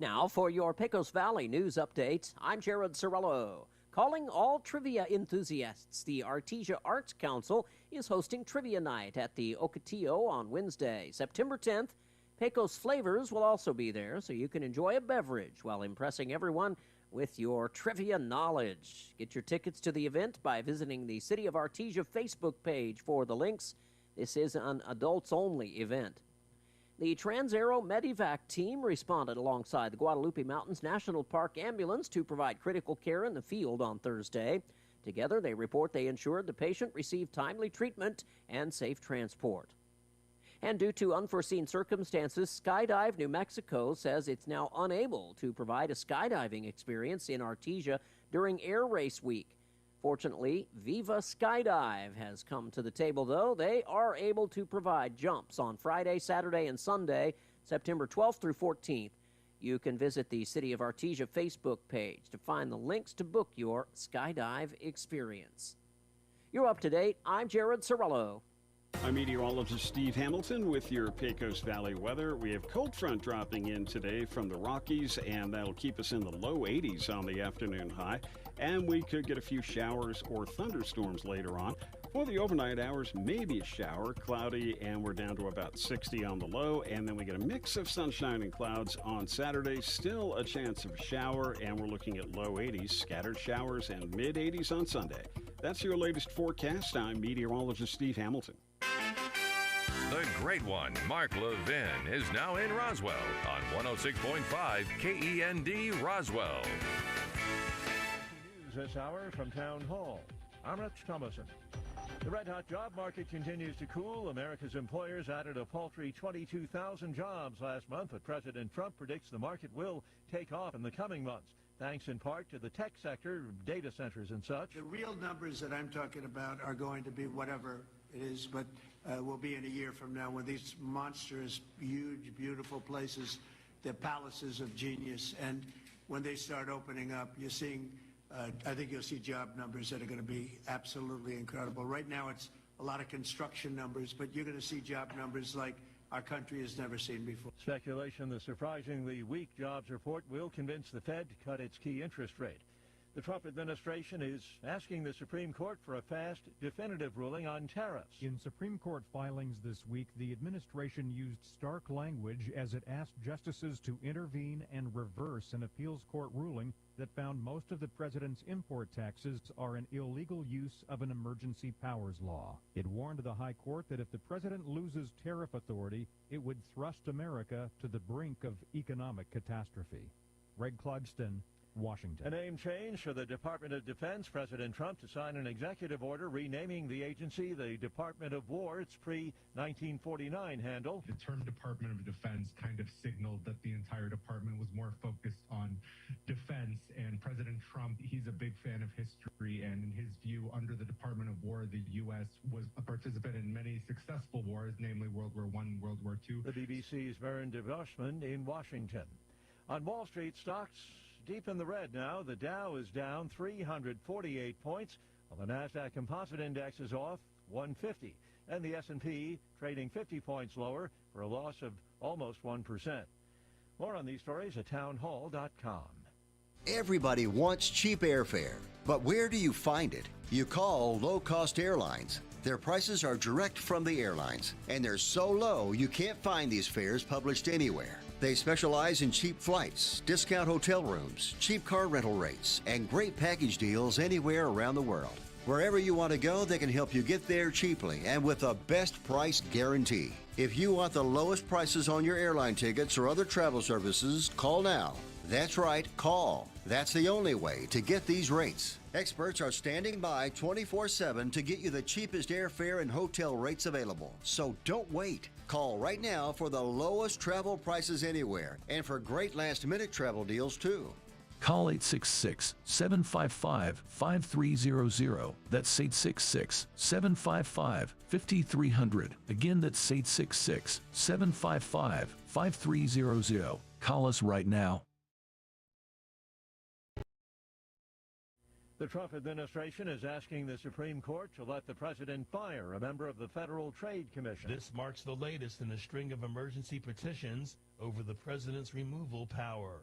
Now for your Pecos Valley news updates, I'm Jared Cirillo. Calling all trivia enthusiasts, the Artesia Arts Council is hosting Trivia Night at the Ocotillo on Wednesday, September 10th. Pecos Flavors will also be there, so you can enjoy a beverage while impressing everyone with your trivia knowledge. Get your tickets to the event by visiting the City of Artesia Facebook page for the links. This is an adults-only event. The Trans-Aero Medivac team responded alongside the Guadalupe Mountains National Park ambulance to provide critical care in the field on Thursday. Together, they report they ensured the patient received timely treatment and safe transport. And due to unforeseen circumstances, Skydive New Mexico says it's now unable to provide a skydiving experience in Artesia during Air Race Week. Fortunately, Viva Skydive has come to the table, though. They are able to provide jumps on Friday, Saturday, and Sunday, September 12th through 14th. You can visit the City of Artesia Facebook page to find the links to book your skydive experience. You're up to date. I'm Jared Cirillo. I'm meteorologist Steve Hamilton with your Pecos Valley weather. We have cold front dropping in today from the Rockies, and that'll keep us in the low 80s on the afternoon high. And we could get a few showers or thunderstorms later on. For the overnight hours, maybe a shower, cloudy, and we're down to about 60 on the low. And then we get a mix of sunshine and clouds on Saturday. Still a chance of a shower, and we're looking at low 80s, scattered showers, and mid 80s on Sunday. That's your latest forecast. I'm meteorologist Steve Hamilton. The great one, Mark Levin, is now in Roswell on 106.5 KEND Roswell. News this hour from Town Hall. I'm Rich Thomason. The red-hot job market continues to cool. America's employers added a paltry 22,000 jobs last month, but President Trump predicts the market will take off in the coming months, thanks in part to the tech sector, data centers and such. The real numbers that I'm talking about are going to be whatever it is, but will be in a year from now when these monstrous, huge, beautiful places, they're palaces of genius, and when they start opening up, you're seeing I think you'll see job numbers that are going to be absolutely incredible. Right now, it's a lot of construction numbers, but you're going to see job numbers like our country has never seen before. Speculation the surprisingly weak jobs report will convince the Fed to cut its key interest rate. The Trump administration is asking the Supreme Court for a fast, definitive ruling on tariffs. In Supreme Court filings this week, the administration used stark language as it asked justices to intervene and reverse an appeals court ruling that found most of the president's import taxes are an illegal use of an emergency powers law. It warned the High Court that if the president loses tariff authority, it would thrust America to the brink of economic catastrophe. Greg Clugston, Washington. A name change for the Department of Defense. President Trump to sign an executive order renaming the agency the Department of War, its pre-1949 handle. The term Department of Defense kind of signaled that the entire department was more focused on defense, and President Trump, he's a big fan of history, and in his view, under the Department of War, the U.S. was a participant in many successful wars, namely World War I and World War II. The BBC's Vern de Boschman in Washington. On Wall Street, stocks deep in the red now. The Dow is down 348 points, while the NASDAQ Composite Index is off 150, and the S&P trading 50 points lower for a loss of almost 1%. More on these stories at townhall.com. Everybody wants cheap airfare, but where do you find it? You call low-cost airlines. Their prices are direct from the airlines, and they're so low you can't find these fares published anywhere. They specialize in cheap flights, discount hotel rooms, cheap car rental rates, and great package deals anywhere around the world. Wherever you want to go, they can help you get there cheaply and with a best price guarantee. If you want the lowest prices on your airline tickets or other travel services, call now. That's right, call. That's the only way to get these rates. Experts are standing by 24/7 to get you the cheapest airfare and hotel rates available. So don't wait. Call right now for the lowest travel prices anywhere and for great last-minute travel deals, too. Call 866-755-5300. That's 866-755-5300. Again, that's 866-755-5300. Call us right now. The Trump administration is asking the Supreme Court to let the president fire a member of the Federal Trade Commission. This marks the latest in a string of emergency petitions over the president's removal power.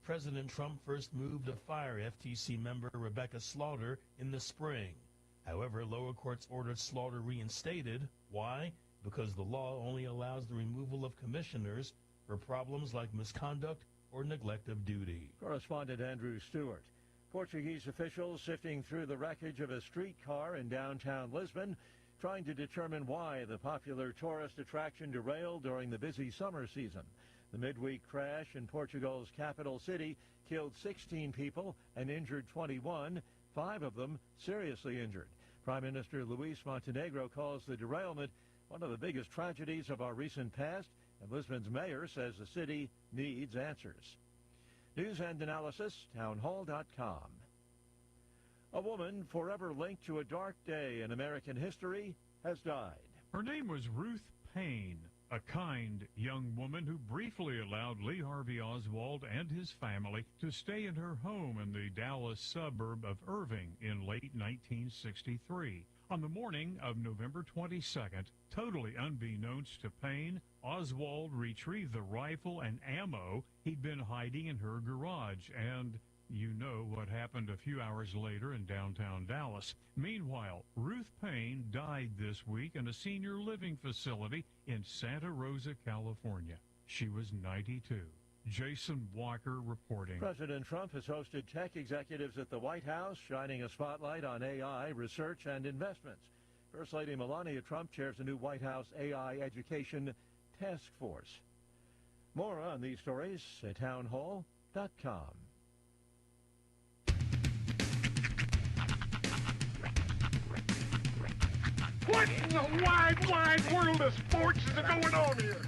President Trump first moved to fire FTC member Rebecca Slaughter in the spring. However, lower courts ordered Slaughter reinstated. Why? Because the law only allows the removal of commissioners for problems like misconduct or neglect of duty. Correspondent Andrew Stewart. Portuguese officials sifting through the wreckage of a streetcar in downtown Lisbon, trying to determine why the popular tourist attraction derailed during the busy summer season. The midweek crash in Portugal's capital city killed 16 people and injured 21, 5 of them seriously injured. Prime Minister Luis Montenegro calls the derailment one of the biggest tragedies of our recent past, and Lisbon's mayor says the city needs answers. News and analysis, townhall.com. A woman forever linked to a dark day in American history has died. Her name was Ruth Payne, a kind young woman who briefly allowed Lee Harvey Oswald and his family to stay in her home in the Dallas suburb of Irving in late 1963. On the morning of November 22nd, totally unbeknownst to Payne, Oswald retrieved the rifle and ammo he'd been hiding in her garage, and you know what happened a few hours later in downtown Dallas. Meanwhile, Ruth Payne died this week in a senior living facility in Santa Rosa, California. She was 92. Jason Walker reporting. President Trump has hosted tech executives at the White House, shining a spotlight on AI research and investments. First Lady Melania Trump chairs a new White House AI education task force. More on these stories at townhall.com. What in the wide world of sports is going on here?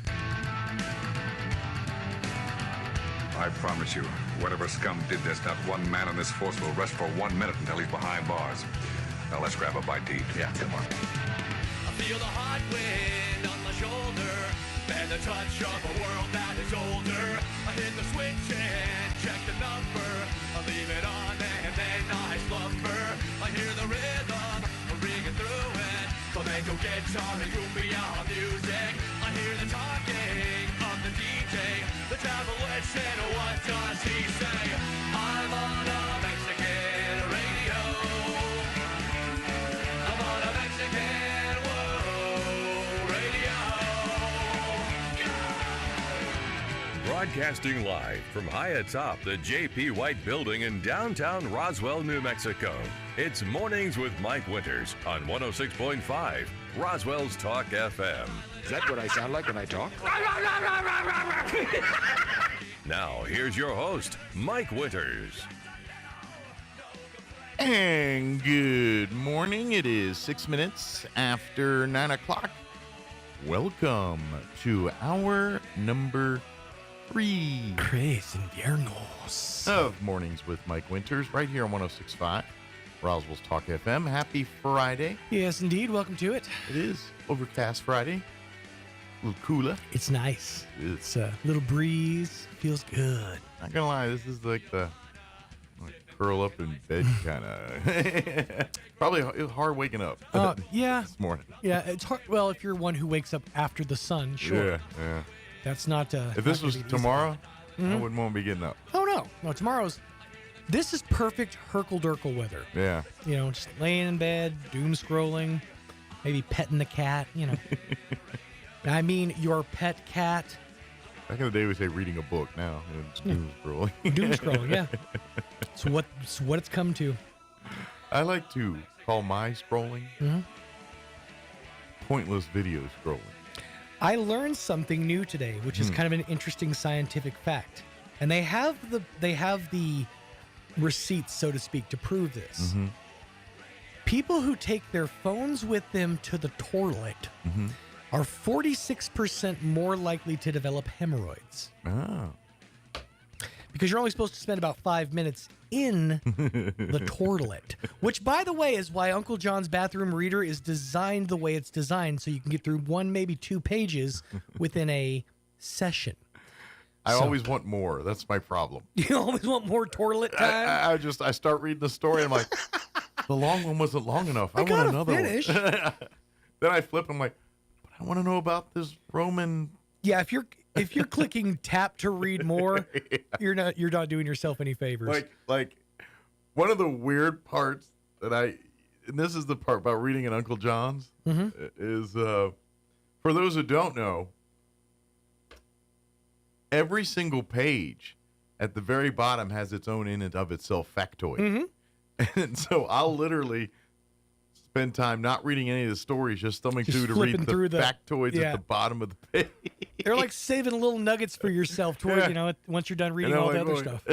I promise you, whatever scum did this, not one man in this force will rest for 1 minute until he's behind bars. Now let's grab a bite to eat. Yeah, come on. I feel the hot wind on my shoulder and the touch of a world that is older. I hit the switch and check the number. I leave it on and then I slumber. I hear the rhythm ringing through it. Flamenco guitar and cumbia music. I hear the talking of the DJ. The tabloid said, what does he say? I'm on a Mexican radio. I'm on a Mexican radio. Broadcasting live from high atop the J.P. White Building in downtown Roswell, New Mexico. It's Mornings with Mike Winters on 106.5 Roswell's Talk FM. Is that what I sound like when I talk? Now, here's your host, Mike Winters. And good morning. It is 6 minutes after 9 o'clock. Welcome to hour number 3. Tres Inviernos of Mornings with Mike Winters, right here on 106.5 Roswell's Talk FM. Happy Friday. Yes, indeed. Welcome to it. It is overcast Friday. A little cooler. It's nice. It's a little breeze. Feels good. Not gonna lie, this is like the curl up in bed kind of. Probably it was hard waking up. Yeah. This morning. Yeah, it's hard. Well, if you're one who wakes up after the sun, sure. Yeah. That's not. If this was tomorrow, I wouldn't want to be getting up. Oh no, tomorrow's. This is perfect Herkle-Durkle weather. Yeah. You know, just laying in bed, doom scrolling, maybe petting the cat. You know. I mean, your pet cat. Back in the day, we say reading a book. Now it's doom scrolling. Doom scrolling, yeah. It's what it's come to. I like to call my scrolling pointless video scrolling. I learned something new today, which is kind of an interesting scientific fact, and they have the receipts, so to speak, to prove this. People who take their phones with them to the toilet are 46% more likely to develop hemorrhoids. Oh. Because you're only supposed to spend about 5 minutes in the toilet, which, by the way, is why Uncle John's bathroom reader is designed the way it's designed, so you can get through 1, maybe 2 pages within a session. I always want more. That's my problem. You always want more toilet time? I start reading the story, and I'm like, the long one wasn't long enough. I want another one. Then I flip, I'm like, but I want to know about this Roman. Yeah, if you're clicking tap to read more, you're not doing yourself any favors. Like one of the weird parts that and this is the part about reading at Uncle John's, is for those who don't know, every single page at the very bottom has its own in and of itself factoid. And so I'll literally spend time not reading any of the stories, just thumbing through to read the factoids at the bottom of the page. They're like saving little nuggets for yourself toward, once you're done reading all the other stuff.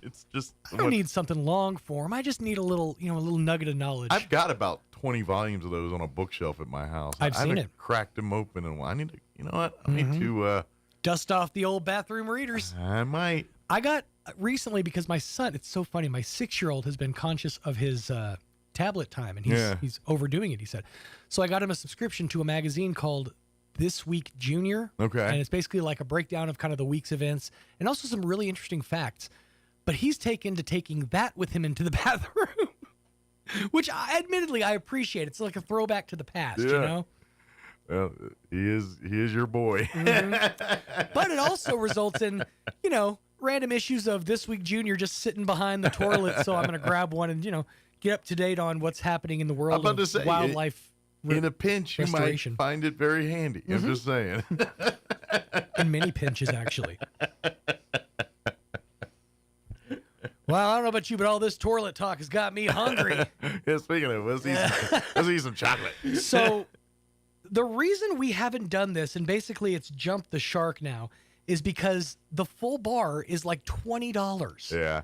It's just, I don't need something long form. I just need a little nugget of knowledge. I've got about 20 volumes of those on a bookshelf at my house. I've seen it. Cracked them open, and I need to, I need to dust off the old bathroom readers. I might. I got recently, because my son, it's so funny, my 6-year-old has been conscious of his tablet time, and he's overdoing it, he said. So I got him a subscription to a magazine called This Week Junior. Okay. And it's basically like a breakdown of kind of the week's events and also some really interesting facts. But he's taking that with him into the bathroom. Which, admittedly, I appreciate. It's like a throwback to the past, you know? Well, he is your boy. Mm-hmm. But it also results in, you know, random issues of This Week Junior just sitting behind the toilet, so I'm going to grab one and, you know, get up to date on what's happening in the world of wildlife. In a pinch, you might find it very handy. I'm just saying. In many pinches, actually. Well, I don't know about you, but all this toilet talk has got me hungry. Yeah, speaking of, let's eat some chocolate. So the reason we haven't done this, and basically it's jumped the shark now, is because the full bar is like $20. Yeah.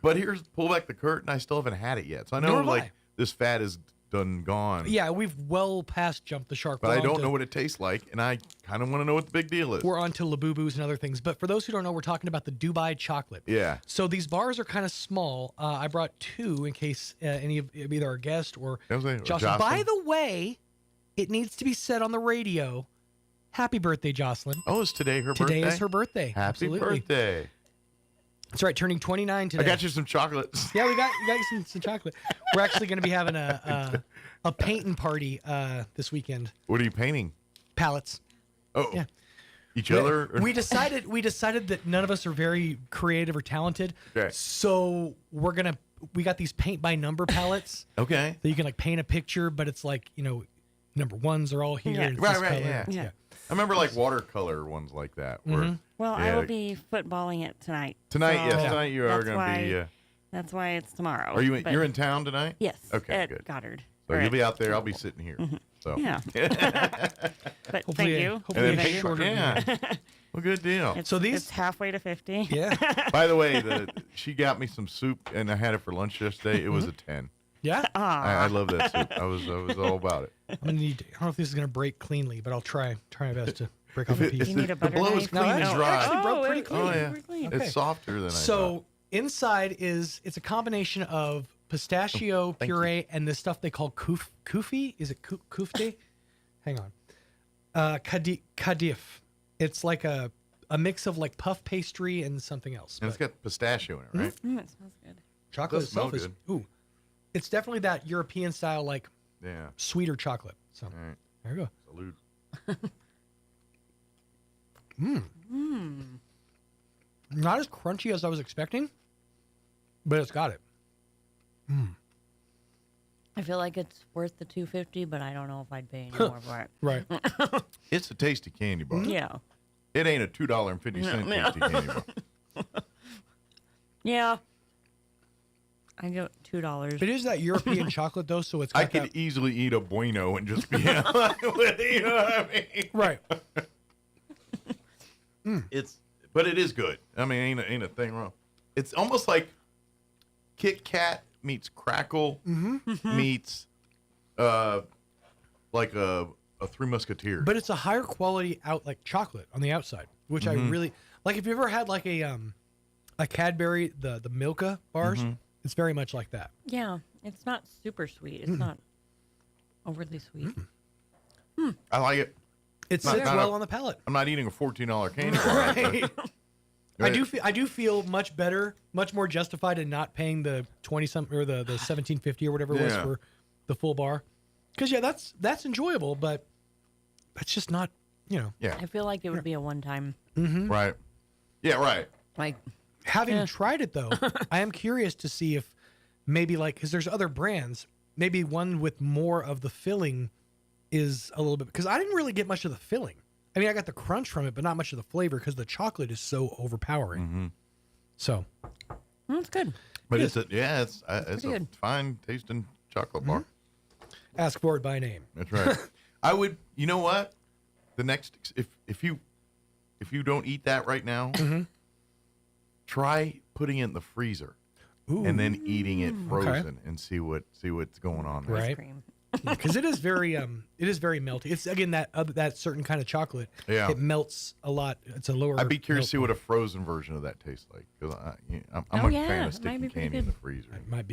But here's, pull back the curtain, I still haven't had it yet. So I know this fat is done gone. Yeah, we've well past jumped the shark. But I don't know what it tastes like, and I kind of want to know what the big deal is. We're on to Labubus and other things. But for those who don't know, we're talking about the Dubai chocolate. Yeah. So these bars are kind of small. I brought two in case any of either our guest or Jocelyn. By the way, it needs to be said on the radio. Happy birthday, Jocelyn. Oh, is today her birthday? Today is her birthday. Happy Absolutely. birthday. That's right, turning 29 today. I got you some chocolates. Yeah, we got you some chocolate. We're actually going to be having a painting party this weekend. What are you painting? Palettes. Oh, yeah. Each other? We decided that none of us are very creative or talented. Okay. So we got these paint by number palettes. Okay. So you can like paint a picture, but it's like, you know, number ones are all here. Yeah. And it's Right, this color. yeah. I remember like watercolor ones like that. Where, Well, I will be footballing it tonight. Tonight, so yes, tonight you are going to be. That's why it's tomorrow. Are you? You're in town tonight? Yes. Okay, at good. Goddard. So you'll be out there. I'll be sitting here. So Yeah. But Hopefully, thank you. Hopefully, a shorter. Yeah. Well, good deal. It's halfway to 50. Yeah. By the way, she got me some soup, and I had it for lunch yesterday. It was a 10. Yeah. I love that soup. I was all about it. I'm gonna need. I don't know if this is gonna break cleanly, but I'll try my best to break off a piece. You need a butter the blow knife? is clean and No, dry. it actually broke pretty it- clean. Oh yeah, Pretty clean. Okay. it's softer than I So thought. inside it's a combination of pistachio thank puree and this stuff they call kufi. Is it kufte? Hang on. Kadif. It's like a mix of like puff pastry and something else. And it's got pistachio in it, right? It smells good. Chocolate Does smell itself is good. ooh. It's definitely that European style, like Yeah. sweeter chocolate. So All right. there you go. Salute. Not as crunchy as I was expecting, but it's got it. I feel like it's worth the $2.50, but I don't know if I'd pay any more for it. Right. It's a tasty candy bar. Yeah. It ain't a $2.50 No. tasty candy bar. Yeah. I give it $2. It is that European chocolate though, so it's got I could easily eat a Bueno and just be with it, you know what I mean? right. But it is good. I mean, ain't a thing wrong. It's almost like Kit Kat meets Crackle meets like a Three Musketeers. But it's a higher quality like chocolate on the outside, which I really like. If you ever had like a Cadbury, the Milka bars, it's very much like that. Yeah. It's not super sweet. It's not overly sweet. I like it. It sits well on the palate. I'm not eating a $14 candy bar. Right. I do feel much better, much more justified in not paying the 20-something or the $17.50 or whatever it was for the full bar. Because that's enjoyable, but that's just not, you know. Yeah. I feel like it would be a one-time. Right. Yeah, right. Like, having tried it though, I am curious to see if maybe because there's other brands, maybe one with more of the filling is a little bit, because I didn't really get much of the filling. I mean, I got the crunch from it, but not much of the flavor because the chocolate is so overpowering. So that's good. But it's a good. fine tasting chocolate bar. Ask for it by name. That's right. I would. You know what? The next, if you don't eat that right now, try putting it in the freezer and then eating it frozen and see what's going on there. Right. Because it is very melty. It's again that certain kind of chocolate. Yeah. It melts a lot. It's a lower. I'd be curious to see melt what a frozen version of that tastes like. Because I'm a fan of sticking candy in the freezer. It might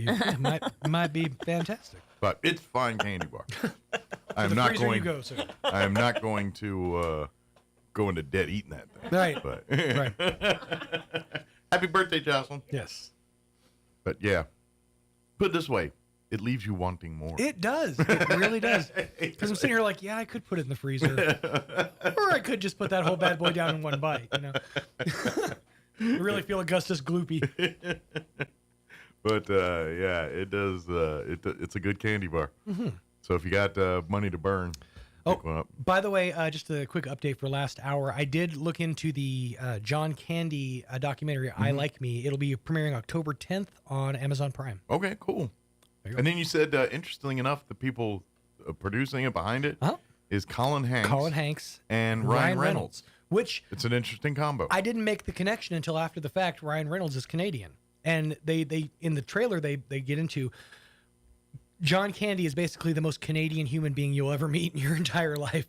be fantastic. But it's fine candy bar. I'm the not freezer going. you go, sir. I am not going to go into debt eating that thing. Right. But Right. Happy birthday, Jocelyn. Yes. But yeah, put it this way: it leaves you wanting more. It does. It really does. Because I'm sitting here like, yeah, I could put it in the freezer. Or I could just put that whole bad boy down in one bite, you know. I really feel Augustus Gloopy. But, yeah, it does. It's a good candy bar. Mhm. So if you got money to burn, pick one up. By the way, just a quick update for last hour. I did look into the John Candy documentary, I Like Me. It'll be premiering October 10th on Amazon Prime. Okay, cool. And then you said, interestingly enough, the people producing it behind it is Colin Hanks. And Ryan Reynolds. Which it's an interesting combo. I didn't make the connection until after the fact. Ryan Reynolds is Canadian. And they in the trailer, they get into John Candy is basically the most Canadian human being you'll ever meet in your entire life.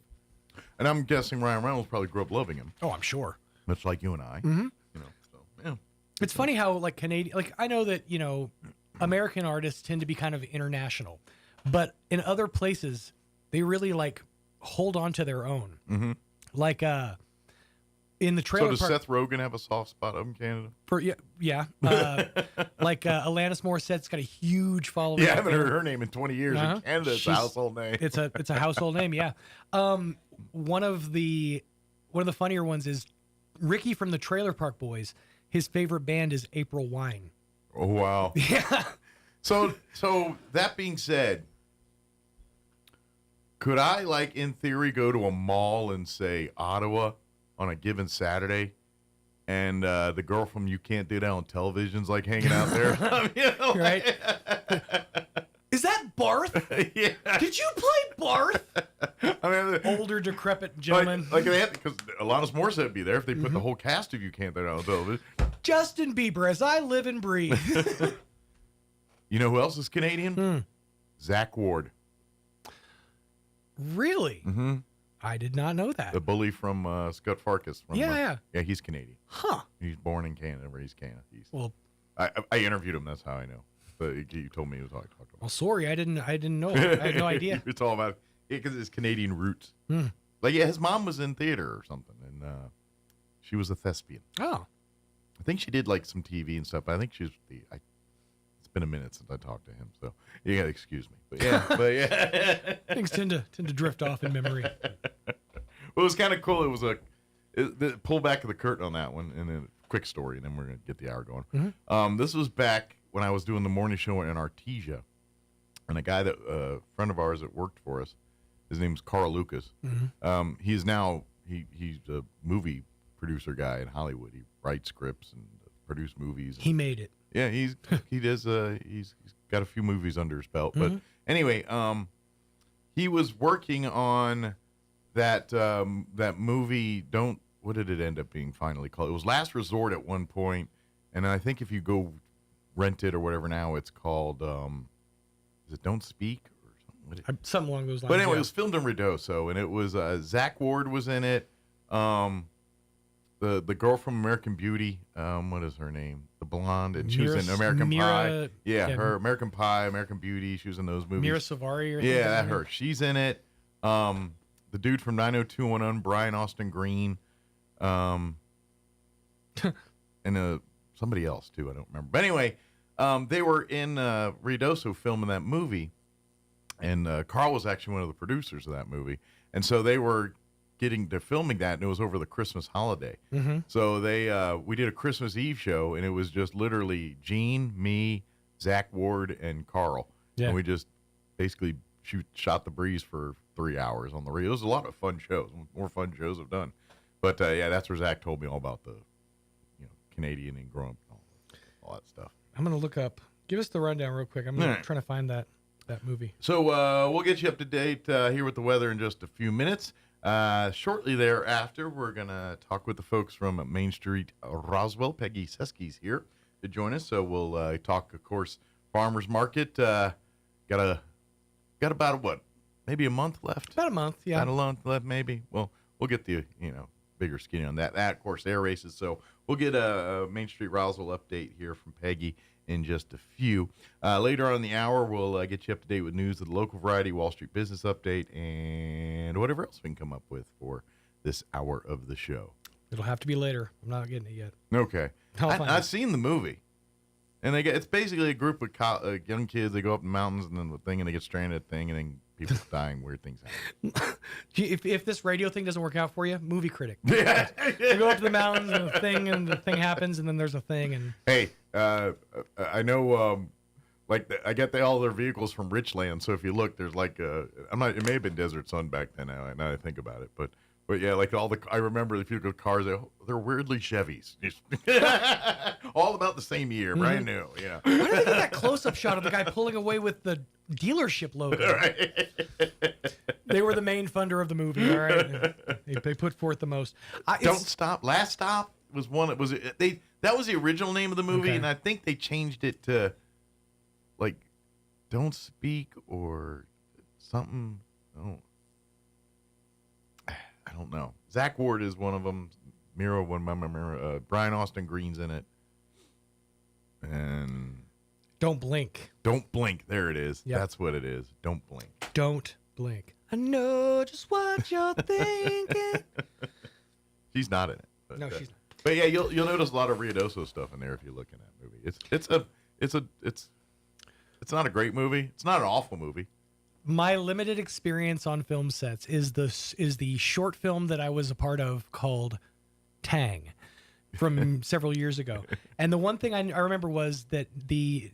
And I'm guessing Ryan Reynolds probably grew up loving him. Oh, I'm sure. Much like you and I. Mhm. You know, so, yeah. It's funny how like Canadian, like I know that, you know, American artists tend to be kind of international, but in other places, they really like hold on to their own. Mm-hmm. Like in the trailer So does park, Seth Rogen have a soft spot up in Canada? for yeah. Like Alanis Morissette's got a huge following. Yeah, I up haven't there. heard her name in 20 years. In Canada, it's a household name. It's a household name, yeah. One of the funnier ones is Ricky from the Trailer Park Boys. His favorite band is April Wine. Oh, wow. Yeah. So that being said, could I, like, in theory, go to a mall in, say, Ottawa on a given Saturday, and the girl from You Can't Do That on Television's, like, hanging out there? You know, right? Is that Barth? Yeah. Did you play Barth? I mean, older, decrepit gentleman. Like they have, because Alanis Morissette would be there if they put the whole cast of You Can't Do That on television. Justin Bieber, as I live and breathe. You know who else is Canadian? Zach Ward. Really? Mm-hmm. I did not know that. The bully from Scott Farkas. From, Yeah. Yeah, he's Canadian. Huh. He's born in Canada, raised Canada. Well, I interviewed him. That's how I know. But you told me he was talking about. Well, sorry, I didn't know. I had no idea. It's all about because it's Canadian roots. Hmm. Like, yeah, his mom was in theater or something, and she was a thespian. Oh. I think she did like some TV and stuff. But I think she was it's been a minute since I talked to him, so you gotta excuse me. But yeah, Things tend to drift off in memory. Well, it was kind of cool. It was pull back of the curtain on that one, and then a quick story, and then we're gonna get the hour going. This was back when I was doing the morning show in Artesia, and a guy that friend of ours that worked for us, his name's Carl Lucas. He's now he's a movie producer guy in Hollywood. He writes scripts and produces movies. He made it. Yeah, he does. He's got a few movies under his belt. But anyway, he was working on that movie. What did it end up being finally called? It was Last Resort at one point, and I think if you go rent it or whatever now, it's called. Is it Don't Speak or something? Something along those lines. But anyway, yeah. it was filmed in Ruidoso, and it was Zach Ward was in it. The girl from American Beauty, what is her name? The blonde, and she was in American Pie. Yeah, her American Pie, American Beauty. She was in those movies. Mira Savari or something. Yeah, that her. She's in it. The dude from 90210, Brian Austin Green, and somebody else too. I don't remember. But anyway, they were in Ruidoso filming that movie, and Carl was actually one of the producers of that movie, and so they were getting to filming that, and it was over the Christmas holiday. So we did a Christmas Eve show, and it was just literally Gene, me, Zach Ward, and Carl. Yeah. And we just basically shot the breeze for 3 hours on the radio. It was a lot of fun shows, more fun shows I've done. But yeah, that's where Zach told me all about the Canadian and growing up and all that stuff. I'm gonna look up. Give us the rundown real quick. I'm trying to find that movie. So we'll get you up to date here with the weather in just a few minutes. Shortly thereafter, we're going to talk with the folks from Main Street Roswell. Peggy Seske's here to join us. So we'll talk, of course, farmers market. Got about maybe a month left? About a month, yeah. About a month left, maybe. Well, we'll get the, bigger skinny on that. That, of course, air races. So we'll get a Main Street Roswell update here from Peggy in just a few. Later on in the hour, we'll get you up to date with news of the local variety, Wall Street business update, and whatever else we can come up with for this hour of the show. It'll have to be later. I'm not getting it yet. Okay. I've I've seen the movie. And it's basically a group of young kids. They go up in the mountains and then the thing, and they get stranded at the thing, and then people dying, weird things happen. If this radio thing doesn't work out for you, movie critic. Yeah. You go up to the mountains and the thing happens, and then there's a thing. And hey, I know, I get all their vehicles from Richland. So if you look, there's like it may have been Desert Sun back then. Now I think about it, but yeah, like I remember if you look at cars, they're weirdly Chevys, all about the same year, brand new. Yeah. Why did they get that close-up shot of the guy pulling away with the dealership logo? Right. They were the main funder of the movie. All right, they put forth the most. Don't Stop. Last Stop was one. That was the original name of the movie, Okay. and I think they changed it to like Don't Speak or something. Oh. I don't know. Zach Ward is one of them. Miro, Brian Austin Green's in it. And Don't Blink. Don't Blink. There it is. Yep. That's what it is. Don't Blink. Don't blink. I know just what you're thinking. She's not in it. But, No, she's not. But yeah, you'll notice a lot of Ruidoso stuff in there if you look in that movie. It's not a great movie. It's not an awful movie. My limited experience on film sets is the short film that I was a part of called Tang from several years ago. And the one thing I remember was that the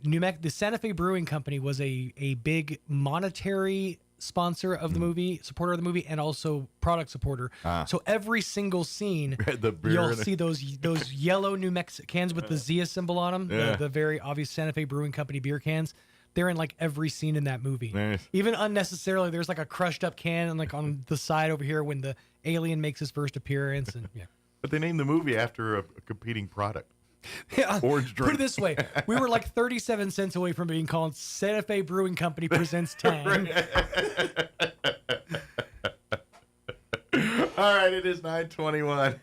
Santa Fe Brewing Company was a big monetary sponsor of the movie, supporter of the movie, and also product supporter. So every single scene, you'll see those yellow New Mexico cans with the Zia symbol on them, the very obvious Santa Fe Brewing Company beer cans. They're in like every scene in that movie. Nice. Even unnecessarily, there's like a crushed up can and like on the side over here when the alien makes his first appearance. And yeah. But they named the movie after a competing product. Yeah, Orange drink. put it this way. We were like 37 cents away from being called Santa Fe Brewing Company presents Tang. All right, it is 9:21.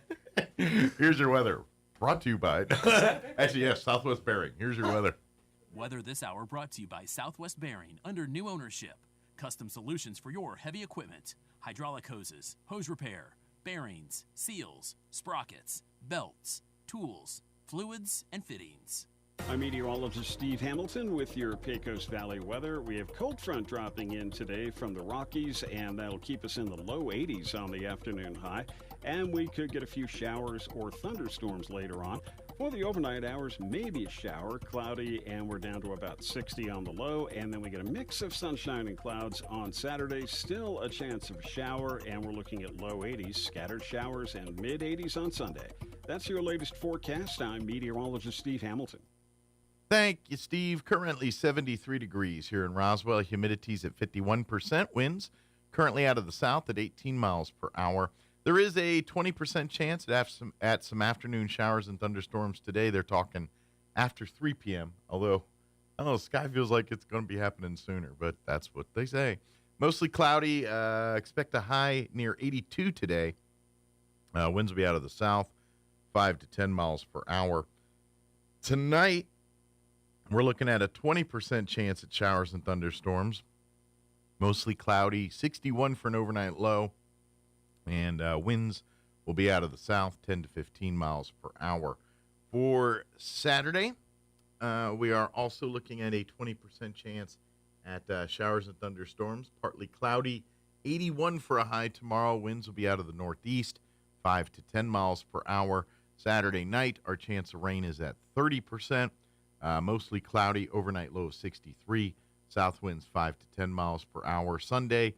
Here's your weather. Brought to you by... Actually, yes, Southwest Bearing. Here's your weather. Weather this hour brought to you by Southwest Bearing under new ownership. Custom solutions for your heavy equipment. Hydraulic hoses, hose repair, bearings, seals, sprockets, belts, tools, fluids, and fittings. I'm meteorologist Steve Hamilton with your Pecos Valley weather. We have cold front dropping in today from the Rockies, and that'll keep us in the low 80s on the afternoon high. And we could get a few showers or thunderstorms later on. For the overnight hours, maybe a shower, cloudy, and we're down to about 60 on the low. And then we get a mix of sunshine and clouds on Saturday. Still a chance of a shower, and we're looking at low 80s, scattered showers, and mid 80s on Sunday. That's your latest forecast. I'm meteorologist Steve Hamilton. Thank you, Steve. Currently 73 degrees here in Roswell. Humidity's at 51%. Winds currently out of the south at 18 miles per hour. There is a 20% chance at some afternoon showers and thunderstorms today. They're talking after 3 p.m., although, I don't know, the sky feels like it's going to be happening sooner, but that's what they say. Mostly cloudy. Expect a high near 82 today. Winds will be out of the south, 5 to 10 miles per hour. Tonight, we're looking at a 20% chance at showers and thunderstorms. Mostly cloudy, 61 for an overnight low. And winds will be out of the south, 10 to 15 miles per hour. For Saturday, we are also looking at a 20% chance at showers and thunderstorms. Partly cloudy, 81 for a high tomorrow. Winds will be out of the northeast, 5 to 10 miles per hour. Saturday night, our chance of rain is at 30%. Mostly cloudy, overnight low of 63. South winds 5 to 10 miles per hour. Sunday,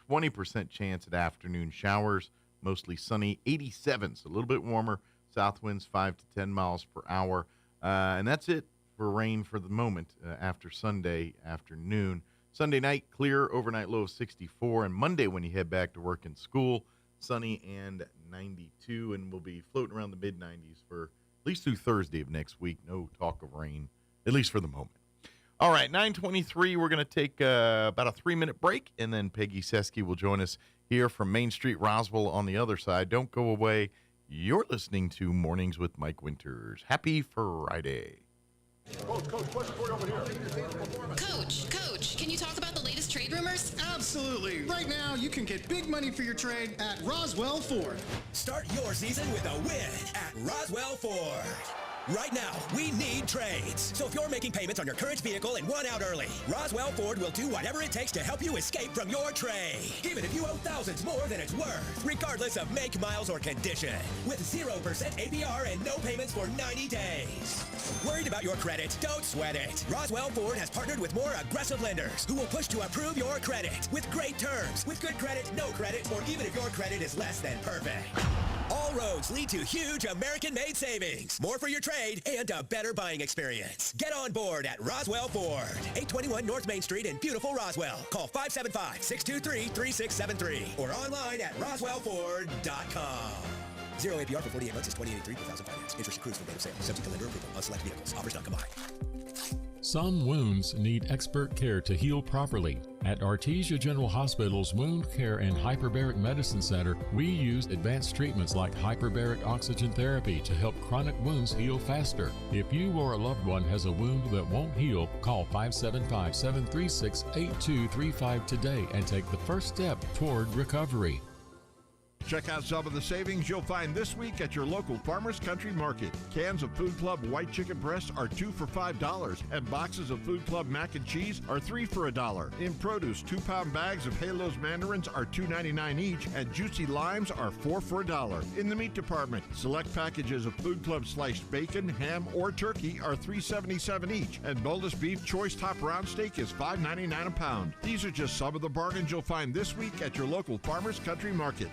20% chance at afternoon showers, mostly sunny, 87, so a little bit warmer. South winds 5 to 10 miles per hour. And that's it for rain for the moment after Sunday afternoon. Sunday night, clear, overnight low of 64. And Monday, when you head back to work and school, sunny and 92. And we'll be floating around the mid-90s for at least through Thursday of next week. No talk of rain, at least for the moment. All right, 9:23, we're going to take about a 3-minute break, and then Peggy Seski will join us here from Main Street, Roswell on the other side. Don't go away. You're listening to Mornings with Mike Winters. Happy Friday. Coach, can you talk about the latest trade rumors? Absolutely. Right now, you can get big money for your trade at Roswell Ford. Start your season with a win at Roswell Ford. Right now, we need trades. So if you're making payments on your current vehicle and want out early, Roswell Ford will do whatever it takes to help you escape from your trade. Even if you owe thousands more than it's worth, regardless of make, miles, or condition. With 0% APR and no payments for 90 days. Worried about your credit? Don't sweat it. Roswell Ford has partnered with more aggressive lenders who will push to approve your credit with great terms, with good credit, no credit, or even if your credit is less than perfect. All roads lead to huge American-made savings. More for your trade and a better buying experience. Get on board at Roswell Ford. 821 North Main Street in beautiful Roswell. Call 575-623-3673 or online at roswellford.com. 0 APR for 48 months is $28.83 per thousand finance. Interest accrues from date of sale. Subject to lender approval on select vehicles. Offers not combined. Some wounds need expert care to heal properly. At Artesia General Hospital's Wound Care and Hyperbaric Medicine Center, we use advanced treatments like hyperbaric oxygen therapy to help chronic wounds heal faster. If you or a loved one has a wound that won't heal, call 575-736-8235 today and take the first step toward recovery. Check out some of the savings you'll find this week at your local Farmers Country Market. Cans of Food Club white chicken breasts are 2 for $5, and boxes of Food Club mac and cheese are 3 for $1. In produce, 2-pound bags of Halos mandarins are $2.99 each, and juicy limes are 4 for $1. In the meat department, select packages of Food Club sliced bacon, ham, or turkey are $3.77 each, and boneless beef choice top round steak is $5.99 a pound. These are just some of the bargains you'll find this week at your local Farmers Country Market.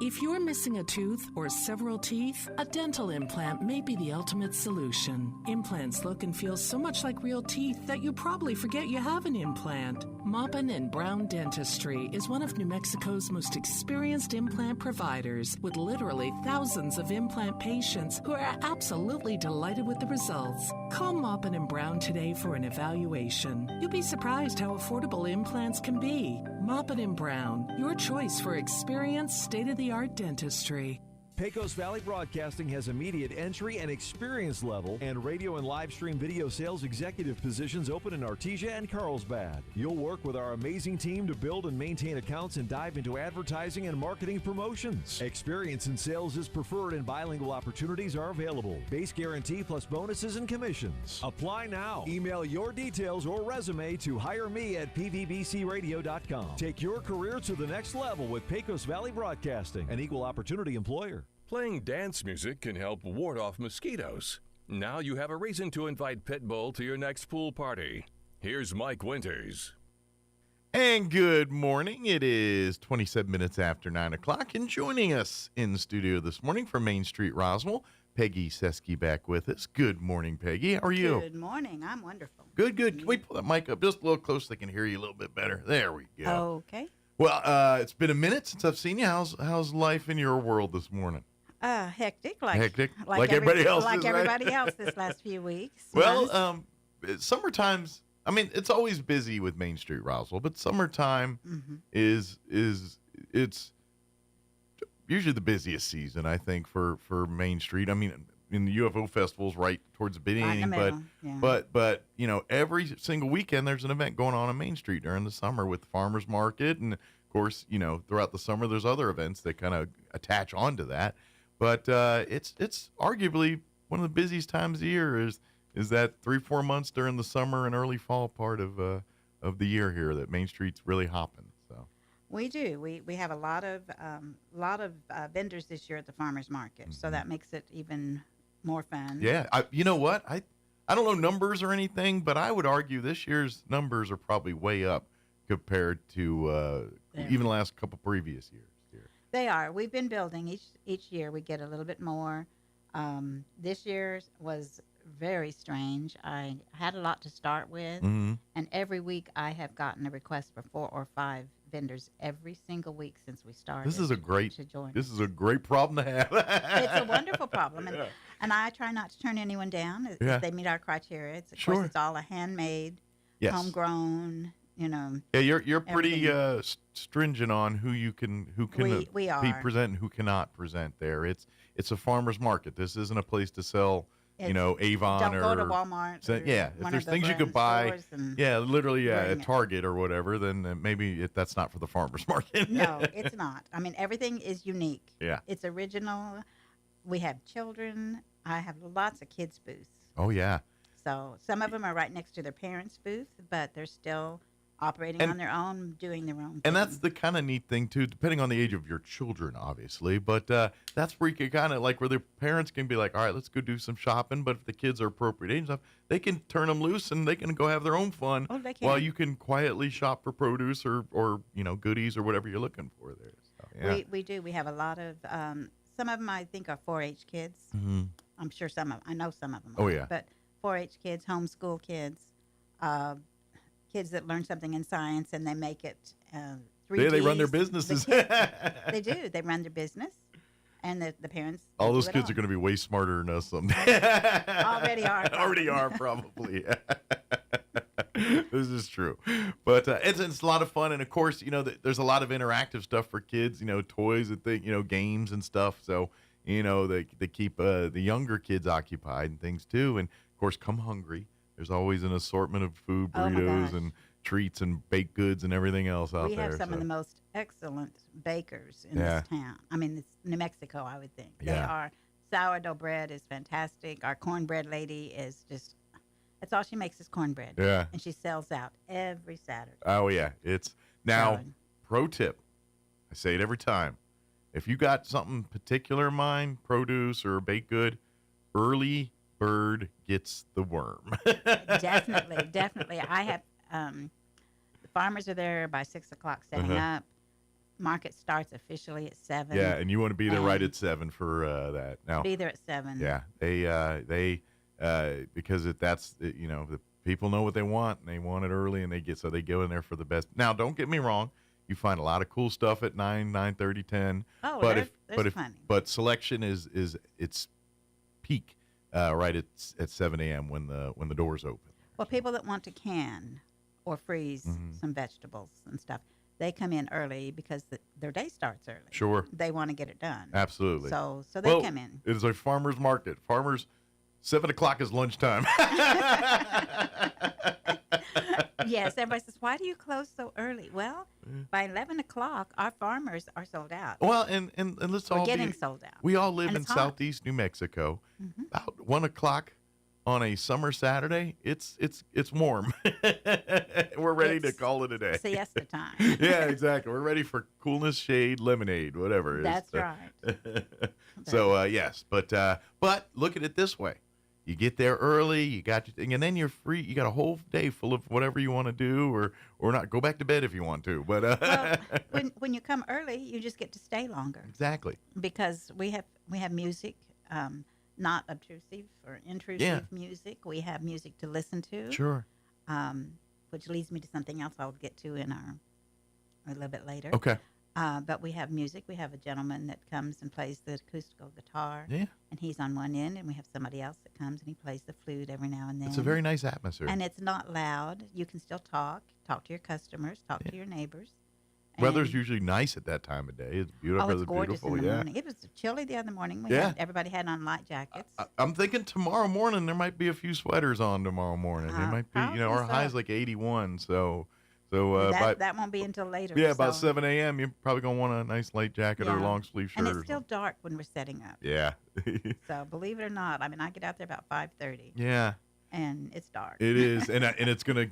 If you're missing a tooth or several teeth, a dental implant may be the ultimate solution. Implants look and feel so much like real teeth that you probably forget you have an implant. Maupin & Brown Dentistry is one of New Mexico's most experienced implant providers, with literally thousands of implant patients who are absolutely delighted with the results. Call Maupin & Brown today for an evaluation. You'll be surprised how affordable implants can be. Maupin & Brown, your choice for experienced, state-of-the-art dentistry. Pecos Valley Broadcasting has immediate entry and experience level and radio and live stream video sales executive positions open in Artesia and Carlsbad. You'll work with our amazing team to build and maintain accounts and dive into advertising and marketing promotions. Experience in sales is preferred and bilingual opportunities are available. Base guarantee plus bonuses and commissions. Apply now. Email your details or resume to hireme@pvbcradio.com. Take your career to the next level with Pecos Valley Broadcasting, an equal opportunity employer. Playing dance music can help ward off mosquitoes. Now you have a reason to invite Pitbull to your next pool party. Here's Mike Winters. And good morning. It is 27 minutes after 9 o'clock. And joining us in the studio this morning from Main Street, Roswell, Peggy Seski back with us. Good morning, Peggy. How are you? Good morning. I'm wonderful. Good, good. Can we pull that mic up just a little close so they can hear you a little bit better? There we go. Okay. Well, it's been a minute since I've seen you. How's life in your world this morning? Hectic, like everybody else. Like everybody else this last few weeks. Well, summertime's. I mean, it's always busy with Main Street Roswell, but summertime is it's usually the busiest season, I think, for Main Street. I mean, in the UFO festivals, right towards the beginning, but you know, every single weekend there's an event going on Main Street during the summer with the farmers market, and of course, you know, throughout the summer there's other events that kind of attach onto that. But it's arguably one of the busiest times of the year is that 3-4 months during the summer and early fall part of the year here that Main Street's really hopping. So we do. We have a lot of vendors this year at the farmers market, so that makes it even more fun. Yeah, you know what? I don't know numbers or anything, but I would argue this year's numbers are probably way up compared to even the last couple previous years. They are. We've been building each year. We get a little bit more. This year's was very strange. I had a lot to start with, and every week I have gotten a request for 4 or 5 vendors every single week since we started. This is a great problem to have. It's a wonderful problem, and I try not to turn anyone down if they meet our criteria. Of course, it's all a handmade, homegrown. You know. Yeah, you're pretty stringent on who can we are. be present and who cannot present there. It's a farmer's market. This isn't a place to sell, Avon don't or go to Walmart. If there's things you could buy, at Target or whatever, then maybe that's not for the farmer's market. No, it's not. I mean, everything is unique. Yeah, it's original. We have children, I have lots of kids' booths. Oh, yeah. So some of them are right next to their parents' booth, but they're still operating on their own, doing their own thing. And that's the kind of neat thing, too, depending on the age of your children, obviously. But that's where you can kind of, like, where their parents can be like, all right, let's go do some shopping. But if the kids are appropriate age and stuff, they can turn them loose and they can go have their own fun while you can quietly shop for produce or goodies or whatever you're looking for there. So, yeah. We do. We have a lot of, some of them I think are 4-H kids. Mm-hmm. I'm sure I know some of them Oh, are. yeah. But 4-H kids, homeschool kids, kids that learn something in science and they make it 3Ds. They run their businesses. They do. They run their business, and the parents. All those kids are going to be way smarter than us someday. Already are. Probably. Already are, probably. This is true. But it's a lot of fun. And, of course, there's a lot of interactive stuff for kids, toys and games and stuff. So, they keep the younger kids occupied and things, too. And, of course, come hungry. There's always an assortment of food, burritos, and treats and baked goods and everything else out there. We have some of the most excellent bakers in this town. I mean, it's New Mexico, I would think. They are. Sourdough bread is fantastic. Our cornbread lady is just, that's all she makes is cornbread. Yeah. And she sells out every Saturday. Oh, yeah. Pro tip. I say it every time. If you got something particular in mind, produce or a baked good, early bird gets the worm. Definitely. I have, the farmers are there by 6 o'clock setting up. Market starts officially at 7. Yeah, and you want to be there right at 7 for that. Now, be there at 7. Yeah, they because the people know what they want and they want it early and they go in there for the best. Now, don't get me wrong, you find a lot of cool stuff at 9, 9:30, 10. Oh, but but selection is its peak right at 7 a.m. when the doors open. Well, people that want to can or freeze some vegetables and stuff, they come in early because their day starts early. Sure. They want to get it done. Absolutely. So they come in. It is a farmer's market. 7 o'clock is lunchtime. Yes, everybody says, why do you close so early? Well, by 11 o'clock, our farmers are sold out. Well, and let's all getting sold out. We all live And in it's hot. southeast New Mexico. About 1 o'clock on a summer Saturday, it's warm. We're ready to call it a day. Siesta time. Yeah, exactly. We're ready for coolness, shade, lemonade, whatever. That's right. So yes, but look at it this way. You get there early, you got your thing, and then you're free. You got a whole day full of whatever you want to do, or not. Go back to bed if you want to. But well, when you come early, you just get to stay longer. Exactly. Because we have music, not obtrusive or intrusive music. We have music to listen to. Sure. Which leads me to something else I'll get to a little bit later. Okay. But we have music. We have a gentleman that comes and plays the acoustical guitar. Yeah. And he's on one end, and we have somebody else that comes and he plays the flute every now and then. It's a very nice atmosphere. And it's not loud. You can still talk to your customers, talk to your neighbors. Weather's usually nice at that time of day. It's beautiful. Oh, it's gorgeous beautiful. in the morning. It was chilly the other morning. Everybody had on light jackets. I'm thinking tomorrow morning there might be a few sweaters on tomorrow morning. There might be, our high's like 81. So that won't be until later. Yeah, about 7 a.m. You're probably gonna want a nice light jacket or a long sleeve shirt. And it's still dark when we're setting up. Yeah. So believe it or not, I mean, I get out there about 5:30. Yeah. And it's dark. It is, and it's gonna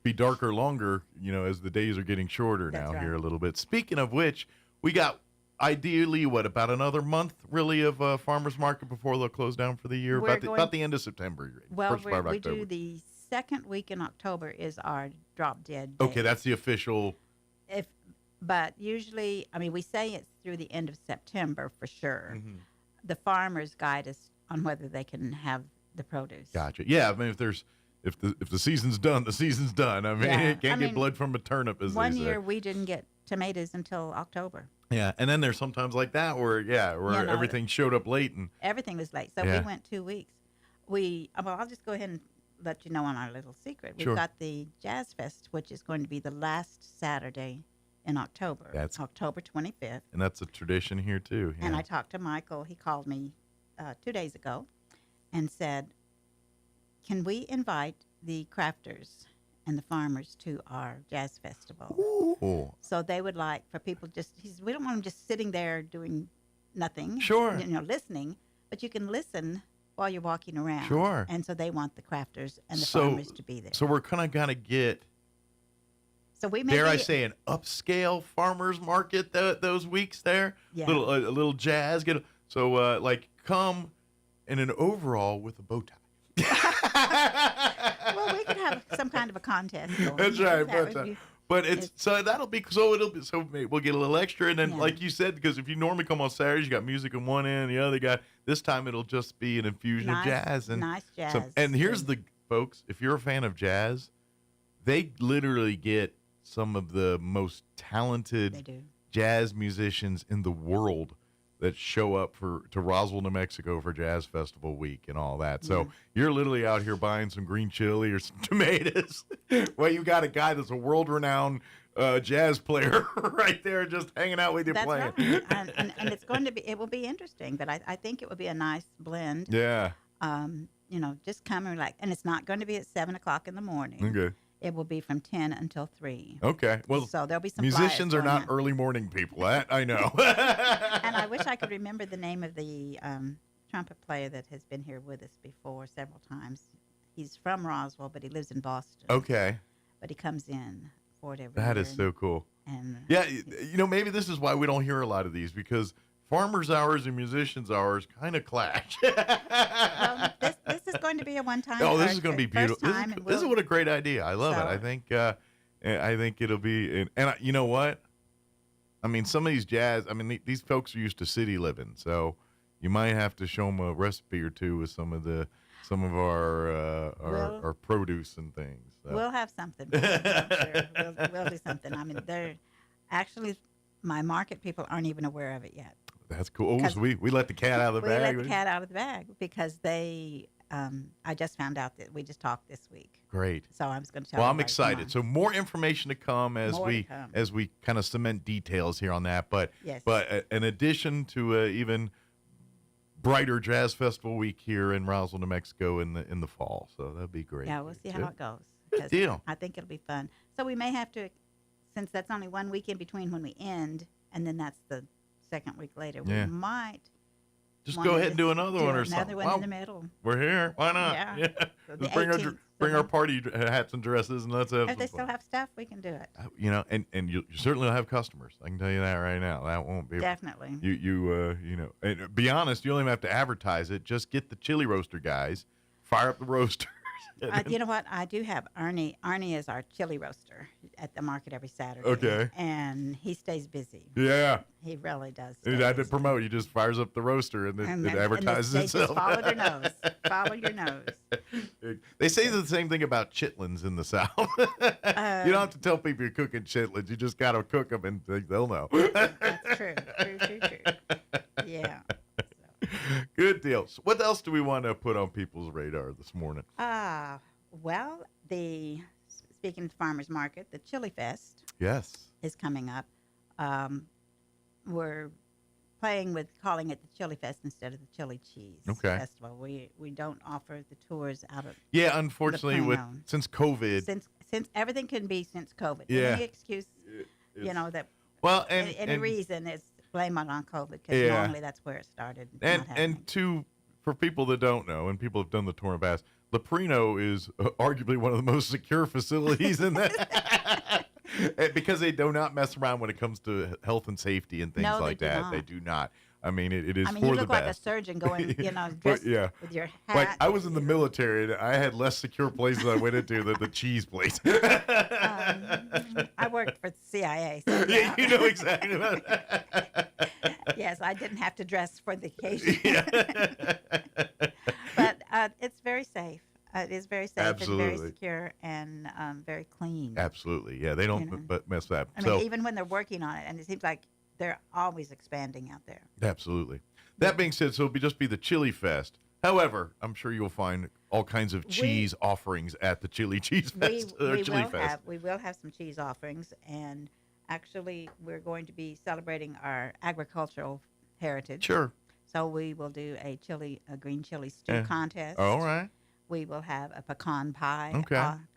be darker longer, as the days are getting shorter now here a little bit. Speaking of which, we got ideally about another month really of farmers market before they'll close down for the year. About the end of September. Well, we do the second week in October is our drop dead day. Okay, that's the official. But usually, I mean, we say it's through the end of September for sure. The farmers guide us on whether they can have the produce. Gotcha. Yeah, I mean, if the season's done, the season's done. I mean, it can't get blood from a turnip, as one they say. year we didn't get tomatoes until October. Yeah, and then there's sometimes like that where everything showed up late and everything was late. So we went 2 weeks. I'll just go ahead and let you know on our little secret. We've got the Jazz Fest, which is going to be the last Saturday in October. That's October 25th. And that's a tradition here too. Yeah. And I talked to Michael. He called me 2 days ago and said, can we invite the crafters and the farmers to our jazz festival? Ooh. So they would like for people we don't want them just sitting there doing nothing. Sure. Listening, but you can listen while you're walking around. Sure. And so they want the crafters and the farmers to be there. So we're kind of going to get, So we may dare I be- say, an upscale farmers market those weeks there. Yeah. A little jazz. Like come in an overall with a bow tie. Well, we could have some kind of a contest going. That's right. That would be- But it'll be maybe we'll get a little extra, and then like you said, because if you normally come on Saturdays, you got music on one end, the other guy. This time it'll just be an infusion of jazz and nice jazz. And here's the folks: if you're a fan of jazz, they literally get some of the most talented jazz musicians in the world that show up to Roswell, New Mexico for Jazz Festival Week and all that. So you're literally out here buying some green chili or some tomatoes. Well, you got a guy that's a world-renowned jazz player right there just hanging out with you playing. Right. and it's going to be, it will be interesting, but I think it will be a nice blend. Yeah. Just come and relax. And it's not going to be at 7 o'clock in the morning. Okay. It will be from 10 until 3. Okay. Well, so there'll be some musicians are flyers not going early morning people. That I know. And I wish I could remember the name of the trumpet player that has been here with us before several times. He's from Roswell, but he lives in Boston. Okay. But he comes in for it every That year. is so cool. And yeah, maybe this is why we don't hear a lot of these, because farmers' hours and musicians' hours kind of clash. Well, this is going to be a one-time. Oh, this is going to be beautiful. This is what a great idea. I love it. I think it'll be, and you know what? I mean, some of these jazz. I mean, these folks are used to city living, so you might have to show them a recipe or two with some of our produce and things. So. We'll have something. I'm sure. We'll do something. I mean, they're actually, my market people aren't even aware of it yet. That's cool. Oh, so we let the cat out of the bag. We let the cat out of the bag because they. I just found out that we just talked this week. Great. So I was going to tell. Well, I'm everybody, excited. So more information to come as we kind of cement details here on that. But in addition to even brighter jazz festival week here in Roswell, New Mexico in the fall. So that'd be great. Yeah, we'll see how it goes. Good deal. I think it'll be fun. So we may have to, since that's only 1 week in between when we end, and then that's the second week later. We might. Just go ahead and do another one or something. Another one in the middle. We're here. Why not? Yeah. So Just bring our party hats and dresses, and let's have If some they fun. still have stuff, we can do it. And you certainly will have customers. I can tell you that right now. That won't be Definitely. And be honest. You don't even have to advertise it. Just get the chili roaster guys, fire up the roaster. You know what? I do have Arnie. Arnie is our chili roaster at the market every Saturday. Okay. And he stays busy. Yeah. He really does. You had to promote. He just fires up the roaster and it advertises itself. Just follow their nose. Follow your nose. They say the same thing about chitlins in the South. You don't have to tell people you're cooking chitlins. You just got to cook them and they'll know. That's true. True. Yeah. Good deal. So what else do we want to put on people's radar this morning? Well, speaking of farmers market, the Chili Fest. Yes. Is coming up. We're playing with calling it the Chili Fest instead of the Chili Cheese Festival. We don't offer the tours out of. Yeah, unfortunately, since COVID. Since everything can be since COVID. Yeah. Any excuse, that. Well, any reason is blame it on COVID because normally that's where it started. For people that don't know, and people have done the tour in the past, Leprino is arguably one of the most secure facilities in that. Because they do not mess around when it comes to health and safety and things like that. Not. They do not. I mean, it is for the best. You look like a surgeon going, dressed with your hat. Like, I was in the military, and I had less secure places I went into than the cheese place. I worked for the CIA. So yeah, you know exactly about that. Yes, I didn't have to dress for the occasion. But it's very safe. It is very safe and very secure and very clean. Absolutely. Yeah, they don't mess that. I mean, even when they're working on it, and it seems like they're always expanding out there. Absolutely. That being said, so it'll just be the Chili Fest. However, I'm sure you'll find all kinds of cheese offerings at the Chili Cheese Fest. We will have some cheese offerings, and actually, we're going to be celebrating our agricultural heritage. Sure. So we will do a green chili stew contest. All right. We will have a pecan pie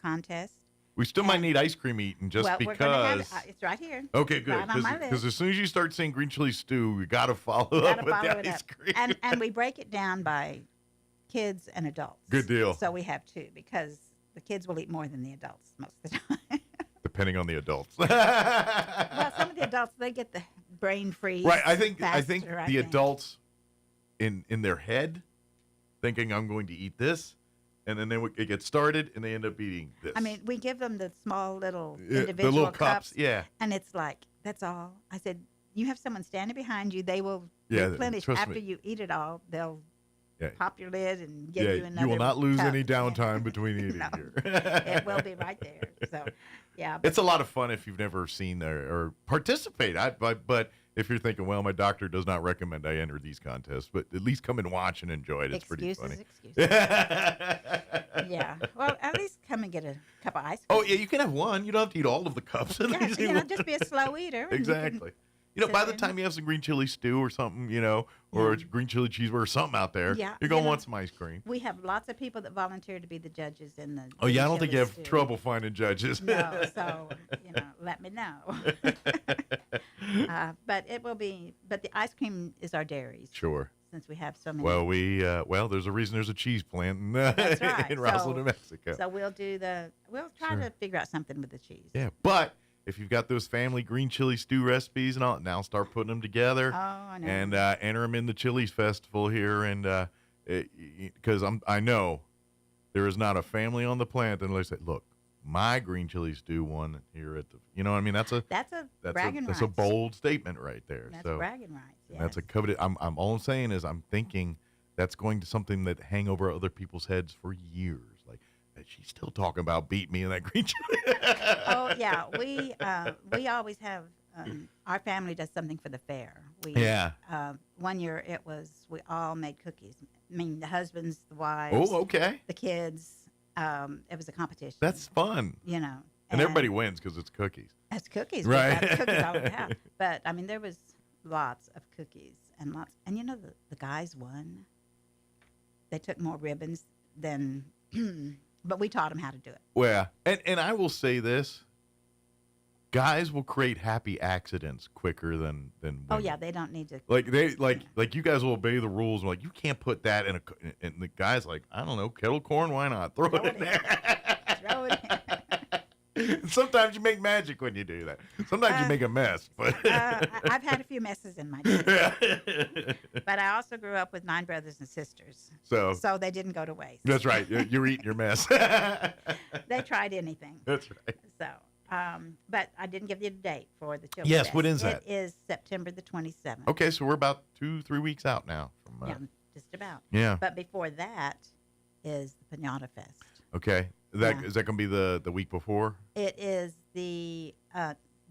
contest. We still might need ice cream eating just because. We're gonna have it's right here. Okay, good. Right on my list. Because as soon as you start saying green chili stew, you got to follow up with the ice cream. And we break it down by kids and adults. Good deal. So we have two because the kids will eat more than the adults most of the time. Depending on the adults. Well, some of the adults, they get the brain freeze. Right. I think faster, the adults in their head thinking I'm going to eat this, and then it gets started and they end up eating this. I mean, we give them the small little Yeah, individual the little cups, yeah. And it's like, that's all. I said, you have someone standing behind you. They will Yeah, replenish trust after me. you eat it all. They'll Yeah. pop your lid and give you another you will not lose cup. any downtime between eating No. here. It will be right there. So, yeah. It's a lot of fun if you've never seen or participate. But if you're thinking, well, my doctor does not recommend I enter these contests, but at least come and watch and enjoy it. It's pretty funny. Excuses. Yeah. Well, at least come and get a cup of ice cream. Oh, yeah, you can have one. You don't have to eat all of the cups. At least just be a slow eater. and you can Exactly. By the time you have some green chili stew or something, or green chili cheeseburger or something out there, Yeah, you're going to want some ice cream. We have lots of people that volunteer to be the judges in the. Oh, yeah, I don't think you have stew. trouble finding judges. No, so let me know. But it will be. But the ice cream is our dairies. Sure. Since we have so many. Well, there's a reason there's a cheese plant That's right. in Roswell, New Mexico. So we'll try to figure out something with the cheese. Yeah, but if you've got those family green chili stew recipes and all, now start putting them together. Oh, I know. And enter them in the Chili's Festival here, and because I know there is not a family on the planet that they say, look, my green chili stew won here at the. You know what I mean? That's a bragging that's rights. a bold statement right there. That's so bragging rights. Yes. that's a coveted. I'm all I'm saying is I'm thinking that's going to something that hang over other people's heads for years. Like she's still talking about beat me in that green chili. Oh yeah, we always have. Our family does something for the fair. One year we all made cookies. I mean, the husbands, the wives. Oh, okay. The kids. It was a competition. That's fun. And everybody wins because it's cookies. It's cookies, right? We got cookies all over the house. But I mean, there was lots of cookies and lots. And the guys won. They took more ribbons than, but we taught them how to do it. Well, and I will say this: guys will create happy accidents quicker than women. Oh yeah, they don't need to. Like you guys will obey the rules. And like you can't put that in and the guy's like, I don't know, kettle corn, why not? Throw it in there. Throw it in. Sometimes you make magic when you do that. Sometimes you make a mess. But I've had a few messes in my day. But I also grew up with 9 brothers and sisters. So they didn't go to waste. That's right. You're eating your mess. They tried anything. That's right. So, but I didn't give you a date for the Chili Yes, Fest. what is that? It is September the 27th. Okay, so we're about 2-3 weeks out now. From, yeah, just about. Yeah. But before that is the Pinata Fest. Okay. Is that going to be the week before? It is the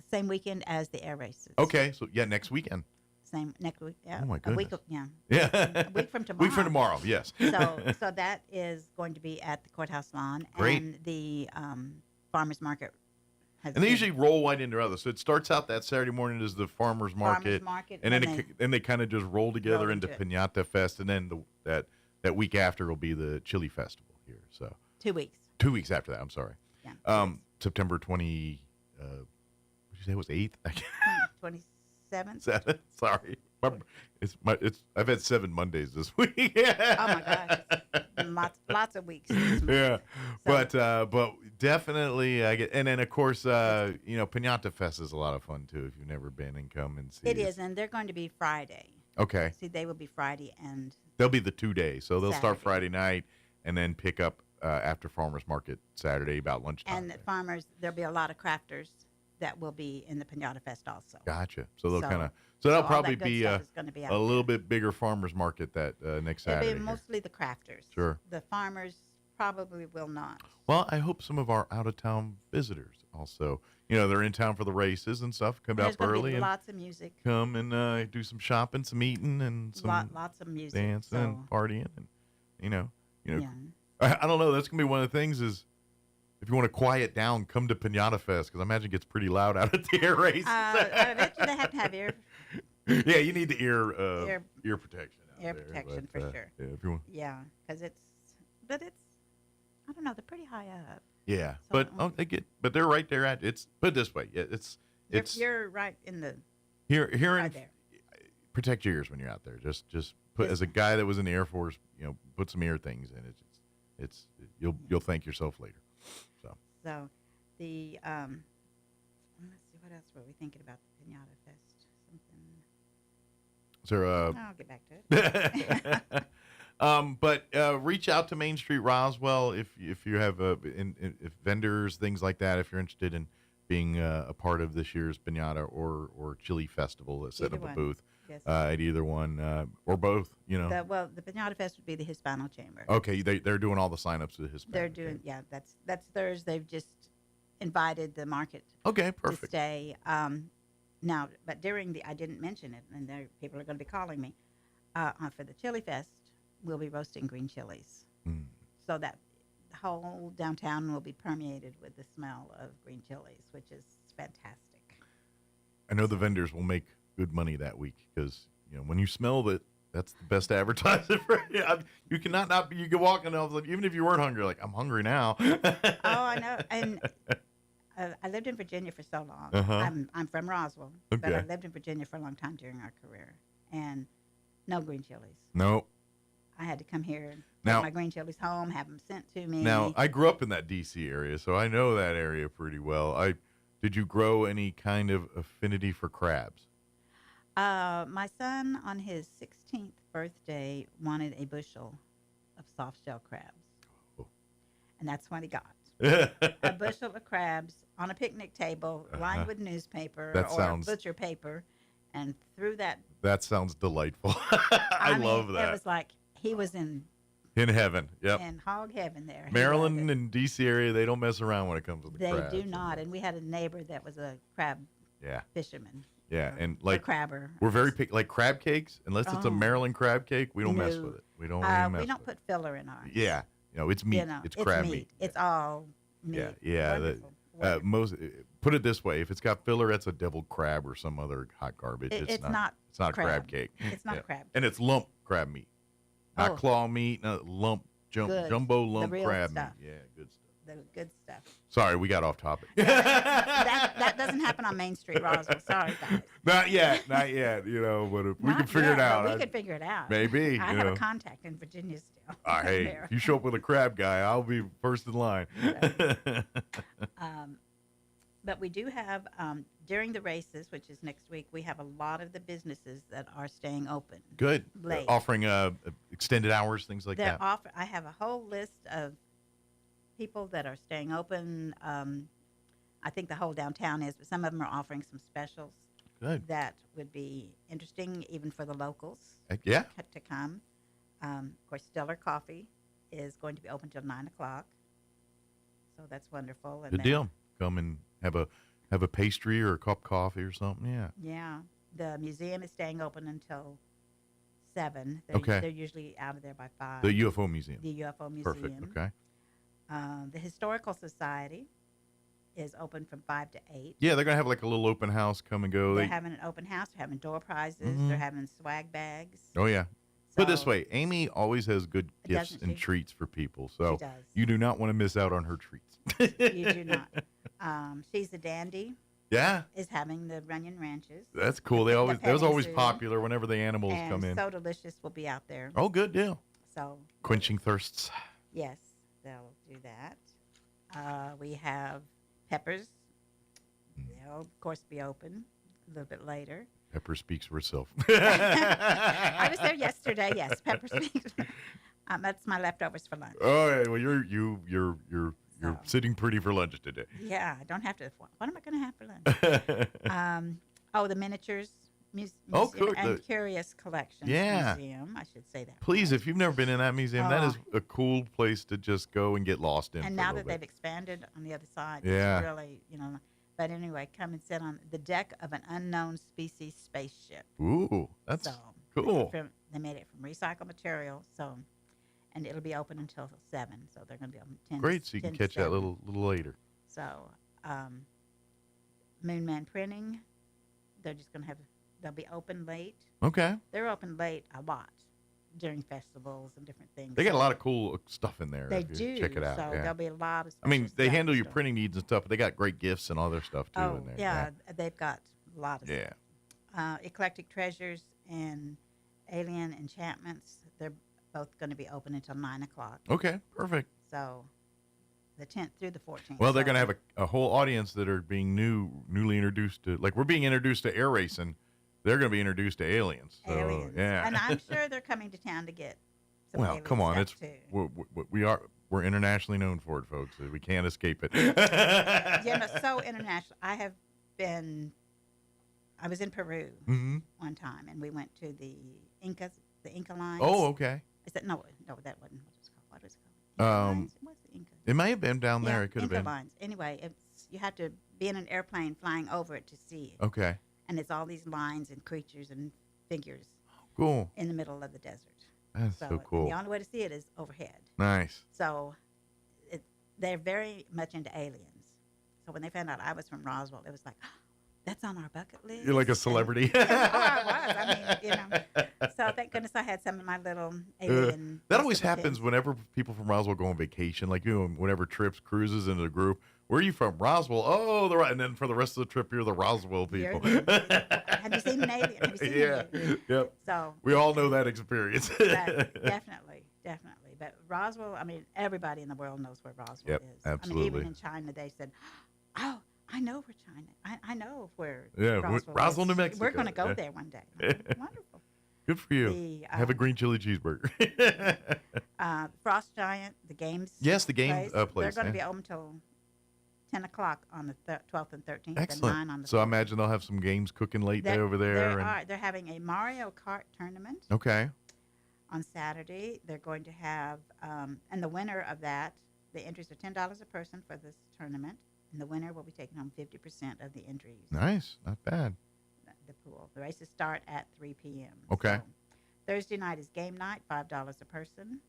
same weekend as the air races. Okay, so next weekend. Same next week. Yeah. Oh my goodness. Yeah. A week from tomorrow. Week from tomorrow. Yes. So that is going to be at the courthouse lawn. Great. And the farmers market. And they usually roll right into others. So it starts out that Saturday morning as the farmers market, and then they kind of just roll together into Piñata Fest, and then that week after will be the Chili Festival here. So 2 weeks. 2 weeks after that. I'm sorry. Yeah. September 20. What did you say it was 8th? 27th. 7th. Sorry. I've had 7 Mondays this week. Oh my gosh. Lots of weeks. Yeah. So. But definitely and then of course Piñata Fest is a lot of fun too if you've never been and come and see. It is, and they're going to be Friday. Okay. See, they will be Friday and they'll be the 2 days. So they'll start Saturday. Friday night and then pick up after farmers market Saturday about lunchtime. And the farmers, there'll be a lot of crafters that will be in the Piñata Fest also. Gotcha. So they'll So that'll all probably that good be stuff is gonna be out a little bit bigger farmers market that next Saturday. It'll be mostly the crafters. Sure. The farmers probably will not. Well, I hope some of our out-of-town visitors also, they're in town for the races and stuff, come There's out gonna early be and lots of music. come and do some shopping, some eating, and some Lots of music. dancing and so- partying, and Yeah. I don't know. That's gonna be one of the things is if you want to quiet down, come to Piñata Fest because I imagine it gets pretty loud out at the air races. I bet you they have to have ear Yeah, you need the ear protection. Ear protection for sure. Yeah, if you want. Yeah, because I don't know, they're pretty high up. Yeah, So, but they're right there at it's. Put it this way, yeah, it's You're right in the here right in there. protect your ears when you're out there. Just put, as a guy that was in the Air Force, put some ear things in it. It's you'll thank yourself later. So the let's see, what else were we thinking about the Pinata Fest? Something. Is there I'll get back to it. But reach out to Main Street Roswell if you have if vendors, things like that, if you're interested in being a part of this year's Pinata or Chili Festival that set up a booth. Yes. At either one or both, The Pinata Fest would be the Hispano Chamber. Okay, they're doing all the sign-ups to the Hispano. They're doing, that's theirs. They've just invited the market. Okay, perfect. To stay. Now, but I didn't mention it, and people are going to be calling me for the Chili Fest. We'll be roasting green chilies, so that the whole downtown will be permeated with the smell of green chilies, which is fantastic. I know the vendors will make good money that week because when you smell it, that's the best advertising for you. You cannot not be. You can walk in, even if you weren't hungry, like I'm hungry now. Oh, I know. And I lived in Virginia for so long. Uh-huh. I'm from Roswell, but I lived in Virginia for a long time during our career, and no green chilies. Nope. I had to come here and take my green chilies home, have them sent to me. Now, I grew up in that D.C. area, so I know that area pretty well. Did you grow any kind of affinity for crabs? My son, on his 16th birthday, wanted a bushel of soft-shell crabs. Oh. And that's what he got. A bushel of crabs on a picnic table lined with newspaper butcher paper, and through that... That sounds delightful. I love that. It was like he was in heaven. Yep. In hog heaven there. Maryland and D.C. area, they don't mess around when it comes to the crabs. They do not. And we had a neighbor that was a crab fisherman. Yeah, and like crabber. We're very picky. Like crab cakes, unless it's a Maryland crab cake, we don't mess with it. We don't mess we don't put filler in ours. Yeah, it's meat. It's crab meat. It's all meat. Yeah. Most put it this way: if it's got filler, that's a deviled crab or some other hot garbage. It's not. It's not crab cake. It's not crab. And it's lump crab meat, not claw meat. No, lump jumbo lump crab stuff. meat. Yeah, good stuff. The good stuff. Sorry, we got off topic. that doesn't happen on Main Street, Roswell. Sorry, guys. Not yet. But if we can figure it out. We could figure it out. Maybe. I have a contact in Virginia still. Hey, if you show up with a crab guy, I'll be first in line. But we do have, during the races, which is next week, we have a lot of the businesses that are staying open. Good. Late. Offering extended hours, things like that. I have a whole list of people that are staying open. I think the whole downtown is, but some of them are offering some specials. Good. That would be interesting even for the locals. Yeah. To come. Of course, Stellar Coffee is going to be open till 9 o'clock. So that's wonderful. And Good deal. Come and have a pastry or a cup of coffee or something. Yeah. Yeah. The museum is staying open until 7. They're usually out of there by 5. The UFO Museum. The UFO Museum. Perfect. Okay. The Historical Society is open from 5 to 8. Yeah, they're going to have like a little open house, come and go. They're having an open house. They're having door prizes. Mm-hmm. They're having swag bags. Oh, yeah. Put it this way, Amy always has good gifts and treats for people. So you do not want to miss out on her treats. You do not. She's a dandy. Yeah. Is having the Runyon Ranches. That's cool. That was always popular whenever the animals come in. So Delicious will be out there. Oh, good deal. So quenching thirsts. Yes, they'll do that. We have Peppers. They'll, of course, be open a little bit later. Pepper speaks for itself. I was there yesterday. Yes, Pepper speaks. That's my leftovers for lunch. Oh, yeah. Well, you're sitting pretty for lunch today. Yeah, I don't have to. What am I going to have for lunch? The miniatures museum cool. and Curious Collections Museum. I should say that. Please, if you've never been in that museum, that is a cool place to just go and get lost in. And now that they've expanded on the other side, it's really, But anyway, come and sit on the deck of an unknown species spaceship. Ooh, that's cool. They made it from recycled material, and it'll be open until 7. So they're going to be open 10. Great, so you can catch that a little later. So, Moon Man Printing, they're just going to they'll be open late. Okay. They're open late a lot during festivals and different things. They got a lot of cool stuff in there. They do. Check it out. So there'll be a lot of. I mean, they handle your printing needs and stuff, but they got great gifts and other stuff too in there. Yeah, they've got a lot of stuff. Eclectic Treasures and Alien Enchantments. They're both going to be open until 9 o'clock. Okay, perfect. So the 10th through the 14th. Well, they're going to have a whole audience that are being newly introduced to, like we're being introduced to air racing. They're going to be introduced to aliens. So, aliens. yeah. And I'm sure they're coming to town to get some Well, alien come on. stuff It's too. we're internationally known for it, folks. We can't escape it. So international. I was in Peru one time, and we went to the Inca lines. Oh, okay. Is that no? That wasn't what it's called. What was it called? What's the Inca? It may have been down there. Yeah, It could have Inca been. lines. Anyway, you have to be in an airplane flying over it to see it. Okay. And it's all these lines and creatures and figures. Cool. In the middle of the desert. That's so cool. The only way to see it is overhead. Nice. So they're very much into aliens. So when they found out I was from Roswell, it was like, that's on our bucket list. You're like a celebrity. I was. So thank goodness I had some of my little alien. That always happens whenever people from Roswell go on vacation. Like, whenever trips, cruises into the group. Where are you from? Roswell. Oh, and then for the rest of the trip, you're the Roswell people. Have you seen an alien? Have you seen an alien? Yep. So we all know that experience. Definitely. But Roswell, everybody in the world knows where Roswell is. Absolutely. Even in China, they said, "Oh, I know where China. I know where." Roswell, New Mexico. We're going to go there one day. Wonderful. Good for you. Have a green chili cheeseburger. Frost Giant, the games. Yes, the game place. They're going to be open until 10 o'clock on the 12th and 13th. Excellent. And 9 on the so I imagine they'll have some games cooking late day over there. They're having a Mario Kart tournament. Okay. On Saturday, they're going to have, and the winner of that, the entries are $10 a person for this tournament, and the winner will be taking home 50% of the entries. Nice, not bad. The pool. The races start at 3 p.m. Okay. So Thursday night is game night, $5 a person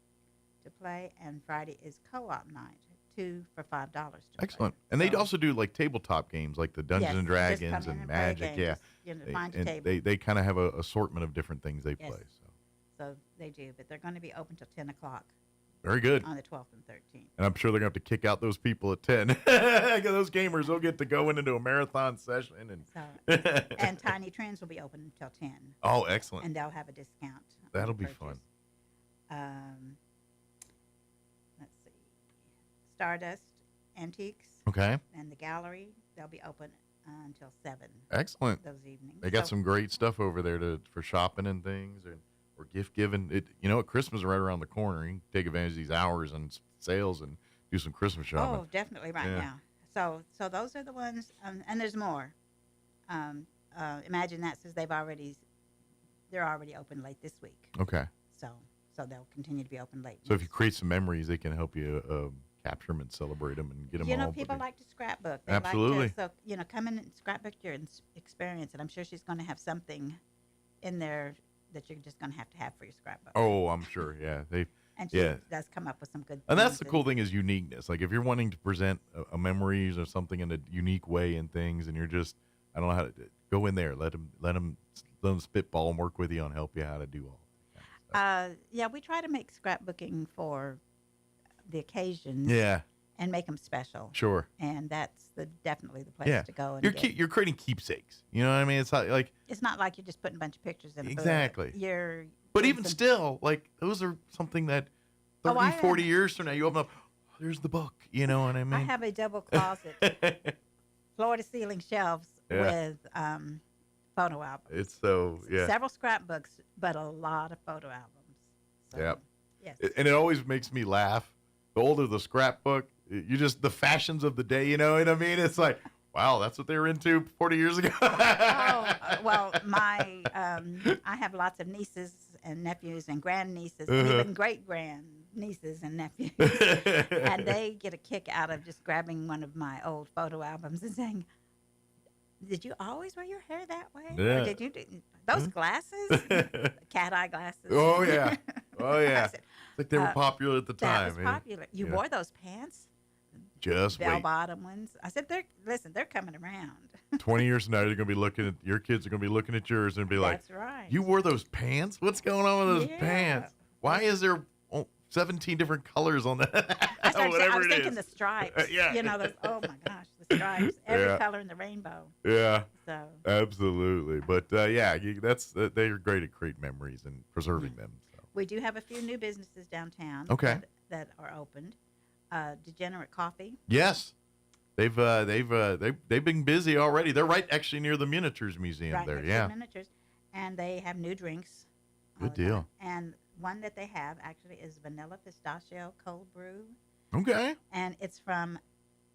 to play, and Friday is co-op night, 2 for $5 to Excellent. play. And they also do like tabletop games, like the Dungeons and Dragons and Magic. Games, find a table. They kind of have an assortment of different things they play. So they do, but they're going to be open till 10 o'clock. Very good. On the 12th and 13th. And I'm sure they're going to have to kick out those people at 10. Those gamers will get to go into a marathon session. And Tiny Trends will be open until 10. Oh, excellent. And they'll have a discount. That'll be fun. Let's see. Stardust Antiques. Okay. And the gallery, they'll be open until 7. Excellent. Those evenings. They got some great stuff over there for shopping and things. Or gift giving. Christmas is right around the corner. You can take advantage of these hours and sales and do some Christmas shopping. Oh, definitely now. So those are the ones, and there's more. Imagine that says they're already open late this week. Okay. So they'll continue to be open late. So if you create some memories, they can help you capture them and celebrate them and get them all. People like to scrapbook. They Absolutely. Like to, come in and scrapbook your experience, and I'm sure she's going to have something in there that you're just going to have for your scrapbook. Oh, I'm sure. Yeah. And she does come up with some good things. And that's the cool thing is uniqueness. Like if you're wanting to present a memories or something in a unique way and things, and you're just, I don't know how to go in there, let them spitball and work with you and help you how to do all that. We try to make scrapbooking for the occasions. Yeah. And make them special. Sure. And that's definitely the place to go. And you're creating keepsakes. You know what I mean? It's not like it's not like you're just putting a bunch of pictures in a exactly. book. But even still, like those are something that 30, 40 years from now, you open up, there's the book. You know what I mean? I have a double closet, floor-to-ceiling shelves with photo albums. It's several scrapbooks, but a lot of photo albums. So, yes. And it always makes me laugh. The older the scrapbook, you just the fashions of the day. You know what I mean? It's like, wow, that's what they were into 40 years ago. Well, I have lots of nieces and nephews and grandnieces, and even great-grand nieces and nephews, and they get a kick out of just grabbing one of my old photo albums and saying, "Did you always wear your hair that way? Yeah. Or did you do those glasses, cat eye glasses?" Oh yeah, said, it's like they were popular at the time. That was popular. You wore those pants. Just bell-bottom ones. I said, they're coming around. 20 years from now, they're going to be looking at your kids are going to be looking at yours and be like, "That's right. You wore those pants? What's going on with those pants? Why is there 17 different colors on that. I Whatever was it thinking is. the stripes. Yeah. You know, those, oh my gosh, the stripes. Every Yeah. color in the rainbow. Yeah. So. Absolutely. But they're great at creating memories and preserving them. So. We do have a few new businesses downtown. Okay. That are opened. Degenerate Coffee. Yes. They've been busy already. They're right actually near the Miniatures Museum Right, there. next to Yeah. Miniatures, and they have new drinks. Good deal. And one that they have actually is vanilla pistachio cold brew. Okay. And it's from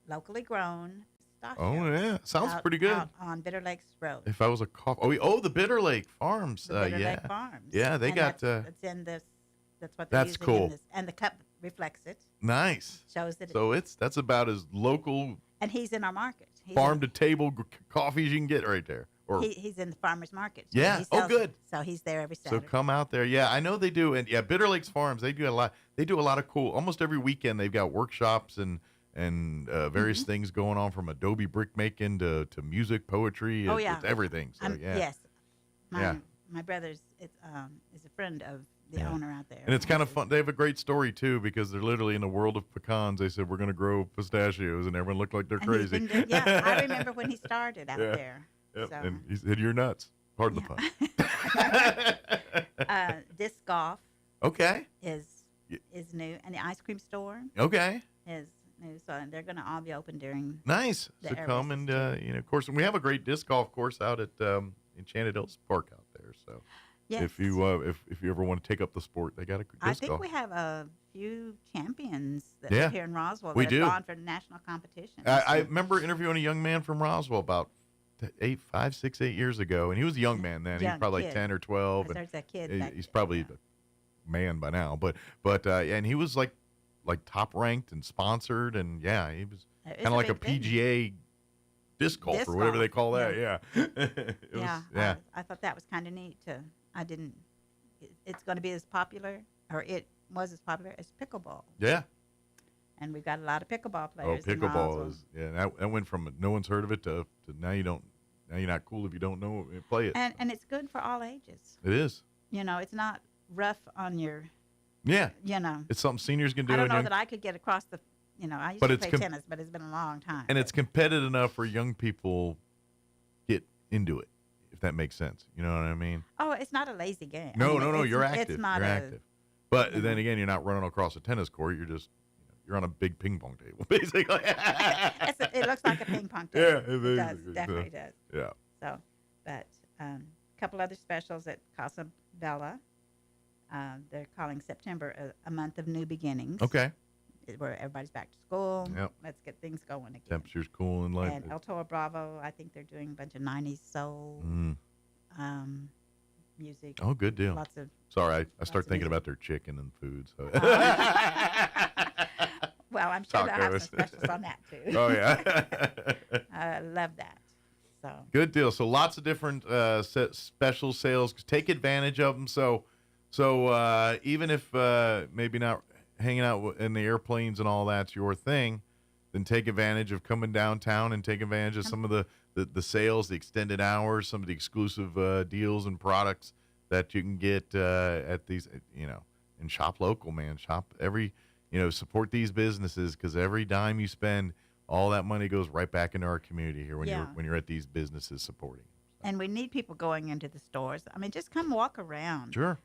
locally grown pistachio. Oh yeah. Sounds pretty good. Out on Bitter Lakes Road. If I was a coffee. Oh, the Bitter Lake Farms. The Bitter Yeah. Lake Farms. Yeah, they And got. It's in this. That's what they're That's using cool. in this, and the cup reflects it. Nice. Shows that. So that's about as local. And he's in our market. He's Farm to table coffees you can get right there. Or he's in the farmers market. So yeah. he Oh, sells good. it. So he's there every So Saturday. come out there. Yeah, I know they do. And yeah, Bitter Lakes Farms, they do a lot. They do a lot of cool. Almost every weekend they've got workshops and various things going on, from adobe brick making to music, poetry. Oh, yeah. It's everything. So yeah. Yes. Yeah. My brother's is a friend of the owner out there. And it's kind of fun. They have a great story too, because they're literally in the world of pecans. They said we're going to grow pistachios, and everyone looked like they're And he's crazy. been yeah, I remember when he started out there. Yep. So. And he said, "You're nuts." Pardon the pun. Disc golf. Okay. Is new, and the ice cream store. Okay. Is new, so they're going to all be open during. Nice. the So air come races, and of course, we have a great disc golf course out at Enchanted Hills Park out there. So Yes. if you ever want to take up the sport, they got a disc I think golf. we have a few champions that Yeah. live here in Roswell We that do. have gone for national competition. I remember interviewing a young man from Roswell about 8 years ago, and he was a young man then. He was Young probably kid. like 10 or 12. I and started that kid he's probably a man by now, but and he was like top ranked and sponsored, and yeah, he was It's kind of like a big thing. PGA disc golf Disc or whatever golf, they call that. yeah. Yeah. It was- Yeah, yeah. I thought that was kind of neat. It's going to be as popular, or it was as popular as pickleball. Yeah. And we've got a lot of pickleball Oh, players. in pickleball Roswell. is that went from no one's heard of it to now you're not cool if you don't know play it. And it's good for all ages. It is. You know, it's not rough on your. Yeah. You know. It's something seniors can do. I don't and know young- that I could get across the. You know, I used But to it's play tennis, but it's been a long time. and it's competitive enough where young people get into it, if that makes sense. You know what I mean? Oh, it's not a lazy game. I No, mean, no, no. it's- You're active. It's not you're a. active. But then again, you're not running across a tennis court. You're just you're on a big ping pong table, basically. It looks like a ping pong table. Yeah, it does. basically, Definitely so, does. yeah. So, but a couple other specials at Casa Bella. They're calling September a month of new beginnings. Okay. Where everybody's back to school. Yep. Let's get things going again. Temperature's cool and light. And El Toro Bravo, I think they're doing a bunch of 90s soul music. Oh, good deal. Lots of. Sorry, I start of thinking music. about their chicken and food. So. Well, I'm sure they'll have Tacos. some specials on that too. Oh yeah. I love that. So. Good deal. So lots of different special sales. Take advantage of them. So even if maybe not hanging out in the airplanes and all that's your thing, then take advantage of coming downtown and take advantage of some of the sales, the extended hours, some of the exclusive deals and products that you can get at these, and shop local, man. Shop support these businesses, because every dime you spend, all that money goes right back into our community here when you're at these businesses supporting. And we need people going into the stores. I mean, just come walk around. Sure.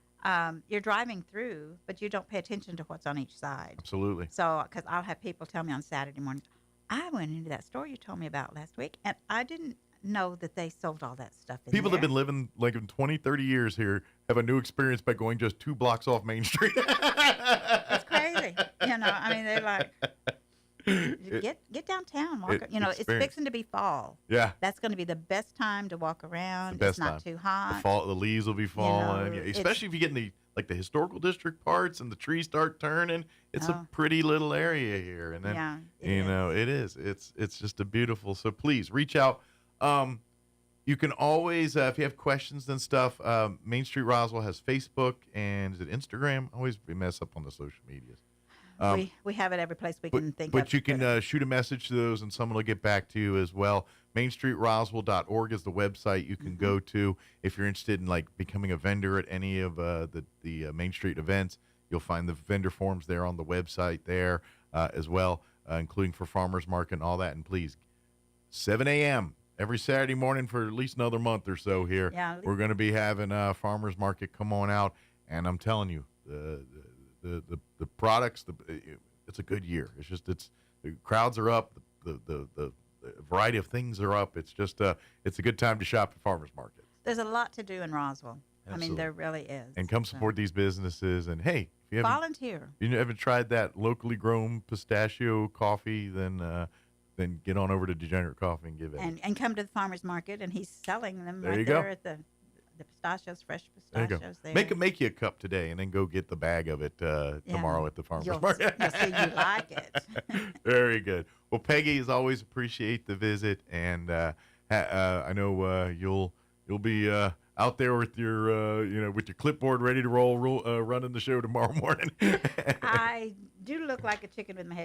You're driving through, but you don't pay attention to what's on each side. Absolutely. So, because I'll have people tell me on Saturday morning, I went into that store you told me about last week, and I didn't know that they sold all that stuff in People that there. have been living like in 20, 30 years here have a new experience by going just 2 blocks off Main Street. It's crazy. I mean, they're like, get downtown. Walk. It's experience. fixing to be fall. Yeah. That's going to be the best time to walk around. Best It's not time. too hot. The leaves will be falling. it's- Especially if you get in the historical district parts and the trees start turning. It's a pretty little area here. And then, Yeah, it is. It's just a beautiful. So please reach out. You can always, if you have questions and stuff, Main Street Roswell has Facebook and is it Instagram? I always mess up on the social medias. We have it every place we can think of. But you can shoot a message to those, and someone will get back to you as well. MainStreetRoswell.org is the website you can go to if you're interested in becoming a vendor at any of the Main Street events. You'll find the vendor forms there on the website there as well, including for farmers market and all that. And please, 7 a.m. every Saturday morning for at least another month or so here. Yeah. We're going to be having a farmers market. Come on out, and I'm telling you, the products, it's a good year. It's the crowds are up, the variety of things are up. It's just it's a good time to shop at farmers market. There's a lot to do in Roswell. Absolutely. I mean, there really is. And come support these businesses. And hey, if you volunteer. If you haven't tried that locally grown pistachio coffee, then get on over to Degenerate Coffee and give it. And come to the farmer's market, and he's selling them There you right go. there at the pistachios, fresh There you pistachios. go. There. Make you a cup today, and then go get the bag of it tomorrow at the farmer's market. You'll see you like it. Very good. Well, Peggy, as always, appreciate the visit, and I know you'll be out there with your with your clipboard ready to roll running the show tomorrow morning. I do look like a chicken with my head